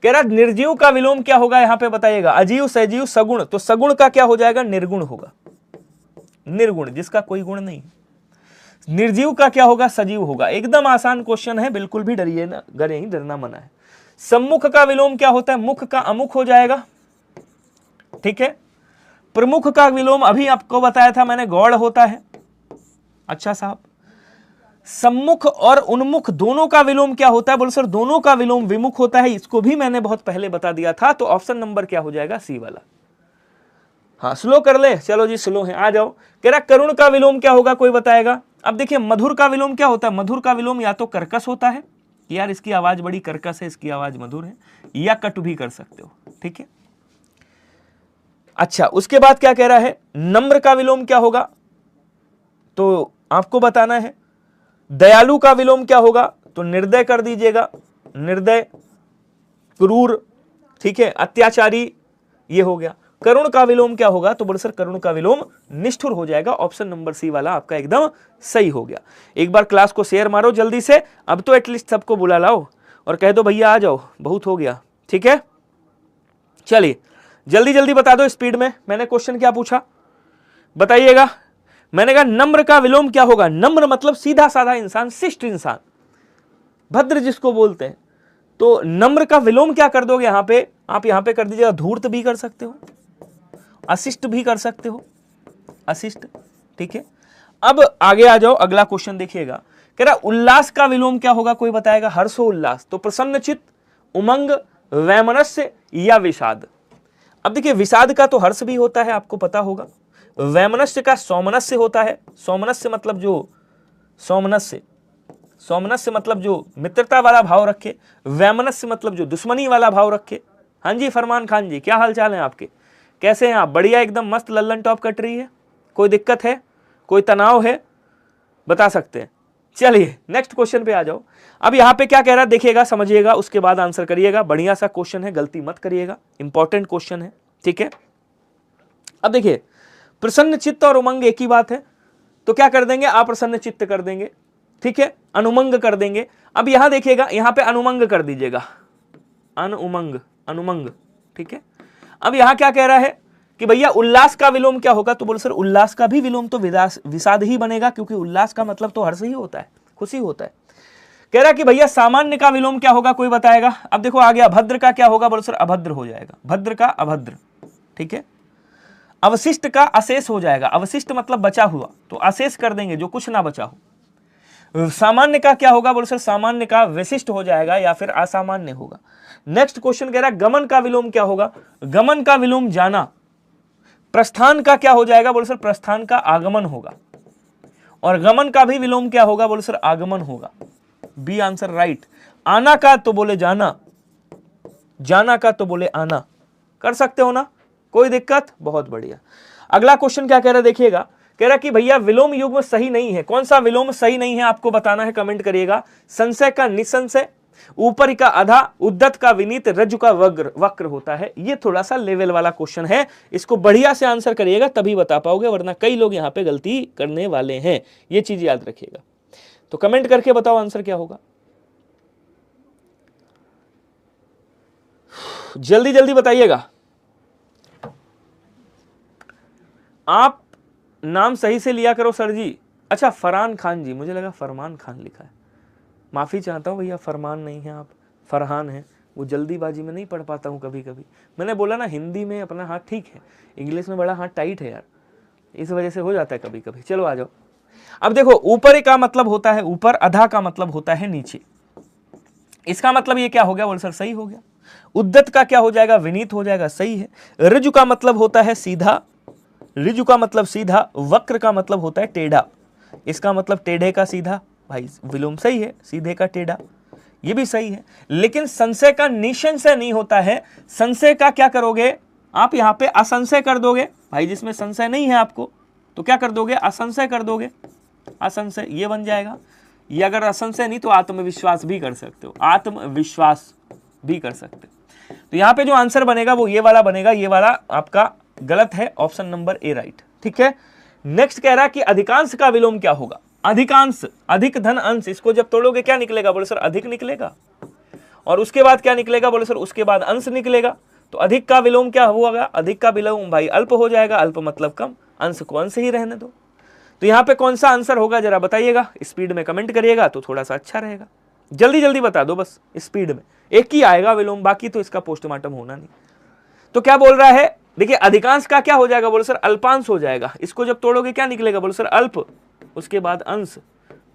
कह रहा निर्जीव का विलोम क्या होगा, यहां पे बताइएगा। अजीव, सजीव, सगुण, तो सगुण का क्या हो जाएगा, निर्गुण होगा, निर्गुण जिसका कोई गुण नहीं। निर्जीव का क्या होगा, सजीव होगा। एकदम आसान क्वेश्चन है, बिल्कुल भी डरिए ना, डरना मना है। सम्मुख का विलोम क्या होता है, मुख का अमुख हो जाएगा, ठीक है। प्रमुख का विलोम अभी आपको बताया था मैंने, गौड़ होता है। अच्छा साहब, सम्मुख और उन्मुख दोनों का विलोम क्या होता है, बोलो सर दोनों का विलोम विमुख होता है, इसको भी मैंने बहुत पहले बता दिया था। तो ऑप्शन नंबर क्या हो जाएगा, सी वाला। हाँ स्लो कर ले, चलो जी स्लो है, आ जाओ। कह रहा करुण का विलोम क्या होगा, कोई बताएगा। अब देखिए मधुर का विलोम क्या होता है, मधुर का विलोम या तो कर्कश होता है, यार इसकी आवाज बड़ी कर्कश है, इसकी आवाज मधुर है, या कट भी कर सकते हो, ठीक है। अच्छा उसके बाद क्या कह रहा है, नम्र का विलोम क्या होगा, तो आपको बताना है। दयालु का विलोम क्या होगा, तो निर्दय कर दीजिएगा, निर्दय, क्रूर, ठीक है, अत्याचारी, ये हो गया। करुण का विलोम क्या होगा, तो बोले सर करुण का विलोम निष्ठुर हो जाएगा। ऑप्शन नंबर सी वाला आपका एकदम सही हो गया। एक बार क्लास को शेयर मारो जल्दी से, अब तो एटलीस्ट सबको बुला लाओ और कह दो भैया आ जाओ, बहुत हो गया, ठीक है। चलिए जल्दी जल्दी बता दो स्पीड में। मैंने क्वेश्चन क्या पूछा बताइएगा। मैंने कहा नम्र का विलोम क्या होगा, नम्र मतलब सीधा साधा इंसान, शिष्ट इंसान, भद्र जिसको बोलते हैं। तो नम्र का विलोम क्या कर दोगे, यहां पे आप यहां पे कर दीजिएगा, धूर्त भी कर सकते हो, अशिष्ट भी कर सकते हो, अशिष्ट, ठीक है। अब आगे आ जाओ, अगला क्वेश्चन देखिएगा। कह रहा उल्लास का विलोम क्या होगा, कोई बताएगा। हर्षोल्लास, तो प्रसन्नचित्त, उमंग, वैमनस्य या विषाद। अब देखिए विषाद का तो हर्ष भी होता है, आपको पता होगा। वैमनस्य का सौमनस्य होता है, सौमनस्य मतलब जो सौमनस्य, सौमनस्य मतलब जो मित्रता वाला भाव रखे, वैमनस्य मतलब जो दुश्मनी वाला भाव रखे। हाँ जी फरमान खान जी, क्या हाल चाल है आपके, कैसे हैं आप? बढ़िया, एकदम मस्त, लल्लन टॉप कट रही है। कोई दिक्कत है, कोई तनाव है, बता सकते हैं। चलिए नेक्स्ट क्वेश्चन पे आ जाओ। अब यहां पे क्या कह रहा है देखिएगा, समझिएगा, उसके बाद आंसर करिएगा। बढ़िया सा क्वेश्चन है, गलती मत करिएगा, इंपॉर्टेंट क्वेश्चन है, ठीक है। अब देखिए प्रसन्न चित्त और उमंग एक ही बात है, तो क्या कर देंगे, अप्रसन्न चित्त कर देंगे, ठीक है, अनुमंग कर देंगे। अब यहां देखिएगा, यहां पे अनुमंग कर दीजिएगा, अनुमंग, अनुमंग, ठीक है। अब यहां क्या कह रहा है कि भैया उल्लास का विलोम क्या होगा, तो बोलो सर उल्लास का भी विलोम तो विषाद ही बनेगा, क्योंकि उल्लास का मतलब तो हर्ष ही होता है, खुशी होता है। कह रहा कि भैया सामान्य का विलोम क्या होगा, कोई बताएगा। अब देखो आ गया, भद्र का क्या होगा, बोलो सर अभद्र हो जाएगा, भद्र का अभद्र, ठीक है। अवशिष्ट का अशेष हो जाएगा, अवशिष्ट मतलब बचा हुआ, तो अशेष कर देंगे, जो कुछ ना बचा हो। सामान्य का क्या होगा, बोलो सर सामान्य का विशिष्ट हो जाएगा या फिर असामान्य होगा। नेक्स्ट क्वेश्चन कह रहा है गमन का विलोम क्या होगा, गमन का विलोम जाना। प्रस्थान का क्या हो जाएगा, बोलो सर प्रस्थान का आगमन होगा। और गमन का भी विलोम क्या होगा, बोलो सर आगमन होगा। B answer right. आना का तो बोले जाना, जाना का तो बोले आना, कर सकते हो ना, कोई दिक्कत, बहुत बढ़िया। अगला क्वेश्चन क्या कह रहा है देखिएगा, कह रहा कि भैया विलोम युग्म सही नहीं है। कौन सा विलोम सही नहीं है आपको बताना है, कमेंट करिएगा। संशय का निसंशय, ऊपर का आधा, उद्दत का विनीत, रज्जु का वक्र होता है। ये थोड़ा सा लेवल वाला क्वेश्चन है, इसको बढ़िया से आंसर करिएगा तभी बता पाओगे, वरना कई लोग यहां पे गलती करने वाले हैं, ये चीज याद रखिएगा। तो कमेंट करके बताओ आंसर क्या होगा, जल्दी जल्दी बताइएगा। आप नाम सही से लिया करो सर जी। अच्छा, फरहान खान जी, मुझे लगा फरमान खान लिखा है, माफी चाहता हूं भैया, फरमान नहीं है, आप फरहान हैं। वो जल्दीबाजी में नहीं पढ़ पाता हूं कभी कभी, मैंने बोला ना हिंदी में अपना हाथ ठीक है, इंग्लिश में बड़ा हाथ टाइट है यार, इस वजह से हो जाता है कभी कभी। चलो आ जाओ। अब देखो, ऊपर का मतलब होता है ऊपर, अधा का मतलब होता है नीचे। इसका मतलब ये क्या हो गया, बोल सर सही हो गया। उद्दत का क्या हो जाएगा, विनीत हो जाएगा, सही है। ऋजु का मतलब होता है सीधा, ऋजु का मतलब सीधा, वक्र का मतलब होता है टेढ़ा, इसका मतलब टेढ़े का सीधा, भाई विलोम सही है, सीधे का टेढ़ा, ये भी सही है। लेकिन संशय का निसंशय नहीं होता है, संशय का क्या करोगे आप, यहां पे असंशय कर दोगे, भाई जिसमें संशय नहीं है आपको तो क्या कर दोगे, असंशय कर दोगे, असंशय ये बन जाएगा। ये अगर असंशय नहीं तो आत्मविश्वास भी कर सकते हो, आत्मविश्वास भी कर सकते हो। तो यहां पे जो आंसर बनेगा वो ये वाला बनेगा, ये वाला आपका गलत है, ऑप्शन नंबर ए राइट। ठीक है, नेक्स्ट कह रहा है कि अधिकांश का विलोम क्या होगा, अधिकांश, अधिक धन अंश, इसको जब तोड़ोगे क्या निकलेगा, बोले सर अधिक निकलेगा, और उसके बाद क्या निकलेगा, बोले सर उसके बाद अंश निकलेगा। तो अधिक का विलोम क्या होगा, अधिक का विलोम भाई अल्प हो जाएगा, अल्प मतलब कम, अंश को अंश ही रहने दो। तो यहां पे कौन सा आंसर होगा जरा बताइएगा, स्पीड में कमेंट करिएगा तो थोड़ा सा अच्छा रहेगा, जल्दी जल्दी बता दो बस, स्पीड में एक ही आएगा विलोम, बाकी तो इसका पोस्टमार्टम होना नहीं। तो क्या बोल रहा है, देखिए अधिकांश का क्या हो जाएगा, बोले सर अल्पांश हो जाएगा, इसको जब तोड़ोगे क्या निकलेगा, बोले सर अल्प, उसके बाद अंश,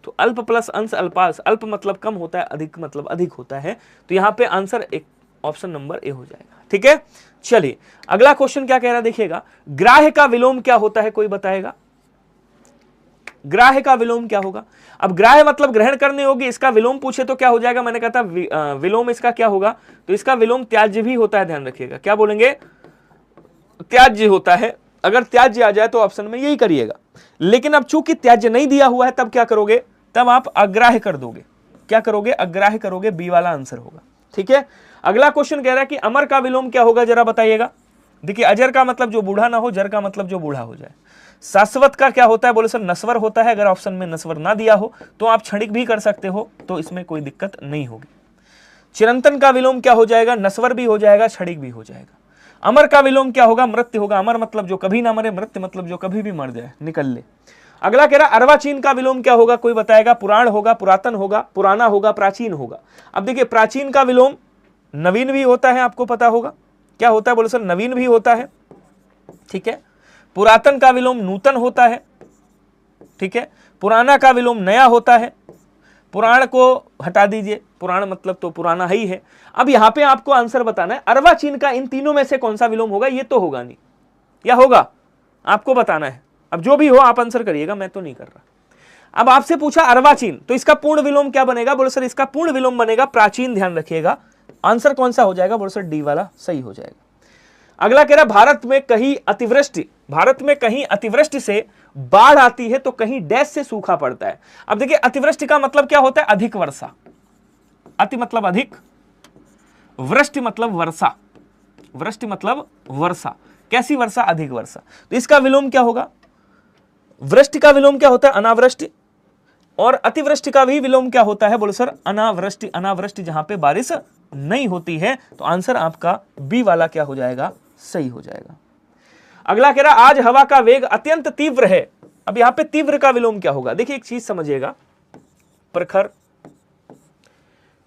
तो अल्प प्लस अंश अल्पांश, अल्प मतलब कम होता है, अधिक मतलब अधिक होता है। तो यहां पे आंसर एक ऑप्शन नंबर ए हो जाएगा। ठीक है, चलिए अगला क्वेश्चन क्या कह रहा है देखिएगा, ग्राह्य का विलोम क्या होता है, कोई बताएगा, ग्राह्य का विलोम क्या होगा। अब ग्राह्य मतलब ग्रहण करने होगी, इसका विलोम पूछे तो क्या हो जाएगा, मैंने कहा था विलोम इसका क्या होगा, तो इसका विलोम त्याज्य भी होता है, ध्यान रखिएगा, क्या बोलेंगे, त्याज्य होता है। अगर त्याज्य आ जाए तो ऑप्शन में यही करिएगा, लेकिन अब चूंकि त्याज्य नहीं दिया हुआ है तब क्या करोगे, तब आप अग्राह्य कर दोगे, क्या करोगे, अग्राह्य करोगे, बी वाला आंसर होगा। ठीक है, अगला क्वेश्चन कह रहा है कि अमर का विलोम क्या होगा, जरा बताइएगा। देखिए अजर का मतलब जो बूढ़ा ना हो, जर का मतलब जो बूढ़ा हो जाए। शाश्वत का क्या होता है, बोले सर नस्वर होता है, अगर ऑप्शन में नस्वर ना दिया हो तो आप क्षणिक भी कर सकते हो, तो इसमें कोई दिक्कत नहीं होगी। चिरंतन का विलोम क्या हो जाएगा, नस्वर भी हो जाएगा, क्षणिक भी हो जाएगा। अमर का विलोम क्या होगा, मृत्यु होगा, अमर मतलब जो कभी ना मरे, मृत्यु मतलब जो कभी भी मर जाए, निकल ले। अगला कह रहा अर्वाचीन का विलोम क्या होगा, कोई बताएगा, पुराण होगा, पुरातन होगा, पुराना होगा, प्राचीन होगा। अब देखिए प्राचीन का विलोम नवीन भी होता है, आपको पता होगा क्या होता है, बोले सर नवीन भी होता है। ठीक है, पुरातन का विलोम नूतन होता है। ठीक है, पुराना का विलोम नया होता है, पुराण को हटा दीजिए, पुराण मतलब तो पुराना ही है। अब यहां पे आपको आंसर बताना है अर्वाचीन का इन तीनों में से कौन सा विलोम होगा, ये तो होगा नहीं, या होगा, आपको बताना है। अब जो भी हो आप आंसर करिएगा, मैं तो नहीं कर रहा। अब आपसे पूछा अर्वाचीन, तो इसका पूर्ण विलोम क्या बनेगा, बोले सर इसका पूर्ण विलोम बनेगा प्राचीन, ध्यान रखिएगा। आंसर कौन सा हो जाएगा, बोले सर डी वाला सही हो जाएगा। अगला कह रहा भारत में कहीं अतिवृष्टि, भारत में कहीं अतिवृष्टि से बाढ़ आती है तो कहीं डैश से सूखा पड़ता है। अब देखिए अतिवृष्टि का मतलब क्या होता है, अधिक वर्षा, अति मतलब अधिक, वृष्टि मतलब वर्षा, वृष्टि मतलब वर्षा, कैसी वर्षा, अधिक वर्षा। तो इसका विलोम क्या होगा, वृष्टि का विलोम क्या होता है, अनावृष्टि, और अतिवृष्टि का भी विलोम क्या होता है, बोलो सर अनावृष्टि, अनावृष्टि जहां पे बारिश नहीं होती है। तो आंसर आपका बी वाला क्या हो जाएगा, सही हो जाएगा। अगला कह रहा आज हवा का वेग अत्यंत तीव्र है। अब यहां पे तीव्र का विलोम क्या होगा, देखिए एक चीज समझिएगा, प्रखर,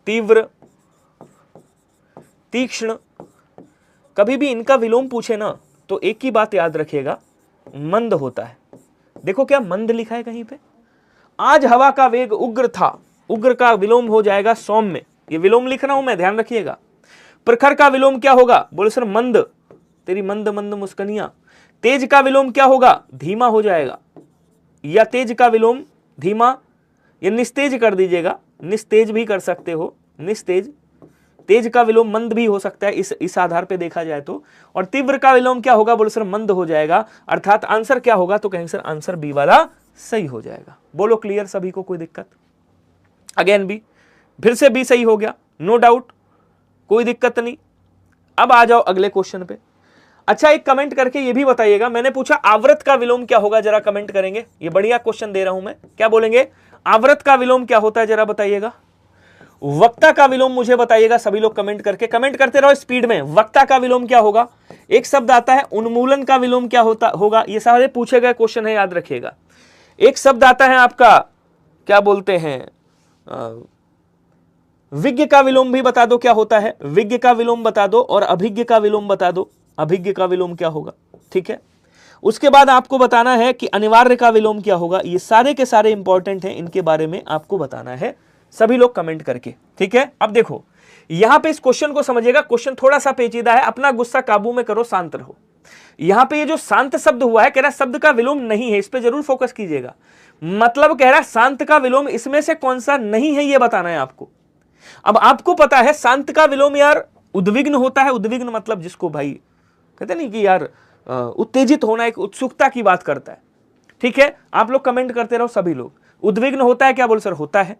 तीव्र, तीक्ष्ण, कभी भी इनका विलोम पूछे ना तो एक ही बात याद रखिएगा, मंद होता है। देखो क्या मंद लिखा है कहीं पे, आज हवा का वेग उग्र था, उग्र का विलोम हो जाएगा सौम्य, ये विलोम लिख रहा हूं मैं, ध्यान रखिएगा। प्रखर का विलोम क्या होगा, बोले सर मंद, तेरी मंद मंद मुस्कनियां। तेज का विलोम क्या होगा, धीमा हो जाएगा, या तेज का विलोम धीमा, या निस्तेज कर दीजिएगा, निस्तेज भी कर सकते हो, निस्तेज। तेज का विलोम मंद भी हो सकता है इस आधार पे देखा जाए तो। और तीव्र का विलोम क्या होगा, बोले सर मंद हो जाएगा। अर्थात आंसर क्या होगा, तो कहेंगे सर आंसर बी वाला सही हो जाएगा। बोलो क्लियर सभी को, कोई दिक्कत, अगेन बी, फिर से बी सही हो गया। नो डाउट, कोई दिक्कत नहीं। अब आ जाओ अगले क्वेश्चन पे। अच्छा, एक कमेंट करके ये भी बताइएगा, मैंने पूछा आवर्त का विलोम क्या होगा, जरा कमेंट करेंगे। ये बढ़िया क्वेश्चन दे रहा हूं मैं, क्या बोलेंगे? आवर्त का विलोम क्या होता है, जरा बताइएगा। वक्ता का विलोम मुझे बताइएगा, सभी लोग कमेंट करके, कमेंट करते रहो स्पीड में। वक्ता का विलोम क्या होगा? एक शब्द आता है उन्मूलन का विलोम क्या होगा, ये सारे पूछे गए क्वेश्चन है, याद रखिएगा। एक शब्द आता है आपका, क्या बोलते हैं, विज्ञ का विलोम भी बता दो क्या होता है, विज्ञ का विलोम बता दो, और अभिज्ञ का विलोम बता दो, अभिज्ञ का विलोम क्या होगा, ठीक है। उसके बाद आपको बताना है कि अनिवार्य का विलोम क्या होगा। ये सारे के सारे इंपॉर्टेंट हैं, इनके बारे में आपको बताना है, सभी लोग कमेंट करके, ठीक है। अब देखो यहां पे इस क्वेश्चन को समझिएगा, क्वेश्चन थोड़ा सा पेचीदा है, अपना गुस्सा काबू में करो, शांत रहो। यहां पे ये जो शांत शब्द हुआ है, कह रहा शब्द का विलोम नहीं है, इस पे जरूर फोकस कीजिएगा। मतलब कह रहा शांत का विलोम इसमें से कौन सा नहीं है, ये बताना है आपको। अब आपको पता है शांत का विलोम यार उद्विग्न होता है। उद्विग्न मतलब जिसको भाई कहते नहीं कि यार उत्तेजित होना, एक उत्सुकता की बात करता है, ठीक है। आप लोग कमेंट करते रहो सभी लोग। उद्विग्न होता है क्या, बोल सर होता है।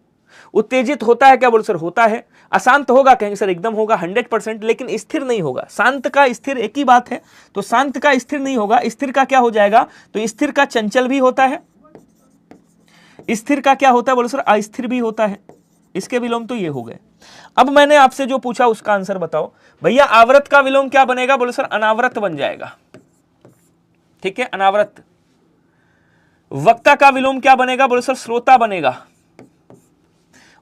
उत्तेजित होता है क्या, बोल सर होता है। अशांत होगा, कहेंगे सर एकदम होगा 100%, लेकिन स्थिर नहीं होगा। शांत का स्थिर एक ही बात है, तो शांत का स्थिर नहीं होगा। स्थिर का क्या हो जाएगा, तो स्थिर का चंचल भी होता है, स्थिर का क्या होता है, बोलो सर अस्थिर भी होता है। इसके विलोम तो ये हो गए। अब मैंने आपसे जो पूछा उसका आंसर बताओ भैया। आवृत का विलोम क्या बनेगा, बोलो सर अनावृत बन जाएगा, ठीक है, अनावृत। वक्ता का विलोम क्या बनेगा, बोलो सर श्रोता बनेगा।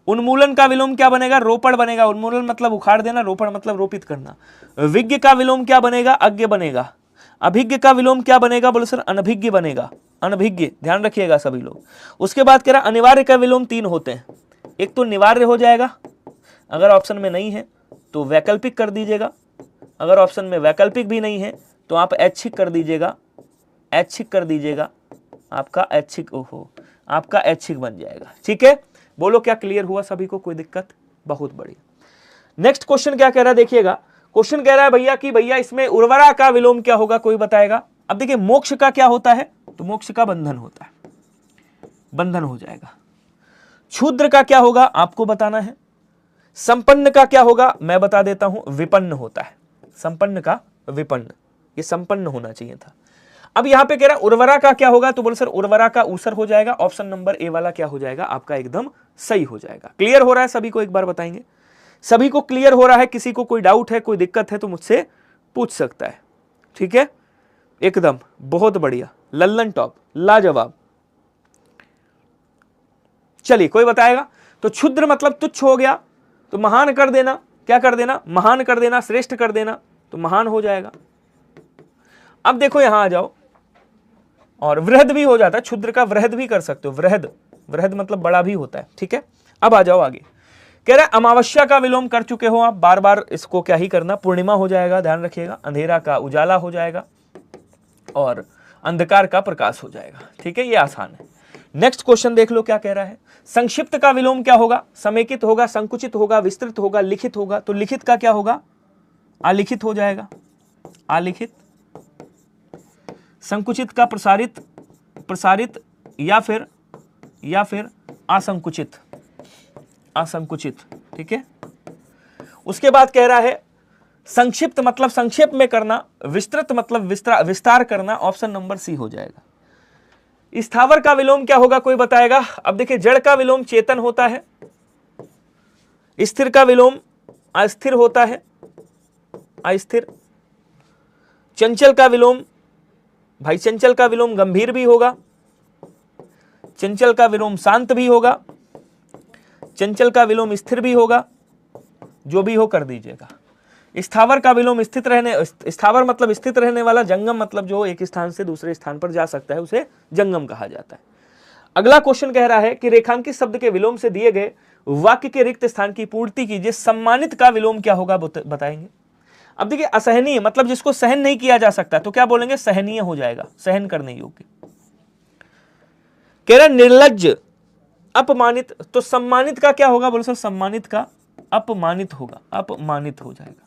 उन्मूलन का विलोम क्या बनेगा, रोपण बनेगा। उन्मूलन मतलब उखाड़ देना, रोपण मतलब रोपित करना। विज्ञ का विलोम क्या बनेगा, अज्ञ बनेगा। अभिज्ञ का विलोम क्या बनेगा, बोलो सर अनभिज्ञ बनेगा, अनभिज्ञ, ध्यान रखिएगा सभी लोग। उसके बाद कह रहा अनिवार्य का विलोम 3 होते हैं। एक तो निवार्य हो जाएगा, अगर ऑप्शन में नहीं है तो वैकल्पिक कर दीजिएगा, अगर ऑप्शन में वैकल्पिक भी नहीं है तो आप ऐच्छिक कर दीजिएगा, ऐच्छिक कर दीजिएगा, आपका ऐच्छिक, ओहो आपका ऐच्छिक बन जाएगा, ठीक है। बोलो क्या क्लियर हुआ सभी को, कोई दिक्कत? बहुत बढ़िया। नेक्स्ट क्वेश्चन क्या कह रहा है देखिएगा। क्वेश्चन कह रहा है भैया कि भैया इसमें उर्वरा का विलोम क्या होगा, कोई बताएगा। अब देखिए मोक्ष का क्या होता है, तो मोक्ष का बंधन होता है, बंधन हो जाएगा। क्षुद्र का क्या होगा आपको बताना है। संपन्न का क्या होगा मैं बता देता हूं, विपन्न होता है। संपन्न का विपन्न, ये संपन्न होना चाहिए था। अब यहां पे कह रहा उर्वरा का क्या होगा, तो बोलो सर उर्वरा का ऊसर हो जाएगा। ऑप्शन नंबर ए वाला क्या हो जाएगा आपका, एकदम सही हो जाएगा। क्लियर हो रहा है सभी को, एक बार बताएंगे। सभी को क्लियर हो रहा है? किसी को कोई डाउट है, कोई दिक्कत है तो मुझसे पूछ सकता है, ठीक है। एकदम बहुत बढ़िया, लल्लन टॉप, लाजवाब। चलिए कोई बताएगा। तो क्षुद्र मतलब तुच्छ हो गया, तो महान कर देना, क्या कर देना, महान कर देना, श्रेष्ठ कर देना, तो महान हो जाएगा। अब देखो यहां आ जाओ, और वृहद भी हो जाता है, क्षुद्र का वृहद भी कर सकते हो। वृहद, वृहद मतलब बड़ा भी होता है, ठीक है। अब आ जाओ आगे, कह रहा है अमावस्या का विलोम कर चुके हो आप, बार बार इसको क्या ही करना, पूर्णिमा हो जाएगा, ध्यान रखिएगा। अंधेरा का उजाला हो जाएगा, और अंधकार का प्रकाश हो जाएगा, ठीक है, ये आसान है। नेक्स्ट क्वेश्चन देख लो क्या कह रहा है। संक्षिप्त का विलोम क्या होगा, समेकित होगा, संकुचित होगा, विस्तृत होगा, लिखित होगा। तो लिखित का क्या होगा, आलिखित हो जाएगा, आलिखित। संकुचित का प्रसारित, प्रसारित, या फिर असंकुचित, असंकुचित, ठीक है। उसके बाद कह रहा है संक्षिप्त मतलब संक्षेप में करना, विस्तृत मतलब विस्तार करना। ऑप्शन नंबर सी हो जाएगा। स्थावर का विलोम क्या होगा, कोई बताएगा। अब देखिए जड़ का विलोम चेतन होता है, स्थिर का विलोम अस्थिर होता है, अस्थिर। चंचल का विलोम, भाई चंचल का विलोम गंभीर भी होगा, चंचल का विलोम शांत भी होगा, चंचल का विलोम स्थिर भी होगा, जो भी हो कर दीजिएगा। स्थावर का विलोम स्थित रहने, स्थावर मतलब स्थित रहने वाला, जंगम मतलब जो एक स्थान से दूसरे स्थान पर जा सकता है उसे जंगम कहा जाता है। अगला क्वेश्चन कह रहा है कि रेखांकित शब्द के विलोम से दिए गए वाक्य के रिक्त स्थान की पूर्ति कीजिए। सम्मानित का विलोम क्या होगा बताएंगे। अब देखिए असहनीय मतलब जिसको सहन नहीं किया जा सकता, तो क्या बोलेंगे, सहनीय हो जाएगा, सहन करने योग्य। कह रहा निर्लज्ज, अपमानित, तो सम्मानित का क्या होगा, बोलो सर सम्मानित का अपमानित होगा, अपमानित हो जाएगा,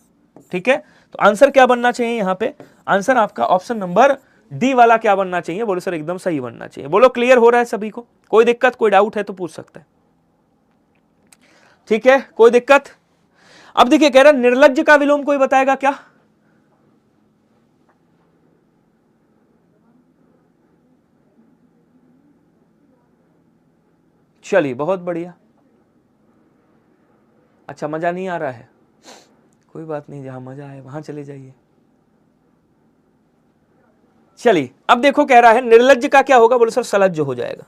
ठीक है। तो आंसर क्या बनना चाहिए यहां पे, आंसर आपका ऑप्शन नंबर डी वाला क्या बनना चाहिए, बोलो सर एकदम सही बनना चाहिए। बोलो क्लियर हो रहा है सभी को, कोई दिक्कत कोई डाउट है तो पूछ सकता है, ठीक है, कोई दिक्कत। अब देखिए कह रहा निर्लज्ज का विलोम कोई बताएगा क्या? चलिए बहुत बढ़िया। अच्छा मजा नहीं आ रहा है, कोई बात नहीं, जहां मजा आए वहां चले जाइए। चलिए अब देखो कह रहा है निर्लज्ज का क्या होगा, बोले सर सलज्ज हो जाएगा।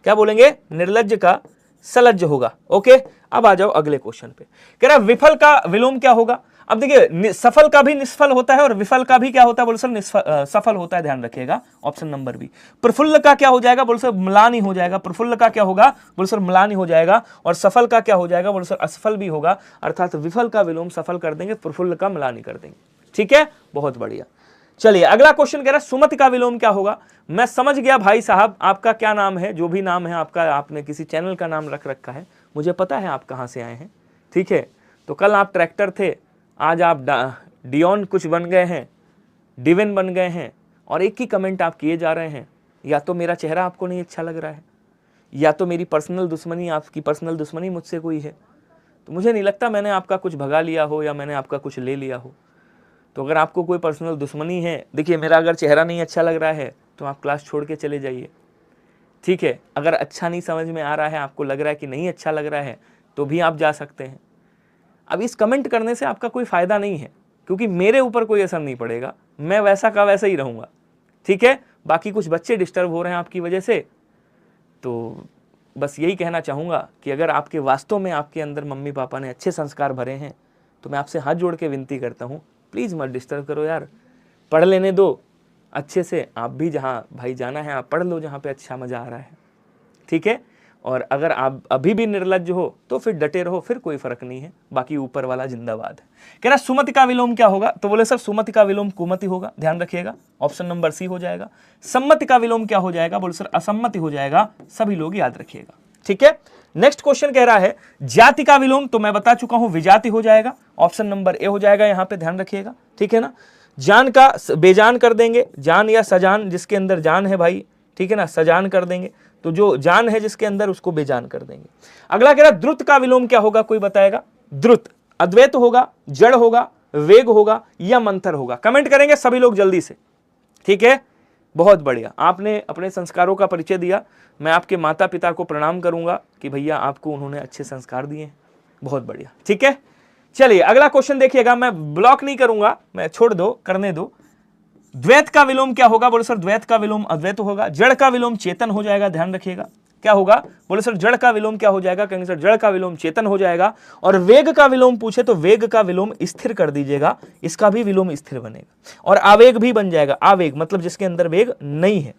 क्या बोलेंगे? निर्लज्ज का सलज्ज होगा। ओके अब आ जाओ अगले क्वेश्चन पे। कह रहा है विफल का विलोम क्या होगा? अब देखिए सफल का भी निष्फल होता है और विफल का भी क्या होता है, बोले सर सफल होता है, ध्यान रखिएगा। Option number B. प्रफुल्ल का क्या हो जाएगा, बोले सर म्लानी हो जाएगा। प्रफुल्ल का क्या होगा, बोले सर म्लानी हो जाएगा। और सफल का क्या हो जाएगा, बोले सर असफल भी होगा, अर्थात विफल का विलोम सफल कर देंगे, प्रफुल्ल का म्लानी कर देंगे। ठीक है, बहुत बढ़िया। चलिए अगला क्वेश्चन कह रहा है सुमति का विलोम क्या होगा? मैं समझ गया भाई साहब आपका क्या नाम है, जो भी नाम है आपका, आपने किसी चैनल का नाम रख रखा है, मुझे पता है आप कहां से आए हैं। ठीक है, तो कल आप ट्रैक्टर थे, आज आप डियोन कुछ बन गए हैं, डिविन बन गए हैं, और एक ही कमेंट आप किए जा रहे हैं, या तो मेरा चेहरा आपको नहीं अच्छा लग रहा है, या तो मेरी पर्सनल दुश्मनी, आपकी पर्सनल दुश्मनी मुझसे कोई है। तो मुझे नहीं लगता मैंने आपका कुछ भगा लिया हो या मैंने आपका कुछ ले लिया हो। तो अगर आपको कोई पर्सनल दुश्मनी है, देखिए मेरा अगर चेहरा नहीं अच्छा लग रहा है तो आप क्लास छोड़ के चले जाइए। ठीक है, अगर अच्छा नहीं समझ में आ रहा है, आपको लग रहा है कि नहीं अच्छा लग रहा है, तो भी आप जा सकते हैं। अब इस कमेंट करने से आपका कोई फायदा नहीं है, क्योंकि मेरे ऊपर कोई असर नहीं पड़ेगा, मैं वैसा का वैसा ही रहूंगा। ठीक है, बाकी कुछ बच्चे डिस्टर्ब हो रहे हैं आपकी वजह से, तो बस यही कहना चाहूंगा कि अगर आपके वास्तव में आपके अंदर मम्मी पापा ने अच्छे संस्कार भरे हैं, तो मैं आपसे हाथ जोड़ के विनती करता हूँ, प्लीज़ मत डिस्टर्ब करो यार, पढ़ लेने दो अच्छे से। आप भी जहाँ भाई जाना है आप पढ़ लो, जहाँ पे अच्छा मज़ा आ रहा है। ठीक है, और अगर आप अभी भी निर्लज्ज हो तो फिर डटे रहो, फिर कोई फर्क नहीं है, बाकी ऊपर वाला जिंदाबाद है। कह रहा सुमति का विलोम क्या होगा, तो बोले सर सुमति का विलोम कुमति होगा, ध्यान रखिएगा। ऑप्शन नंबर सी हो जाएगा। सम्मति का विलोम क्या हो जाएगा, बोले सर असम्मति हो जाएगा, सभी लोग याद रखिएगा। ठीक है, नेक्स्ट क्वेश्चन कह रहा है जाति का विलोम, तो मैं बता चुका हूं विजाति हो जाएगा, ऑप्शन नंबर ए हो जाएगा, यहां पे ध्यान रखिएगा। ठीक है ना, जान का बेजान कर देंगे, जान या सजान, जिसके अंदर जान है भाई, ठीक है ना, सजान कर देंगे, तो जो जान है जिसके अंदर उसको बेजान कर देंगे। अगला कह रहा द्रुत का विलोम क्या होगा, कोई बताएगा? द्रुत अद्वैत होगा, जड़ होगा, वेग होगा या मंथर होगा? कमेंट करेंगे सभी लोग जल्दी से। ठीक है, बहुत बढ़िया, आपने अपने संस्कारों का परिचय दिया। मैं आपके माता पिता को प्रणाम करूंगा कि भैया आपको उन्होंने अच्छे संस्कार दिए हैं, बहुत बढ़िया। ठीक है, चलिए अगला क्वेश्चन देखिएगा, मैं ब्लॉक नहीं करूंगा, मैं छोड़ दो, करने दो। द्वैत का विलोम क्या होगा, बोले सर द्वैत का विलोम अद्वैत होगा। जड़ का विलोम चेतन हो जाएगा, ध्यान रखिएगा। क्या होगा, बोले सर जड़ का विलोम क्या हो जाएगा, कहेंगे सर जड़ का विलोम चेतन हो जाएगा। और वेग का विलोम पूछे तो वेग का विलोम स्थिर कर दीजिएगा, इसका भी विलोम स्थिर बनेगा। और आवेग भी बन जाएगा, आवेग मतलब जिसके अंदर वेग नहीं है।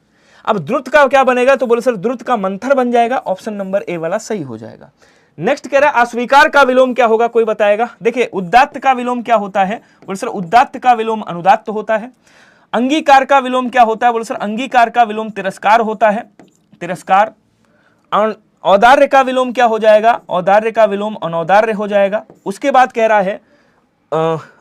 अब द्रुत का क्या बनेगा, तो बोले सर द्रुत का मंथर बन जाएगा, ऑप्शन नंबर ए वाला सही हो जाएगा। नेक्स्ट कह रहा है अस्वीकार का विलोम क्या होगा, कोई बताएगा? देखिए उदात्त का विलोम क्या होता है, बोले सर उदात्त का विलोम अनुदात्त होता है। अंगीकार का विलोम क्या होता है, बोले सर अंगीकार का विलोम तिरस्कार होता है, तिरस्कार। औदार्य का विलोम क्या हो जाएगा, औदार्य का विलोम अनौदार्य हो जाएगा। उसके बाद कह रहा है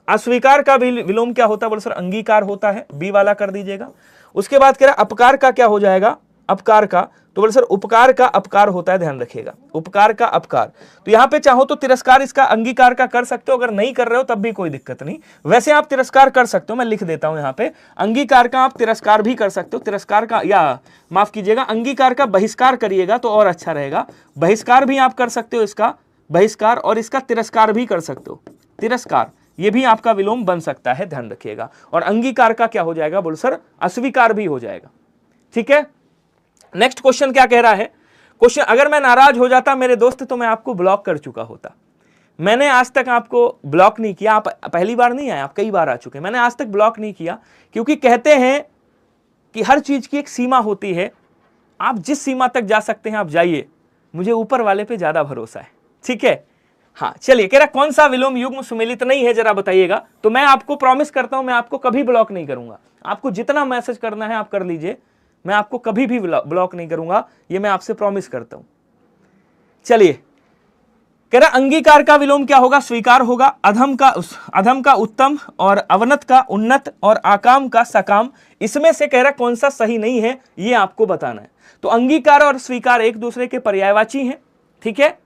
अस्वीकार का विलोम क्या होता है, बोले सर अंगीकार होता है, बी वाला कर दीजिएगा। उसके बाद कह रहा है अपकार का क्या हो जाएगा, अपकार का, तो बोले सर उपकार का अपकार होता है, ध्यान रखिएगा, उपकार का अपकार। तो यहां पे चाहो तो तिरस्कार इसका अंगीकार का कर सकते हो, अगर नहीं कर रहे हो तब भी कोई दिक्कत नहीं, वैसे आप तिरस्कार कर सकते हो, मैं लिख देता हूं यहां पे, अंगीकार का आप तिरस्कार भी कर सकते हो, तिरस्कार का, या माफ कीजिएगा अंगीकार का बहिष्कार करिएगा तो और अच्छा रहेगा। बहिष्कार भी आप कर सकते हो, इसका बहिष्कार, और इसका तिरस्कार भी कर सकते हो, तिरस्कार, ये भी आपका विलोम बन सकता है, ध्यान रखिएगा। और अंगीकार का क्या हो जाएगा, बोलो सर अस्वीकार भी हो जाएगा। ठीक है, नेक्स्ट क्वेश्चन क्या कह रहा है, क्वेश्चन अगर मैं नाराज हो जाता मेरे दोस्त तो मैं आपको ब्लॉक कर चुका होता। मैंने आज तक आपको ब्लॉक नहीं किया, आप पहली बार नहीं आए, आप कई बार आ चुके, मैंने आज तक ब्लॉक नहीं किया, क्योंकि कहते हैं कि हर चीज की एक सीमा होती है, आप जिस सीमा तक जा सकते हैं आप जाइए, मुझे ऊपर वाले पे ज्यादा भरोसा है। ठीक है, हाँ चलिए, कह रहा कौन सा विलोम युग्म सुमेलित नहीं है जरा बताइएगा, तो मैं आपको प्रॉमिस करता हूं मैं आपको कभी ब्लॉक नहीं करूंगा, आपको जितना मैसेज करना है आप कर लीजिए, मैं आपको कभी भी ब्लॉक नहीं करूंगा, ये मैं आपसे प्रॉमिस करता हूं। चलिए, कह रहा अंगीकार का विलोम क्या होगा, स्वीकार होगा। अधम का उत्तम, और अवनत का उन्नत, और आकाम का सकाम, इसमें से कह रहा कौन सा सही नहीं है ये आपको बताना है। तो अंगीकार और स्वीकार एक दूसरे के पर्यायवाची हैं। ठीक है,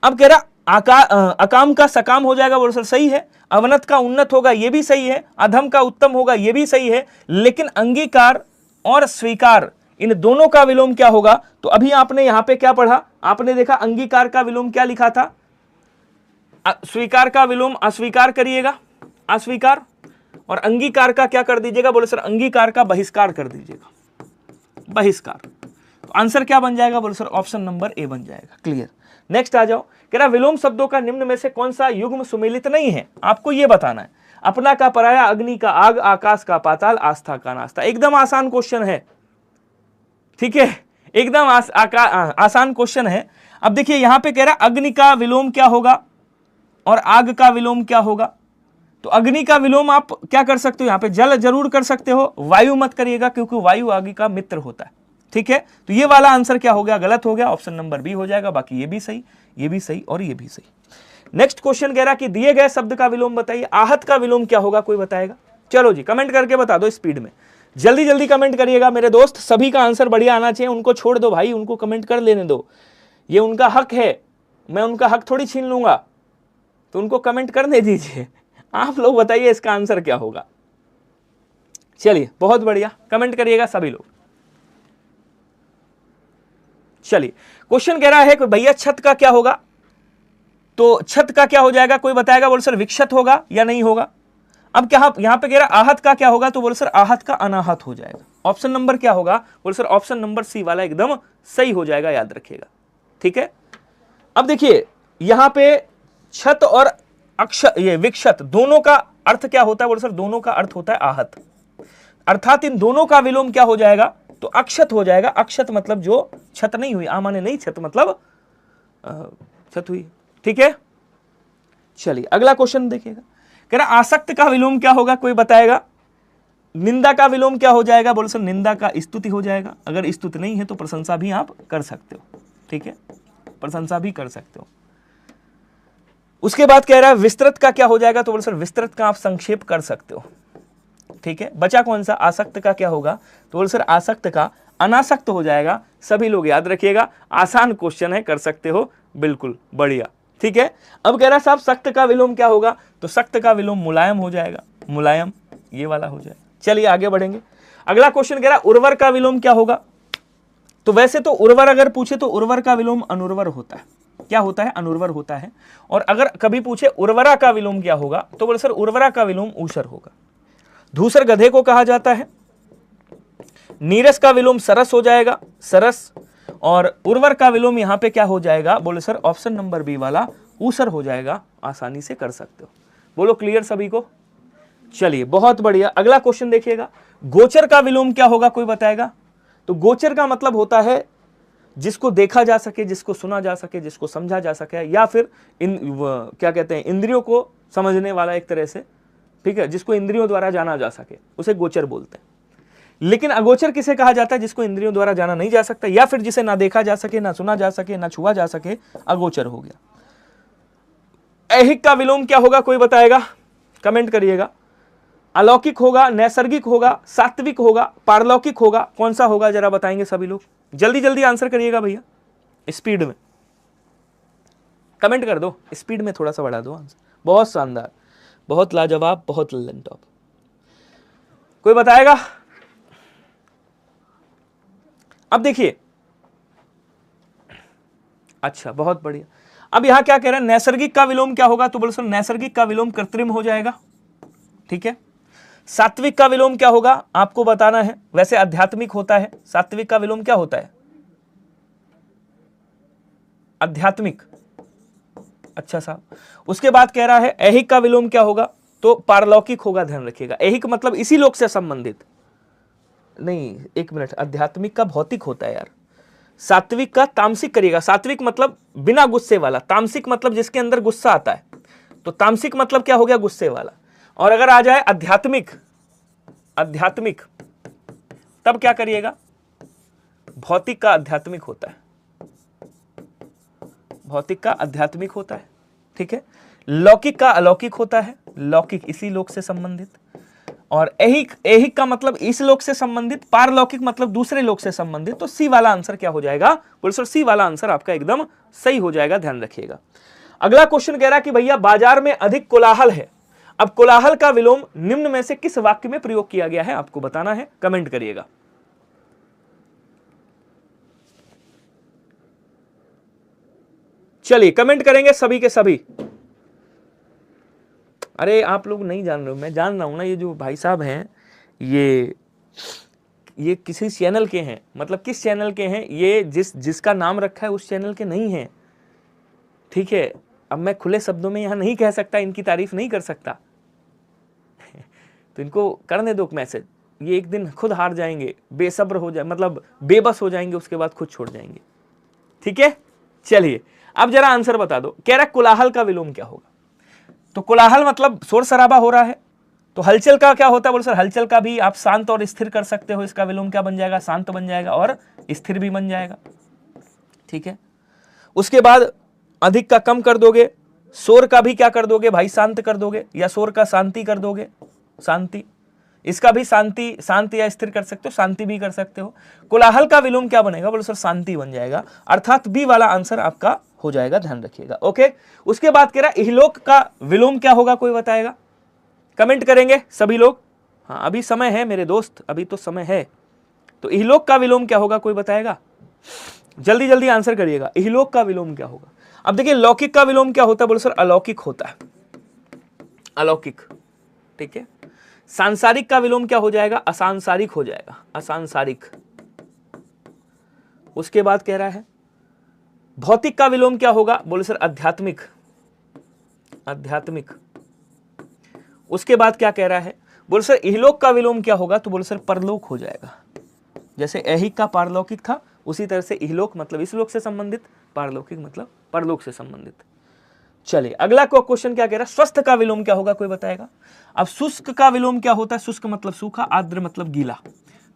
अब कह रहा अकाम का सकाम हो जाएगा, बोलो सर सही है। अवनत का उन्नत होगा, ये भी सही है। अधम का उत्तम होगा, ये भी सही है। लेकिन अंगीकार और स्वीकार, इन दोनों का विलोम क्या होगा? तो अभी आपने यहां पे क्या पढ़ा? आपने देखा अंगीकार का विलोम क्या लिखा था? स्वीकार का विलोम अस्वीकार करिएगा, अस्वीकार। और अंगीकार का क्या कर दीजिएगा? बोले सर अंगीकार का बहिष्कार कर दीजिएगा, बहिष्कार। तो आंसर क्या बन जाएगा? बोले सर ऑप्शन नंबर ए बन जाएगा। क्लियर। नेक्स्ट आ जाओ। कह रहा विलोम शब्दों का निम्न में से कौन सा युग्म सुमेलित नहीं है? आपको यह बताना है। अपना का पराया, अग्नि का आग, आकाश का पाताल, आस्था का नास्ता। एकदम आसान क्वेश्चन है, ठीक है, एकदम आसान क्वेश्चन है। अब देखिए यहां पे कह रहा अग्नि का विलोम क्या होगा और आग का विलोम क्या होगा? तो अग्नि का विलोम आप क्या कर सकते हो? यहां पे जल जरूर कर सकते हो, वायु मत करिएगा क्योंकि वायु आग का मित्र होता है, ठीक है। तो ये वाला आंसर क्या हो गया? गलत हो गया, ऑप्शन नंबर बी हो जाएगा। बाकी ये भी सही, ये भी सही और ये भी सही। नेक्स्ट क्वेश्चन कह रहा कि दिए गए शब्द का विलोम बताइए। आहत का विलोम क्या होगा? कोई बताएगा? चलो जी कमेंट करके बता दो स्पीड में, जल्दी जल्दी कमेंट करिएगा मेरे दोस्त। सभी का आंसर बढ़िया आना चाहिए, उनको छोड़ दो भाई, उनको कमेंट कर लेने दो, ये उनका हक है, मैं उनका हक थोड़ी छीन लूंगा, तो उनको कमेंट करने दीजिए। आप लोग बताइए इसका आंसर क्या होगा। चलिए बहुत बढ़िया, कमेंट करिएगा सभी लोग। चलिए क्वेश्चन कह रहा है कि भैया छत का क्या होगा? तो छत का क्या हो जाएगा? कोई बताएगा? बोल सर विक्षत होगा या नहीं होगा। अब क्या यहां पे कह रहा आहत का क्या होगा? तो बोल सर आहत का अनाहत हो जाएगा। ऑप्शन नंबर क्या होगा? बोल सर ऑप्शन नंबर सी वाला एकदम सही हो जाएगा, याद रखिएगा, ठीक है। अब देखिए यहां पे छत और ये विक्षत दोनों का अर्थ क्या होता है? बोल सर दोनों का अर्थ होता है आहत, अर्थात इन दोनों का विलोम क्या हो जाएगा? तो अक्षत हो जाएगा। अक्षत मतलब जो छत नहीं हुई, आमाने नहीं, छत मतलब छत हुई, ठीक है। चलिए अगला क्वेश्चन देखिएगा। कह रहा आसक्त का विलोम क्या होगा? कोई बताएगा? निंदा का विलोम क्या हो जाएगा? बोलो सर निंदा का स्तुति हो जाएगा। अगर स्तुति नहीं है तो प्रशंसा भी आप कर सकते हो, ठीक है, प्रशंसा भी कर सकते हो। उसके बाद कह रहा है विस्तृत का क्या हो जाएगा? तो बोलो सर विस्तृत का आप संक्षेप कर सकते हो, ठीक है। बचा कौन सा? आसक्त का क्या होगा? तो बोलो सर आसक्त का अनासक्त हो जाएगा। सभी लोग याद रखिएगा, आसान क्वेश्चन है, कर सकते हो, बिल्कुल बढ़िया, ठीक है। अब कह रहा साहब सख्त का विलोम क्या होगा? तो सख्त का विलोम मुलायम हो जाएगा, मुलायम, ये वाला हो जाएगा। चलिए आगे बढ़ेंगे। अगला क्वेश्चन कह रहा उर्वर का विलोम क्या होगा? तो वैसे तो उर्वर अगर पूछे तो उर्वर का विलोम अनुर्वर होता है। क्या होता है? अनुर्वर होता है। और अगर कभी पूछे उर्वरा का विलोम क्या होगा? तो बोले सर उर्वरा का विलोम ऊषर होगा। धूसर गधे को कहा जाता है। नीरस का विलोम सरस हो जाएगा, सरस। और उर्वर का विलोम यहां पे क्या हो जाएगा? बोले सर ऑप्शन नंबर बी वाला ऊसर हो जाएगा। आसानी से कर सकते हो। बोलो क्लियर सभी को? चलिए बहुत बढ़िया। अगला क्वेश्चन देखिएगा। गोचर का विलोम क्या होगा? कोई बताएगा? तो गोचर का मतलब होता है जिसको देखा जा सके, जिसको सुना जा सके, जिसको समझा जा सके, या फिर क्या कहते हैं, इंद्रियों को समझने वाला एक तरह से, ठीक है, जिसको इंद्रियों द्वारा जाना जा सके, उसे गोचर बोलते हैं। लेकिन अगोचर किसे कहा जाता है? जिसको इंद्रियों द्वारा जाना नहीं जा सकता, या फिर जिसे ना देखा जा सके, ना सुना जा सके, ना छुआ जा सके, अगोचर हो गया। ऐहिक का विलोम क्या होगा? कोई बताएगा? कमेंट करिएगा। अलौकिक होगा, नैसर्गिक होगा, सात्विक होगा, पारलौकिक होगा, कौन सा होगा जरा बताएंगे सभी लोग? जल्दी जल्दी आंसर करिएगा भैया, स्पीड में कमेंट कर दो, स्पीड में थोड़ा सा बढ़ा दो आंसर। बहुत शानदार, बहुत लाजवाब, बहुत लल्लन टॉप। कोई बताएगा? अब देखिए, अच्छा बहुत बढ़िया। अब यहां क्या कह रहे हैं? नैसर्गिक का विलोम क्या होगा? तो बोलो सर नैसर्गिक का विलोम कृत्रिम हो जाएगा, ठीक है। सात्विक का विलोम क्या होगा? आपको बताना है। वैसे आध्यात्मिक होता है। सात्विक का विलोम क्या होता है? आध्यात्मिक। अच्छा साहब। उसके बाद कह रहा है ऐहिक का विलोम क्या होगा? तो पारलौकिक होगा, ध्यान रखिएगा। ऐहिक मतलब इसी लोक से संबंधित नहीं, एक मिनट, आध्यात्मिक का भौतिक होता है यार। सात्विक का तामसिक करिएगा। सात्विक मतलब बिना गुस्से वाला, तामसिक मतलब जिसके अंदर गुस्सा आता है। तो तामसिक मतलब क्या हो गया? गुस्से वाला। और अगर आ जाए आध्यात्मिक, आध्यात्मिक, तब क्या करिएगा? भौतिक का आध्यात्मिक होता है, भौतिक का आध्यात्मिक होता है, ठीक है। लौकिक का अलौकिक होता है, लौकिक इसी लोक से संबंधित। और ऐहिक, ऐहिक का मतलब इस लोक से संबंधित, पारलौकिक मतलब दूसरे लोक से संबंधित। तो सी वाला आंसर क्या हो जाएगा? बोलो सर सी वाला आंसर आपका एकदम सही हो जाएगा, ध्यान रखिएगा। अगला क्वेश्चन कह रहा है कि भैया बाजार में अधिक कोलाहल है। अब कोलाहल का विलोम निम्न में से किस वाक्य में प्रयोग किया गया है आपको बताना है, कमेंट करिएगा। चलिए कमेंट करेंगे सभी के सभी। अरे आप लोग नहीं जान रहे हो, मैं जान रहा हूं ना। ये जो भाई साहब हैं ये किसी चैनल के हैं, मतलब किस चैनल के हैं ये, जिसका नाम रखा है उस चैनल के नहीं हैं, ठीक है। अब मैं खुले शब्दों में यहां नहीं कह सकता, इनकी तारीफ नहीं कर सकता तो इनको करने दो मैसेज। ये एक दिन खुद हार जाएंगे, बेसब्र हो जाए, मतलब बेबस हो जाएंगे, उसके बाद खुद छोड़ जाएंगे, ठीक है। चलिए अब जरा आंसर बता दो। कह रहा कोलाहल का विलोम क्या होगा? तो कोलाहल मतलब शोर शराबा हो रहा है। तो हलचल का क्या होता है? बोल सर हलचल का भी आप शांत और स्थिर कर सकते हो। इसका विलोम क्या बन जाएगा? शांत बन जाएगा और स्थिर भी बन जाएगा, ठीक है। उसके बाद अधिक का कम कर दोगे, शोर का भी क्या कर दोगे भाई? शांत कर दोगे, या शोर का शांति कर दोगे, शांति। इसका भी शांति, शांत या स्थिर कर सकते हो, शांति भी कर सकते हो। कोलाहल का विलोम क्या बनेगा? बोलो सर शांति बन जाएगा, अर्थात बी वाला आंसर आपका हो जाएगा, ध्यान रखिएगा, ओके। उसके बाद कह रहा इहलोक का विलोम क्या होगा, कोई बताएगा? कमेंट करेंगे सभी लोग। हाँ अभी समय है मेरे दोस्त, अभी तो समय है। तो इहलोक का विलोम क्या होगा, कोई बताएगा? जल्दी जल्दी आंसर करिएगा। इहलोक का विलोम क्या होगा? अब देखिए लौकिक का विलोम क्या होता है? बोलो सर अलौकिक होता है, अलौकिक, ठीक है। सांसारिक का विलोम क्या हो जाएगा? असांसारिक हो जाएगा, असांसारिक। उसके बाद कह रहा है भौतिक का विलोम क्या होगा? बोले सर आध्यात्मिक, आध्यात्मिक। उसके बाद क्या कह रहा है? बोले सर इहलोक का विलोम क्या होगा? तो बोले सर परलोक हो जाएगा। जैसे ऐहिक का पारलौकिक था, उसी तरह से इहलोक मतलब इस लोक से संबंधित, पारलौकिक मतलब परलोक से संबंधित। चलिए अगला क्वेश्चन क्या कह रहा है? स्वस्थ का विलोम क्या होगा, कोई बताएगा? अब शुष्क का विलोम क्या होता है? शुष्क मतलब सूखा, आर्द्र मतलब गीला।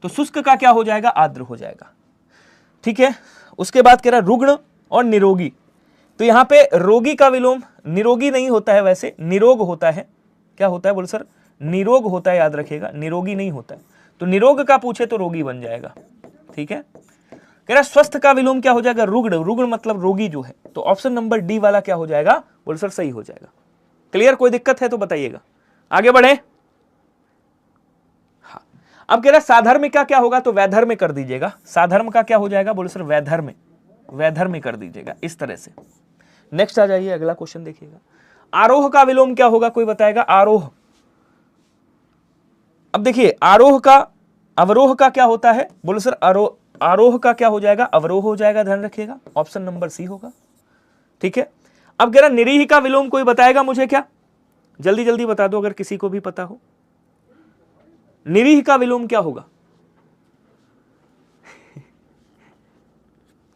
तो शुष्क का क्या हो जाएगा? आर्द्र हो जाएगा, ठीक है। उसके बाद कह रहा है रुग्ण और निरोगी। तो यहां पे रोगी का विलोम निरोगी नहीं होता है, वैसे निरोग होता है। क्या होता है? बोलो सर निरोग होता है, याद रखिएगा, निरोगी नहीं होता है। तो निरोग का पूछे तो रोगी बन जाएगा, ठीक है। कह रहा स्वस्थ का विलोम क्या हो जाएगा? रुग्ण, रुग्ण मतलब रोगी जो है। तो ऑप्शन नंबर डी वाला क्या हो जाएगा? बोलो सर सही हो जाएगा। क्लियर? कोई दिक्कत है तो बताइएगा, आगे बढ़े। हाँ अब कह रहा साधर्म का क्या होगा? तो वैधर्म कर दीजिएगा। साधर्म का क्या हो जाएगा? बोलो सर वैधर्म, वैधर्म कर दीजिएगा इस तरह से। नेक्स्ट आ जाइए, अगला क्वेश्चन देखिएगा। आरोह का विलोम क्या होगा, कोई बताएगा? आरोह। अब देखिए आरोह का, अवरोह का क्या होता है? बोलो सर आरोह का क्या हो जाएगा? अवरोह हो जाएगा, ध्यान रखिएगा, ऑप्शन नंबर सी होगा, ठीक है। अब कह रहा निरीह का विलोम कोई बताएगा मुझे क्या? जल्दी जल्दी बता दो अगर किसी को भी पता हो। निरीह का विलोम क्या होगा?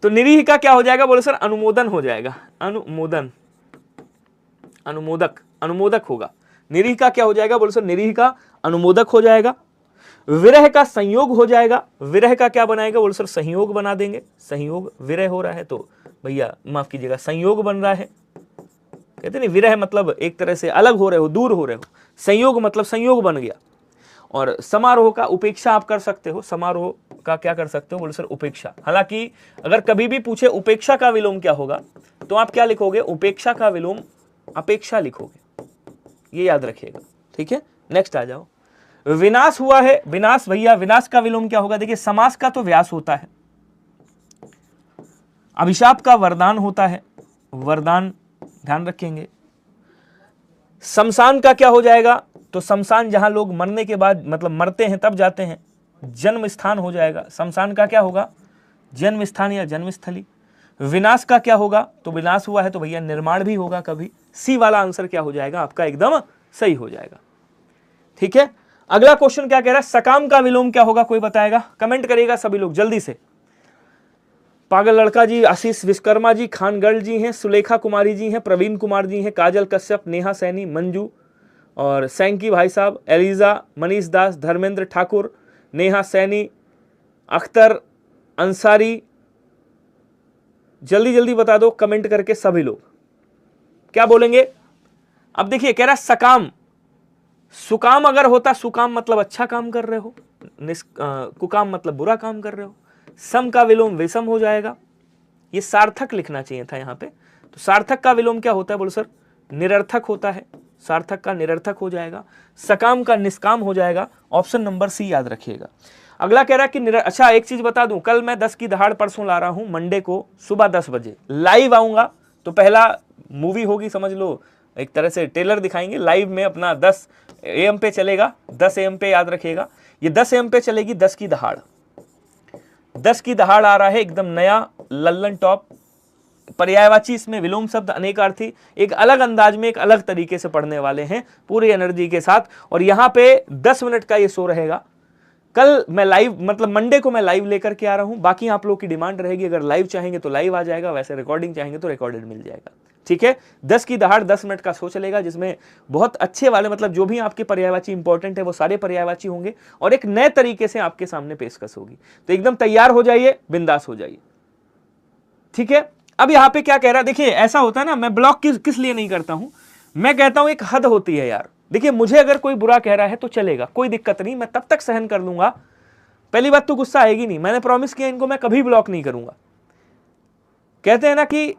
तो निरीह का क्या हो जाएगा? बोलो सर अनुमोदन हो जाएगा, अनुमोदन, अनुमोदक, अनुमोदक होगा। निरीह का क्या हो जाएगा? बोलो सर निरीह का अनुमोदक हो जाएगा। विरह का संयोग हो जाएगा। विरह का क्या बनाएगा? बोलो सर संयोग बना देंगे, संयोग। विरह हो रहा है तो भैया माफ कीजिएगा संयोग बन रहा है। कहते नहीं विरह मतलब एक तरह से अलग हो रहे हो, दूर हो रहे हो, संयोग मतलब संयोग बन गया। और समारोह का उपेक्षा आप कर सकते हो, समारोह का क्या कर सकते हो? बोलो सर उपेक्षा। हालांकि अगर कभी भी पूछे उपेक्षा का विलोम क्या होगा तो आप क्या लिखोगे? उपेक्षा का विलोम अपेक्षा लिखोगे, ये याद रखिएगा, ठीक है। नेक्स्ट आ जाओ। विनाश हुआ है, विनाश भैया, विनाश का विलोम क्या होगा? देखिए समास का तो व्यास होता है, अभिशाप का वरदान होता है, वरदान, ध्यान रखेंगे। शमशान का क्या हो जाएगा? तो शमशान जहां लोग मरने के बाद मतलब मरते हैं तब जाते हैं, जन्म स्थान हो जाएगा। शमशान का क्या होगा? जन्म स्थान या जन्मस्थली। विनाश का क्या होगा? तो विनाश हुआ है तो भैया निर्माण भी होगा कभी। सी वाला आंसर क्या हो जाएगा आपका? एकदम सही हो जाएगा, ठीक है। अगला क्वेश्चन क्या कह रहा है? सकाम का विलोम क्या होगा, कोई बताएगा? कमेंट करिएगा सभी लोग जल्दी से। पागल लड़का जी, आशीष विश्वकर्मा जी, खान गर्ल जी हैं, सुलेखा कुमारी जी हैं, प्रवीण कुमार जी हैं, काजल कश्यप, नेहा सैनी, मंजू और सैंकी भाई साहब, एलिजा, मनीष दास, धर्मेंद्र ठाकुर, नेहा सैनी, अख्तर अंसारी। जल्दी जल्दी बता दो कमेंट करके सभी लोग क्या बोलेंगे। अब देखिए कह रहा सकाम, सुकाम अगर होता, सुकाम मतलब अच्छा काम कर रहे हो, कुकाम मतलब बुरा काम कर रहे हो। सम का विलोम विषम हो जाएगा, ये सार्थक लिखना चाहिए था यहाँ पे। तो सार्थक का विलोम क्या होता है बोलो सर? निरर्थक होता है। सार्थक का निरर्थक हो जाएगा, सकाम का निष्काम हो जाएगा। ऑप्शन नंबर सी याद रखिएगा। अगला कह रहा है कि अच्छा एक चीज बता दूं, कल मैं 10 की दहाड़ परसों ला रहा हूं, मंडे को सुबह 10 बजे लाइव आऊंगा। तो पहला मूवी होगी, समझ लो एक तरह से ट्रेलर दिखाएंगे लाइव में, अपना 10 AM पे चलेगा। 10 AM पे याद रखिएगा, ये 10 AM पे चलेगी 10 की दहाड़। 10 की दहाड़ आ रहा है, एकदम नया लल्लन टॉप। पर्यायवाची इसमें विलोम शब्द अनेकार्थी, एक अलग अंदाज में एक अलग तरीके से पढ़ने वाले हैं पूरी एनर्जी के साथ। और यहां पे 10 मिनट का ये शो रहेगा। कल मैं लाइव, मतलब मंडे को मैं लाइव लेकर के आ रहा हूं। बाकी आप लोग की डिमांड रहेगी, अगर लाइव चाहेंगे तो लाइव आ जाएगा, वैसे रिकॉर्डिंग चाहेंगे तो रिकॉर्डेड मिल जाएगा। ठीक है, 10 की दहाड़ 10 मिनट का शो चलेगा, जिसमें बहुत अच्छे वाले, मतलब जो भी आपके पर्यायवाची इंपॉर्टेंट है वो सारे पर्यायवाची होंगे और एक नए तरीके से आपके सामने पेशकश होगी। तो एकदम तैयार हो जाइए, बिंदास हो जाइए। ठीक है, अब यहां पे क्या कह रहा है, देखिए ऐसा होता है ना, मैं ब्लॉक किस लिए नहीं करता हूं, मैं कहता हूं एक हद होती है यार। देखिए मुझे अगर कोई बुरा कह रहा है तो चलेगा, कोई दिक्कत नहीं, मैं तब तक सहन कर लूंगा। पहली बात तो गुस्सा आएगी नहीं, मैंने प्रॉमिस किया इनको मैं कभी ब्लॉक नहीं करूंगा। कहते हैं ना कि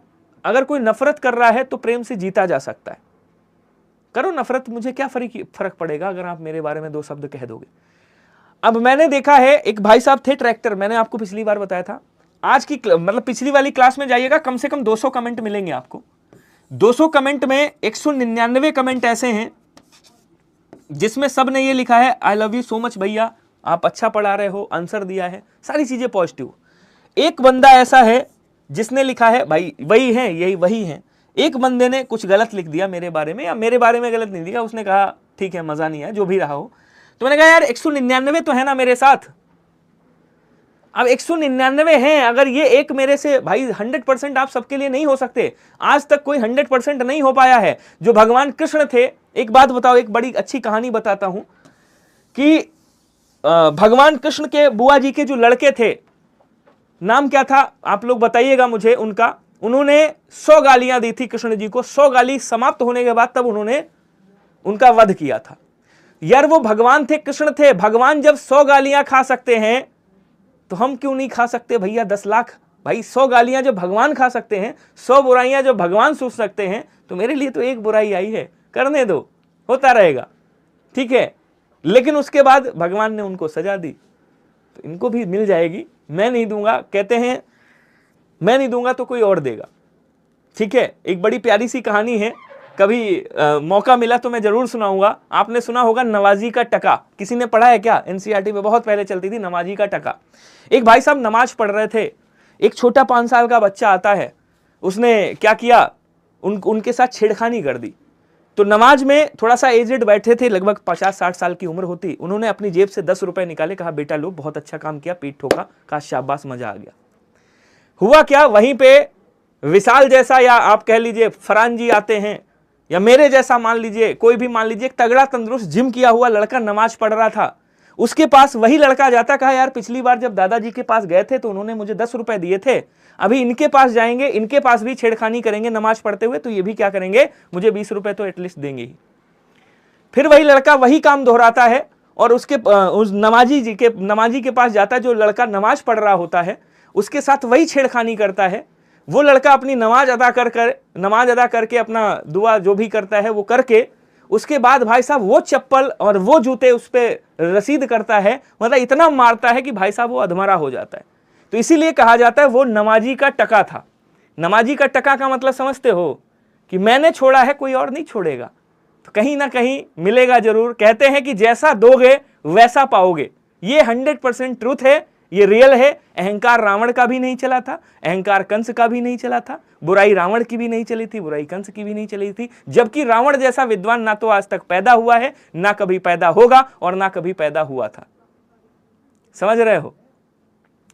अगर कोई नफरत कर रहा है तो प्रेम से जीता जा सकता है। करो नफरत, मुझे क्या फर्क पड़ेगा अगर आप मेरे बारे में 2 शब्द कह दोगे। अब मैंने देखा है, एक भाई साहब थे ट्रैक्टर, मैंने आपको पिछली बार बताया था। आज की मतलब पिछली वाली क्लास में जाइएगा, कम से कम 200 कमेंट मिलेंगे आपको। 200 कमेंट में 199 कमेंट ऐसे हैं जिसमें सब ने ये लिखा है I love you so much भैया, आप अच्छा पढ़ा रहे हो, आंसर दिया है, सारी चीजें पॉजिटिव। एक बंदा ऐसा है जिसने लिखा है भाई वही है, यही वही है। एक बंदे ने कुछ गलत लिख दिया मेरे बारे में, या मेरे बारे में गलत नहीं लिखा, उसने कहा ठीक है मजा नहीं है, जो भी रहा हो। तो मैंने कहा यार 199 तो है ना मेरे साथ। अब 199 हैं, अगर ये एक मेरे से, भाई 100% आप सबके लिए नहीं हो सकते। आज तक कोई 100% नहीं हो पाया है। जो भगवान कृष्ण थे, एक बात बताओ, एक बड़ी अच्छी कहानी बताता हूं कि भगवान कृष्ण के बुआ जी के जो लड़के थे, नाम क्या था आप लोग बताइएगा मुझे उनका। उन्होंने 100 गालियां दी थी कृष्ण जी को। 100 गाली समाप्त होने के बाद तब उन्होंने उनका वध किया था। यार वो भगवान थे, कृष्ण थे। भगवान जब 100 गालियां खा सकते हैं तो हम क्यों नहीं खा सकते भैया 10 लाख? भाई 100 गालियां जो भगवान खा सकते हैं, 100 बुराइयां जो भगवान सूझ सकते हैं, तो मेरे लिए तो एक बुराई आई है, करने दो, होता रहेगा। ठीक है, लेकिन उसके बाद भगवान ने उनको सजा दी, तो इनको भी मिल जाएगी। मैं नहीं दूंगा, कहते हैं मैं नहीं दूंगा तो कोई और देगा। ठीक है, एक बड़ी प्यारी सी कहानी है, कभी मौका मिला तो मैं जरूर सुनाऊंगा। आपने सुना होगा नमाजी का टका, किसी ने पढ़ा है क्या? NCERT में बहुत पहले चलती थी नमाजी का टका। एक भाई साहब नमाज पढ़ रहे थे, एक छोटा 5 साल का बच्चा आता है, उसने क्या किया, उनके साथ छेड़खानी कर दी। तो नमाज में थोड़ा सा एजेड बैठे थे, लगभग 50-60 साल की उम्र होती। उन्होंने अपनी जेब से 10 रुपए निकाले, कहा बेटा लो, बहुत अच्छा काम किया, पीठ ठोका, कहा शाबाश, मजा आ गया। हुआ क्या, वहीं पे विशाल जैसा, या आप कह लीजिए फरहान जी आते हैं, या मेरे जैसा मान लीजिए, कोई भी मान लीजिए, एक तगड़ा तंदुरुस्त जिम किया हुआ लड़का नमाज पढ़ रहा था। उसके पास वही लड़का जाता, कहा यार पिछली बार जब दादाजी के पास गए थे तो उन्होंने मुझे 10 रुपए दिए थे, अभी इनके पास जाएंगे, इनके पास भी छेड़खानी करेंगे नमाज पढ़ते हुए, तो ये भी क्या करेंगे, मुझे 20 रुपए तो एटलीस्ट देंगे ही। फिर वही लड़का वही काम दोहराता है और उस नमाजी के पास जाता है, जो लड़का नमाज पढ़ रहा होता है, उसके साथ वही छेड़खानी करता है। वो लड़का अपनी नमाज अदा करके अपना दुआ जो भी करता है वो करके, उसके बाद भाई साहब वो चप्पल और वो जूते उस पर रसीद करता है, मतलब इतना मारता है कि भाई साहब वो अधमरा हो जाता है। तो इसीलिए कहा जाता है वो नमाजी का टका था। नमाजी का टका का मतलब समझते हो कि मैंने छोड़ा है, कोई और नहीं छोड़ेगा, तो कहीं ना कहीं मिलेगा जरूर। कहते हैं कि जैसा दोगे वैसा पाओगे, ये 100% ट्रूथ है, ये रियल है। अहंकार रावण का भी नहीं चला था, अहंकार कंस का भी नहीं चला था, बुराई रावण की भी नहीं चली थी, बुराई कंस की भी नहीं चली थी। जबकि रावण जैसा विद्वान ना तो आज तक पैदा हुआ है, ना कभी पैदा होगा, और ना कभी पैदा हुआ था। समझ रहे हो?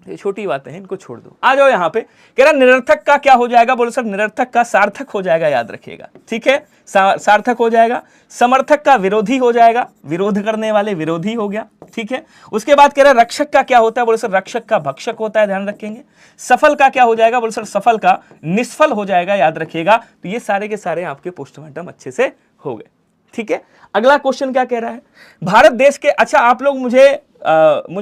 ये छोटी बातें हैं, इनको छोड़ दो। आ जाओ यहाँ पे, कह रहा निरर्थक का क्या हो जाएगा? बोलो सर निरर्थक का सार्थक हो जाएगा, याद रखिएगा। ठीक है, सार्थक हो जाएगा। समर्थक का विरोधी हो जाएगा, विरोध करने वाले विरोधी हो गया। ठीक है, उसके बाद कह रहा रक्षक का क्या होता है? बोलो सर रक्षक का भक्षक होता है, ध्यान रखेंगे। सफल का क्या हो जाएगा? बोलो सर सफल का निष्फल हो जाएगा, याद रखिएगा। तो ये सारे के सारे आपके पोस्टमार्टम अच्छे से हो गए। ठीक है, अगला क्वेश्चन क्या कह रहा है? भारत देश के, अच्छा आप लोग मुझे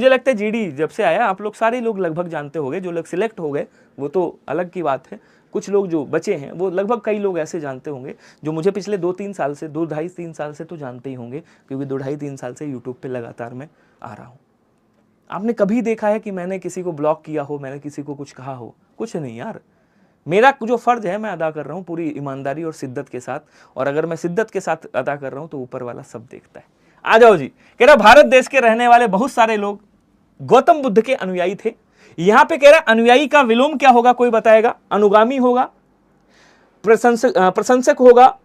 लगता है जीडी जब से आया आप लोग सारे लोग लगभग जानते होंगे, जो लोग सिलेक्ट हो गए वो तो अलग की बात है। कुछ लोग जो बचे हैं वो लगभग कई लोग ऐसे जानते होंगे जो मुझे पिछले 2-3 साल से 2-2.5-3 साल से तो जानते ही होंगे, क्योंकि 2-2.5-3 साल से यूट्यूब पे लगातार मैं आ रहा हूँ। आपने कभी देखा है कि मैंने किसी को ब्लॉक किया हो, मैंने किसी को कुछ कहा हो? कुछ नहीं यार। मेरा जो फर्ज है मैं अदा कर रहा हूँ पूरी ईमानदारी और शिद्दत के साथ, और अगर मैं शिद्दत के साथ अदा कर रहा हूँ तो ऊपर वाला सब देखता है। आ जाओ जी। कह रहा भारत देश के रहने वाले बहुत सारे लोग गौतम बुद्ध के अनुयायी थे। यहां पे कह रहा अनुयायी का विलोम क्या होगा, कोई बताएगा? अनुगामी होगा, प्रशंसक होगा,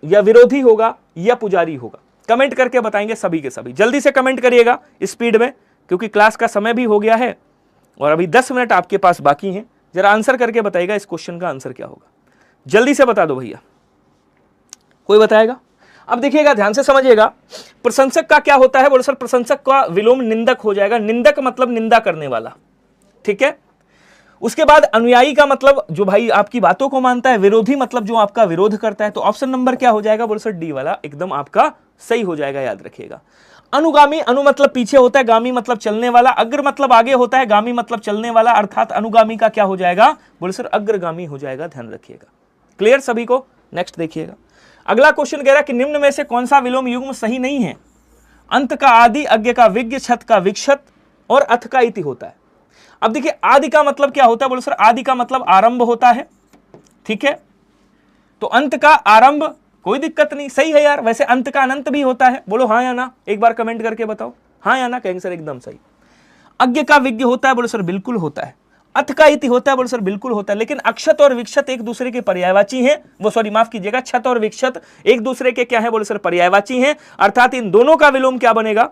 या विरोधी होगा, या पुजारी होगा? कमेंट करके बताएंगे सभी के सभी। जल्दी से कमेंट करिएगा स्पीड में, क्योंकि क्लास का समय भी हो गया है और अभी 10 मिनट आपके पास बाकी हैं। जरा आंसर करके बताइएगा इस क्वेश्चन का आंसर क्या होगा। जल्दी से बता दो भैया, कोई बताएगा? अब देखिएगा, ध्यान से समझिएगा। प्रशंसक का क्या होता है? बोले सर प्रशंसक का विलोम निंदक हो जाएगा। निंदक मतलब निंदा करने वाला, ठीक है। उसके बाद अनुयायी का मतलब जो भाई आपकी बातों को मानता है। विरोधी मतलब जो आपका विरोध करता है। तो ऑप्शन नंबर क्या हो जाएगा? बोले सर डी वाला एकदम आपका सही हो जाएगा, याद रखिएगा। अनुगामी, अनु मतलब पीछे होता है, गामी मतलब चलने वाला, अग्र मतलब आगे होता है, गामी मतलब चलने वाला, अर्थात अनुगामी का क्या हो जाएगा? बोले सर अग्रगामी हो जाएगा, ध्यान रखिएगा। क्लियर सभी को? नेक्स्ट देखिएगा। अगला क्वेश्चन कह रहा है कि निम्न में से कौन सा विलोम युग्म सही नहीं है? अंत का आदि, अज्ञ का विज्ञ, छत का विक्षत और अथ का इति होता है। अब देखिए आदि का मतलब क्या होता है? बोले सर आदि का मतलब आरंभ होता है, ठीक है। तो अंत का आरंभ, कोई दिक्कत नहीं, सही है यार। वैसे अंत का अनंत भी होता है, बोलो हाँ या ना, एक बार कमेंट करके बताओ हाँ या ना। कहेंगे सर एकदम सही। अज्ञ का विज्ञ होता है, बोले सर बिल्कुल होता है। अथ का इति होता है, बोले सर बिल्कुल होता है। लेकिन अक्षत और विक्षत एक दूसरे के पर्यायवाची हैं। वो सॉरी माफ कीजिएगा, छत और विक्षत एक दूसरे के क्या है? बोले सर पर्यायवाची हैं। अर्थात इन दोनों का विलोम क्या बनेगा?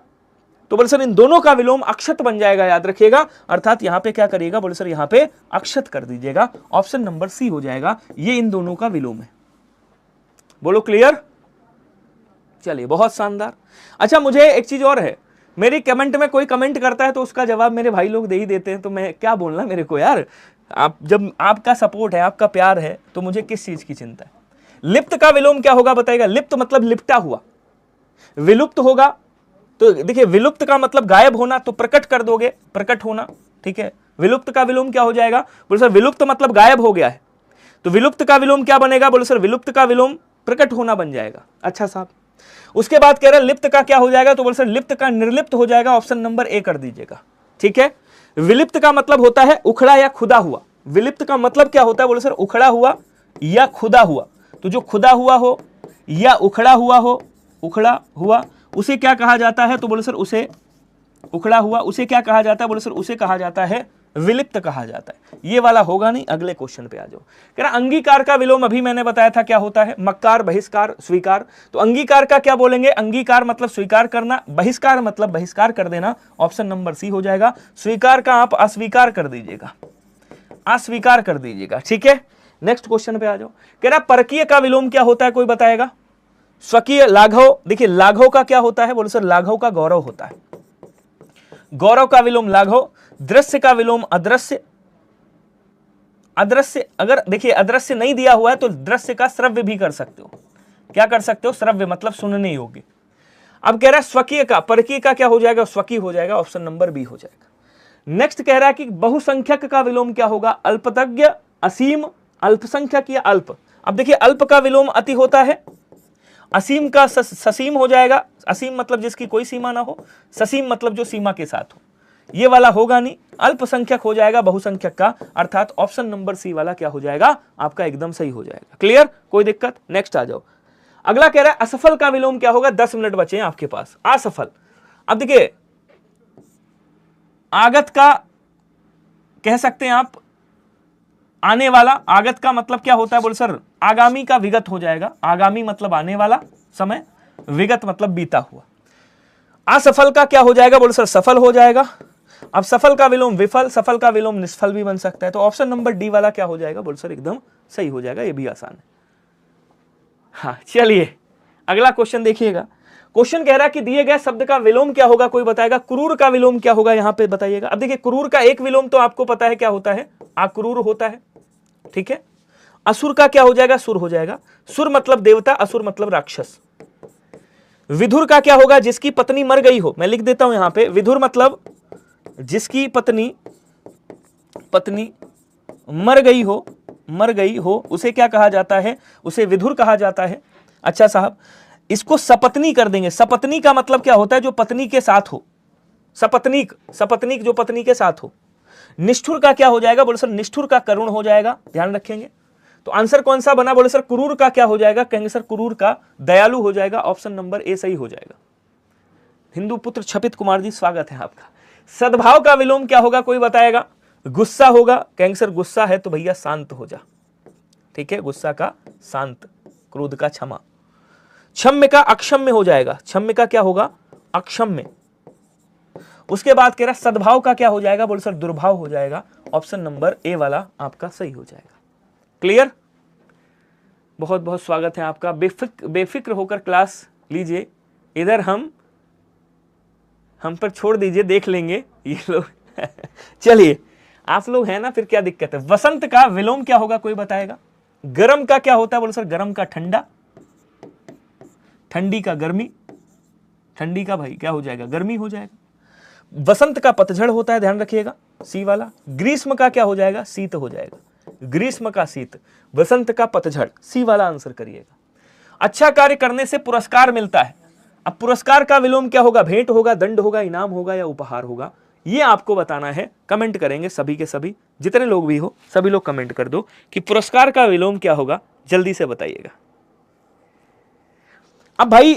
तो बोले सर इन दोनों का विलोम अक्षत बन जाएगा, याद रखिएगा। अर्थात यहां पे क्या करिएगा? बोले सर यहां पे अक्षत कर दीजिएगा। ऑप्शन नंबर सी हो जाएगा, ये इन दोनों का विलोम है। बोलो क्लियर? चलिए बहुत शानदार। अच्छा मुझे एक चीज और है, मेरी कमेंट में कोई कमेंट करता है तो उसका जवाब मेरे भाई लोग दे ही देते हैं, तो मैं क्या बोलना मेरे को यार। आप जब आपका सपोर्ट है, आपका प्यार है, तो मुझे किस चीज की चिंता है? लिप्त का विलोम क्या होगा बताइएगा? लिप्त मतलब लिपटा हुआ। विलुप्त होगा तो देखिए विलुप्त का मतलब गायब होना, तो प्रकट कर दोगे, प्रकट होना, ठीक है। विलुप्त का विलोम क्या हो जाएगा? बोले सर विलुप्त मतलब गायब हो गया है, तो विलुप्त का विलोम क्या बनेगा? बोले सर विलुप्त का विलोम प्रकट होना बन जाएगा। अच्छा साहब, उसके बाद कह रहे लिप्त का क्या हो जाएगा? तो बोले सर लिप्त का निर्लिप्त हो जाएगा। ऑप्शन नंबर ए कर दीजिएगा, ठीक है। विलिप्त का मतलब होता है उखड़ा या खुदा हुआ। विलिप्त का मतलब क्या होता है? बोले सर उखड़ा हुआ या खुदा हुआ। तो जो खुदा हुआ हो या उखड़ा हुआ हो, उखड़ा हुआ, उसे क्या कहा जाता है? तो बोले सर उसे उखड़ा हुआ, उसे क्या कहा जाता है? बोले सर उसे कहा जाता है विलिप्त कहा जाता है। ये वाला होगा नहीं। अगले क्वेश्चन पे आ जाओ। कह रहा अंगीकार का विलोम अभी मैंने बताया था क्या होता है? मक्कार, बहिष्कार, स्वीकार। तो अंगीकार का क्या बोलेंगे? अंगीकार मतलब स्वीकार करना, बहिष्कार मतलब बहिष्कार कर देना। ऑप्शन नंबर सी हो जाएगा। स्वीकार का आप अस्वीकार कर दीजिएगा, अस्वीकार कर दीजिएगा, ठीक है। नेक्स्ट क्वेश्चन पे आ जाओ। कह रहा परकीय का विलोम क्या होता है? कोई बताएगा? स्वकीय, लाघव। देखिए लाघव का क्या होता है? बोले सर लाघव का गौरव होता है। गौरव का विलोम लाघव। दृश्य का विलोम अदृश्य। अदृश्य, अगर देखिए अदृश्य नहीं दिया हुआ है तो दृश्य का श्रव्य भी कर सकते हो। क्या कर सकते हो? श्रव्य मतलब सुनने योग्य। अब कह रहा है स्वकीय का, परकीय का क्या हो जाएगा? स्वकीय हो जाएगा। ऑप्शन नंबर बी हो जाएगा। नेक्स्ट कह रहा है कि बहुसंख्यक का विलोम क्या होगा? अल्पतज्ञ, असीम, अल्पसंख्यक या अल्प। अब देखिए अल्प का विलोम अति होता है, असीम का ससीम हो जाएगा। असीम मतलब जिसकी कोई सीमा ना हो, ससीम मतलब जो सीमा के साथ हो। ये वाला होगा नहीं। अल्पसंख्यक हो जाएगा बहुसंख्यक का, अर्थात ऑप्शन नंबर सी वाला क्या हो जाएगा? आपका एकदम सही हो जाएगा। क्लियर? कोई दिक्कत? नेक्स्ट आ जाओ। अगला कह रहा है असफल का विलोम क्या होगा? 10 मिनट बचे हैं आपके पास। असफल, अब देखिए आगत का कह सकते हैं आप आने वाला। आगत का मतलब क्या होता है? बोले सर आगामी का विगत हो जाएगा। आगामी मतलब आने वाला समय, विगत मतलब बीता हुआ। असफल का क्या हो जाएगा? बोले सर सफल हो जाएगा। अब सफल का विलोम विफल, सफल का विलोम निष्फल भी बन सकता है। तो ऑप्शन नंबर डी वाला क्या हो जाएगा? बोले सर एकदम सही हो जाएगा। ये भी आसान है। हाँ चलिए अगला क्वेश्चन देखिएगा। क्वेश्चन कह रहा है कि दिए गए शब्द का विलोम क्या होगा? कोई बताएगा? क्रूर का विलोम क्या होगा? यहां पे बताइएगा। अब देखिए क्रूर का एक विलोम तो आपको पता है क्या होता है? आक्रूर होता है, ठीक है। असुर का क्या हो जाएगा? सुर हो जाएगा। सुर मतलब देवता, असुर मतलब राक्षस। विधुर का क्या होगा? जिसकी पत्नी मर गई हो। मैं लिख देता हूं यहां पे, विधुर मतलब जिसकी पत्नी मर गई हो मर गई हो उसे क्या कहा जाता है? उसे विधुर कहा जाता है। अच्छा साहब, इसको सपत्नी कर देंगे। सपत्नी का मतलब क्या होता है? जो पत्नी के साथ हो। सपत्नीक, सपत्नीक जो पत्नी के साथ हो। निष्ठुर का क्या हो जाएगा? बोले सर निष्ठुर का करुण हो जाएगा, ध्यान रखेंगे। तो आंसर कौन सा बना? बोले सर क्रूर का क्या हो जाएगा? कहेंगे सर क्रूर का दयालु हो जाएगा। ऑप्शन नंबर ए सही हो जाएगा। हिंदू पुत्र छपित कुमार जी स्वागत है आपका। सद्भाव का विलोम क्या होगा? कोई बताएगा? गुस्सा होगा। कहेंगे सर गुस्सा है तो भैया शांत हो जा। ठीक है, गुस्सा का शांत, क्रोध का क्षमा। क्षम्य का अक्षम्य हो जाएगा। क्षम्य का क्या होगा? अक्षम्य। उसके बाद कह रहा सद्भाव का क्या हो जाएगा? बोले सर दुर्भाव हो जाएगा। ऑप्शन नंबर ए वाला आपका सही हो जाएगा। क्लियर? बहुत बहुत स्वागत है आपका। बेफिक्र होकर क्लास लीजिए। इधर हम पर छोड़ दीजिए, देख लेंगे ये लोग। चलिए, आप लोग हैं ना, फिर क्या दिक्कत है। वसंत का विलोम क्या होगा? कोई बताएगा? गर्म का क्या होता है? बोले सर गर्म का ठंडा, ठंडी का गर्मी, ठंडी का भाई क्या हो जाएगा? गर्मी हो जाएगा। वसंत का पतझड़ होता है, ध्यान रखिएगा, सी वाला। ग्रीष्म का क्या हो जाएगा? शीत हो जाएगा। ग्रीष्म का शीत, वसंत का पतझड़, सी वाला आंसर करिएगा। अच्छा कार्य करने से पुरस्कार मिलता है। अब पुरस्कार का विलोम क्या होगा? भेंट होगा, दंड होगा, इनाम होगा या उपहार होगा? ये आपको बताना है। कमेंट करेंगे सभी के सभी, जितने लोग भी हो सभी लोग कमेंट कर दो कि पुरस्कार का विलोम क्या होगा, जल्दी से बताइएगा। अब भाई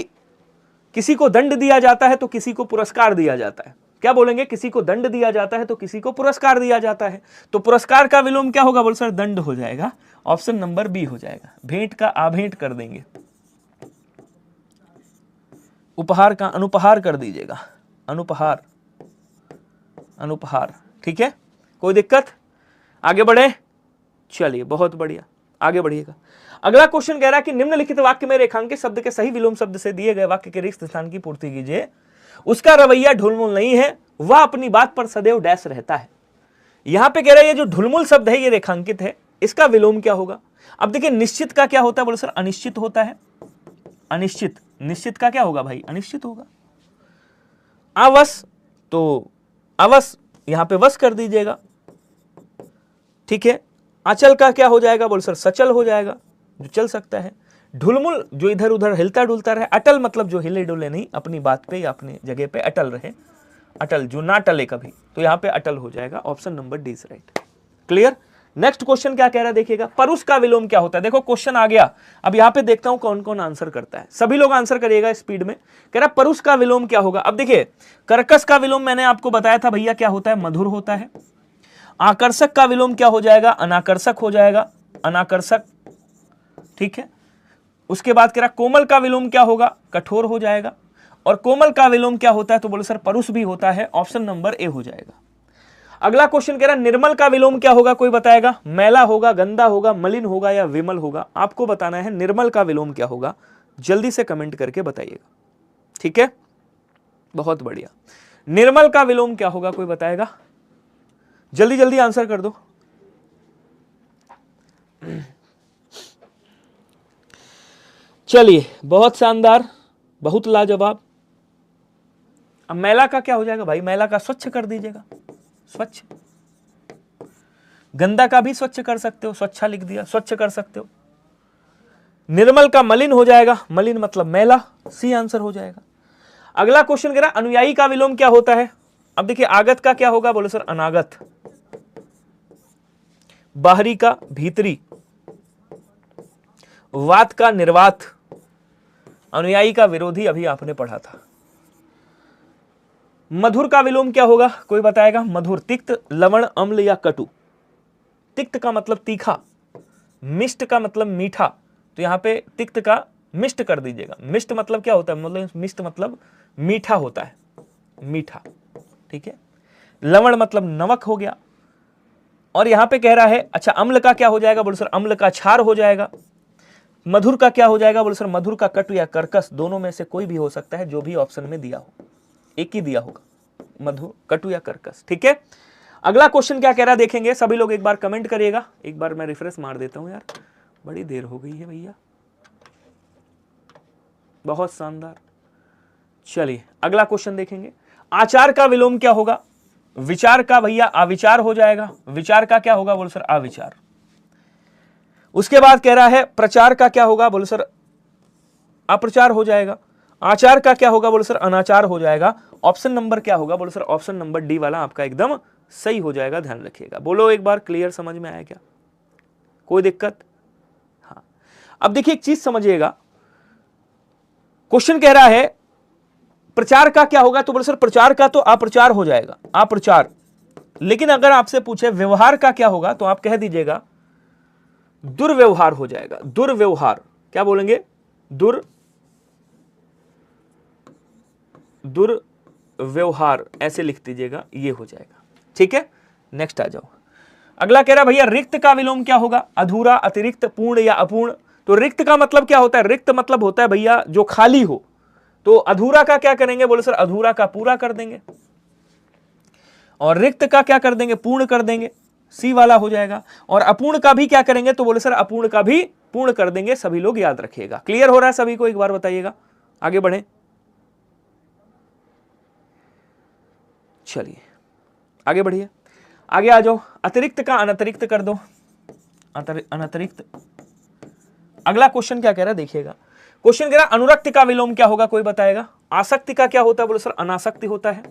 किसी को दंड दिया जाता है तो किसी को पुरस्कार दिया जाता है। क्या बोलेंगे? किसी को दंड दिया जाता है तो किसी को पुरस्कार दिया जाता है। तो पुरस्कार का विलोम क्या होगा? बोल सर दंड हो जाएगा। ऑप्शन नंबर बी हो जाएगा। भेंट का आभेंट कर देंगे। उपहार का अनुपहार कर दीजिएगा। अनुपहार, अनुपहार। ठीक है, कोई दिक्कत? आगे बढ़े? चलिए, बहुत बढ़िया, आगे बढ़िएगा। अगला क्वेश्चन कह रहा है कि निम्नलिखित वाक्य में रेखांकित शब्द के सही विलोम शब्द से दिए गए वाक्य के रिक्त स्थान की पूर्ति कीजिए। उसका रवैया ढुलमुल नहीं है, वह अपनी बात पर सदैव डैश रहता है। यहां पे कह रहा है ये जो ढुलमुल शब्द है ये रेखांकित है, इसका विलोम क्या होगा? अब देखिए, निश्चित का क्या होता है? बोले सर अनिश्चित होता है। अनिश्चित, निश्चित का क्या होगा भाई? अनिश्चित होगा। अवश, तो अवश यहां पे वश कर दीजिएगा। ठीक है। अचल का क्या हो जाएगा? बोल सर सचल हो जाएगा, जो चल सकता है। ढुलमुल जो इधर उधर हिलता डुलता रहे। अटल मतलब जो हिले डुले नहीं, अपनी बात पे या अपनी जगह पे अटल रहे। अटल जो ना टले कभी, तो यहां पे अटल हो जाएगा। Option number D is right. Clear? Next question क्या कह रहा है देखिएगा। परुष का विलोम क्या होता है? देखो क्वेश्चन आ गया। अब यहां पे देखता हूं कौन कौन आंसर करता है। सभी लोग आंसर करिएगा स्पीड में। कह रहा परुष का विलोम क्या होगा? अब देखिए, कर्कश का विलोम मैंने आपको बताया था भैया क्या होता है? मधुर होता है। आकर्षक का विलोम क्या हो जाएगा? अनाकर्षक हो जाएगा। अनाकर्षक। ठीक है। उसके बाद कह रहा कोमल का विलोम क्या होगा? कठोर हो जाएगा। और कोमल का विलोम क्या होता है? तो बोले सर परुष भी होता है। ऑप्शन नंबर ए हो जाएगा। अगला क्वेश्चन कह रहा निर्मल का विलोम क्या होगा? कोई बताएगा? मैला होगा, गंदा होगा, मलिन होगा या विमल होगा? आपको बताना है निर्मल का विलोम क्या होगा। जल्दी से कमेंट करके बताइएगा। ठीक है, बहुत बढ़िया। निर्मल का विलोम क्या होगा? कोई बताएगा? जल्दी जल्दी आंसर कर दो। चलिए, बहुत शानदार, बहुत लाजवाब। अब मैला का क्या हो जाएगा भाई? मैला का स्वच्छ कर दीजिएगा। स्वच्छ। गंदा का भी स्वच्छ कर सकते हो, स्वच्छा लिख दिया, स्वच्छ कर सकते हो। निर्मल का मलिन हो जाएगा। मलिन मतलब मैला, सी आंसर हो जाएगा। अगला क्वेश्चन कह रहा अनुयायी का विलोम क्या होता है? अब देखिए, आगत का क्या होगा? बोले सर अनागत। बाहरी का भीतरी। वात का निर्वात। अनुयायी का विरोधी, अभी आपने पढ़ा था। मधुर का विलोम क्या होगा? कोई बताएगा? मधुर, तिक्त, लवण, अम्ल या कटु? तिक्त का मतलब तीखा, मिष्ट का मतलब मीठा, तो यहां पे तिक्त का मिष्ट कर दीजिएगा। मिष्ट मतलब क्या होता है? मतलब मिष्ट मतलब मीठा होता है, मीठा। ठीक है। लवण मतलब नमक हो गया। और यहां पे कह रहा है, अच्छा अम्ल का क्या हो जाएगा? बोले सर अम्ल का क्षार हो जाएगा। मधुर का क्या हो जाएगा? बोले सर मधुर का कटु या कर्कश, दोनों में से कोई भी हो सकता है, जो भी ऑप्शन में दिया हो, एक ही दिया होगा, मधुर, कटु या कर्कश। ठीक है। अगला क्वेश्चन क्या कह रहा है देखेंगे। सभी लोग एक बार कमेंट करिएगा। एक बार मैं रिफ्रेश मार देता हूं यार, बड़ी देर हो गई है भैया। बहुत शानदार। चलिए अगला क्वेश्चन देखेंगे। आचार का विलोम क्या होगा? विचार का भैया अविचार हो जाएगा। विचार का क्या होगा? बोल सर अविचार। उसके बाद कह रहा है प्रचार का क्या होगा, बोले सर अप्रचार हो जाएगा। आचार का क्या होगा, बोले सर अनाचार हो जाएगा। ऑप्शन नंबर क्या होगा, बोले सर ऑप्शन नंबर डी वाला आपका एकदम सही हो जाएगा, ध्यान रखिएगा। बोलो एक बार, क्लियर समझ में आया क्या, कोई दिक्कत? हाँ, अब देखिए एक चीज समझिएगा, क्वेश्चन कह रहा है प्रचार का क्या होगा, तो बोले सर प्रचार का तो अप्रचार हो जाएगा, अप्रचार। लेकिन अगर आपसे पूछे व्यवहार का क्या होगा, तो आप कह दीजिएगा दुर्व्यवहार हो जाएगा, दुर्व्यवहार। क्या बोलेंगे, दुर्व्यवहार, ऐसे लिख दीजिएगा, ये हो जाएगा। ठीक है, नेक्स्ट आ जाओ। अगला कह रहा भैया रिक्त का विलोम क्या होगा, अधूरा, अतिरिक्त, पूर्ण या अपूर्ण। तो रिक्त का मतलब क्या होता है, रिक्त मतलब होता है भैया जो खाली हो। तो अधूरा का क्या करेंगे, बोले सर अधूरा का पूरा कर देंगे, और रिक्त का क्या कर देंगे, पूर्ण कर देंगे, सी वाला हो जाएगा। और अपूर्ण का भी क्या करेंगे, तो बोले सर अपूर्ण का भी पूर्ण कर देंगे। सभी लोग याद रखिएगा। क्लियर हो रहा है सभी को, एक बार बताइएगा, आगे बढ़े। चलिए आगे बढ़िए, आगे आ जाओ। अतिरिक्त का अनतिरिक्त कर दो, अनतिरिक्त। अगला क्वेश्चन क्या कह रहा है, देखिएगा। क्वेश्चन कह रहा है अनुरक्ति का विलोम क्या होगा, कोई बताएगा। आसक्ति का क्या होता है, बोले सर अनासक्ति होता है,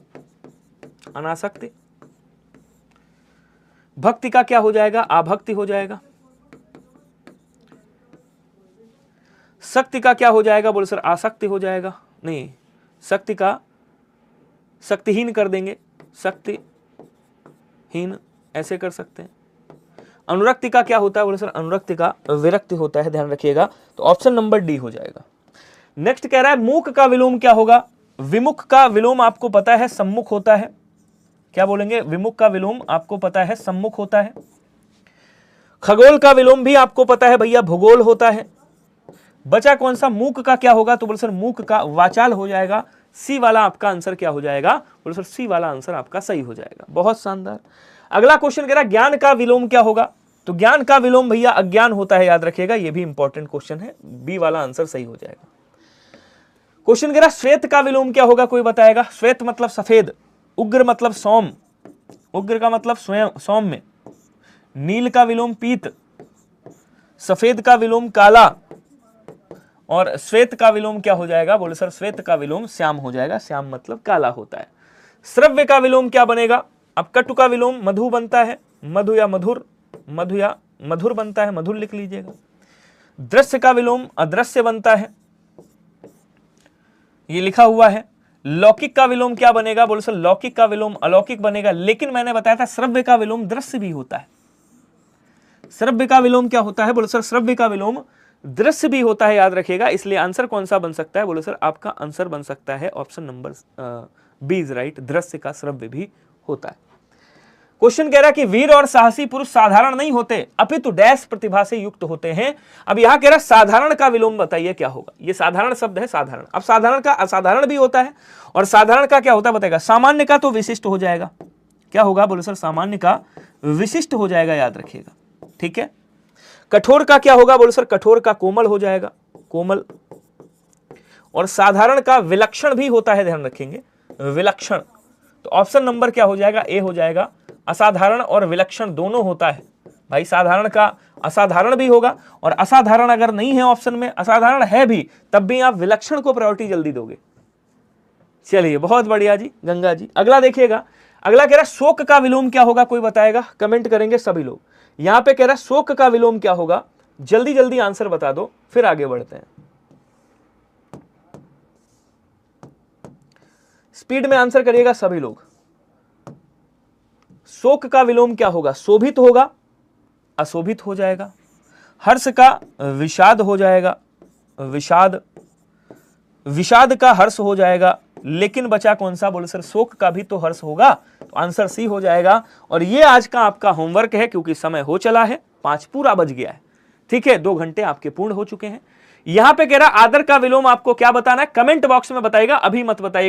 अनासक्ति। भक्ति का क्या हो जाएगा, आभक्ति हो जाएगा। शक्ति का क्या हो जाएगा, बोले सर आसक्ति हो जाएगा। नहीं, शक्ति का शक्तिहीन कर देंगे, शक्तिहीन, ऐसे कर सकते हैं। अनुरक्ति का क्या होता है, बोले सर अनुरक्ति का विरक्ति होता है, ध्यान रखिएगा। तो ऑप्शन नंबर डी हो जाएगा। नेक्स्ट कह रहा है मूक का विलोम क्या होगा। विमुख का विलोम आपको पता है सम्मुख होता है। क्या बोलेंगे, विमुख का विलोम आपको पता है सम्मुख होता है। खगोल का विलोम भी आपको पता है भैया भूगोल होता है। बचा कौन सा, मूक का क्या होगा, तो बोले सर मूक का वाचाल हो जाएगा। सी वाला आपका आंसर क्या हो जाएगा, बोले सर सी वाला आंसर आपका सही हो जाएगा। बहुत शानदार। अगला क्वेश्चन कह रहा है ज्ञान का विलोम क्या होगा। तो ज्ञान का विलोम भैया अज्ञान होता है, याद रखिएगा, ये भी इंपॉर्टेंट क्वेश्चन है, बी वाला आंसर सही हो जाएगा। क्वेश्चन कह रहा है श्वेत का विलोम क्या होगा, कोई बताएगा। श्वेत मतलब सफेद, उग्र मतलब सौम, उग्र का मतलब स्वयं सौम्य, नील का विलोम पीत, सफेद का विलोम काला, और श्वेत का विलोम क्या हो जाएगा, बोले सर श्वेत का विलोम श्याम हो जाएगा। श्याम मतलब काला होता है। श्रव्य का विलोम क्या बनेगा। अब कटु का विलोम मधु बनता है, मधु या मधुर, मधु या मधुर बनता है, मधुर लिख लीजिएगा। दृश्य का विलोम अदृश्य बनता है, ये लिखा हुआ है। लौकिक का विलोम क्या बनेगा, बोले सर लौकिक का विलोम अलौकिक बनेगा। लेकिन मैंने बताया था श्रव्य का विलोम दृश्य भी होता है। श्रव्य का विलोम क्या होता है, बोले सर श्रव्य का विलोम दृश्य भी होता है, याद रखिएगा। इसलिए आंसर कौन सा बन सकता है, बोले सर आपका आंसर बन सकता है option number B is right, दृश्य का श्रव्य भी होता है। क्वेश्चन कह रहा है कि वीर और साहसी पुरुष साधारण नहीं होते अपितु डैश प्रतिभा से युक्त होते हैं। अब यहां कह रहा है साधारण का विलोम बताइए क्या होगा। ये साधारण शब्द है, साधारण। अब साधारण का असाधारण भी होता है, और साधारण का क्या होता है बताएगा। सामान्य का तो विशिष्ट हो जाएगा, क्या होगा, बोले सर सामान्य का विशिष्ट हो जाएगा, याद रखिएगा। ठीक है। कठोर का क्या होगा, बोले सर कठोर का कोमल हो जाएगा, कोमल। और साधारण का विलक्षण भी होता है, ध्यान रखेंगे, विलक्षण। तो ऑप्शन नंबर क्या हो जाएगा, ए हो जाएगा। असाधारण और विलक्षण दोनों होता है भाई। साधारण का असाधारण भी होगा, और असाधारण अगर नहीं है ऑप्शन में, असाधारण है भी, तब भी आप विलक्षण को प्रायोरिटी जल्दी दोगे। चलिए बहुत बढ़िया जी, गंगा जी। अगला देखिएगा, अगला कह रहा है शोक का विलोम क्या होगा, कोई बताएगा, कमेंट करेंगे सभी लोग। यहां पे कह रहा है शोक का विलोम क्या होगा, जल्दी जल्दी आंसर बता दो, फिर आगे बढ़ते हैं। स्पीड में आंसर करिएगा सभी लोग। शोक का विलोम क्या होगा, शोभित होगा, अशोभित हो जाएगा। हर्ष का विषाद हो जाएगा, विषाद। विषाद का हर्ष हो जाएगा। लेकिन बचा कौन सा, बोले सर शोक का भी तो हर्ष होगा, तो आंसर सी हो जाएगा। और ये आज का आपका होमवर्क है, क्योंकि समय हो चला है, 5 पूरा बज गया है। ठीक है, 2 घंटे आपके पूर्ण हो चुके हैं। यहां पे कह रहा आदर का विलोम आपको क्या बताना है, कमेंट बॉक्स में बताइएगा, अभी मत बताइएगा।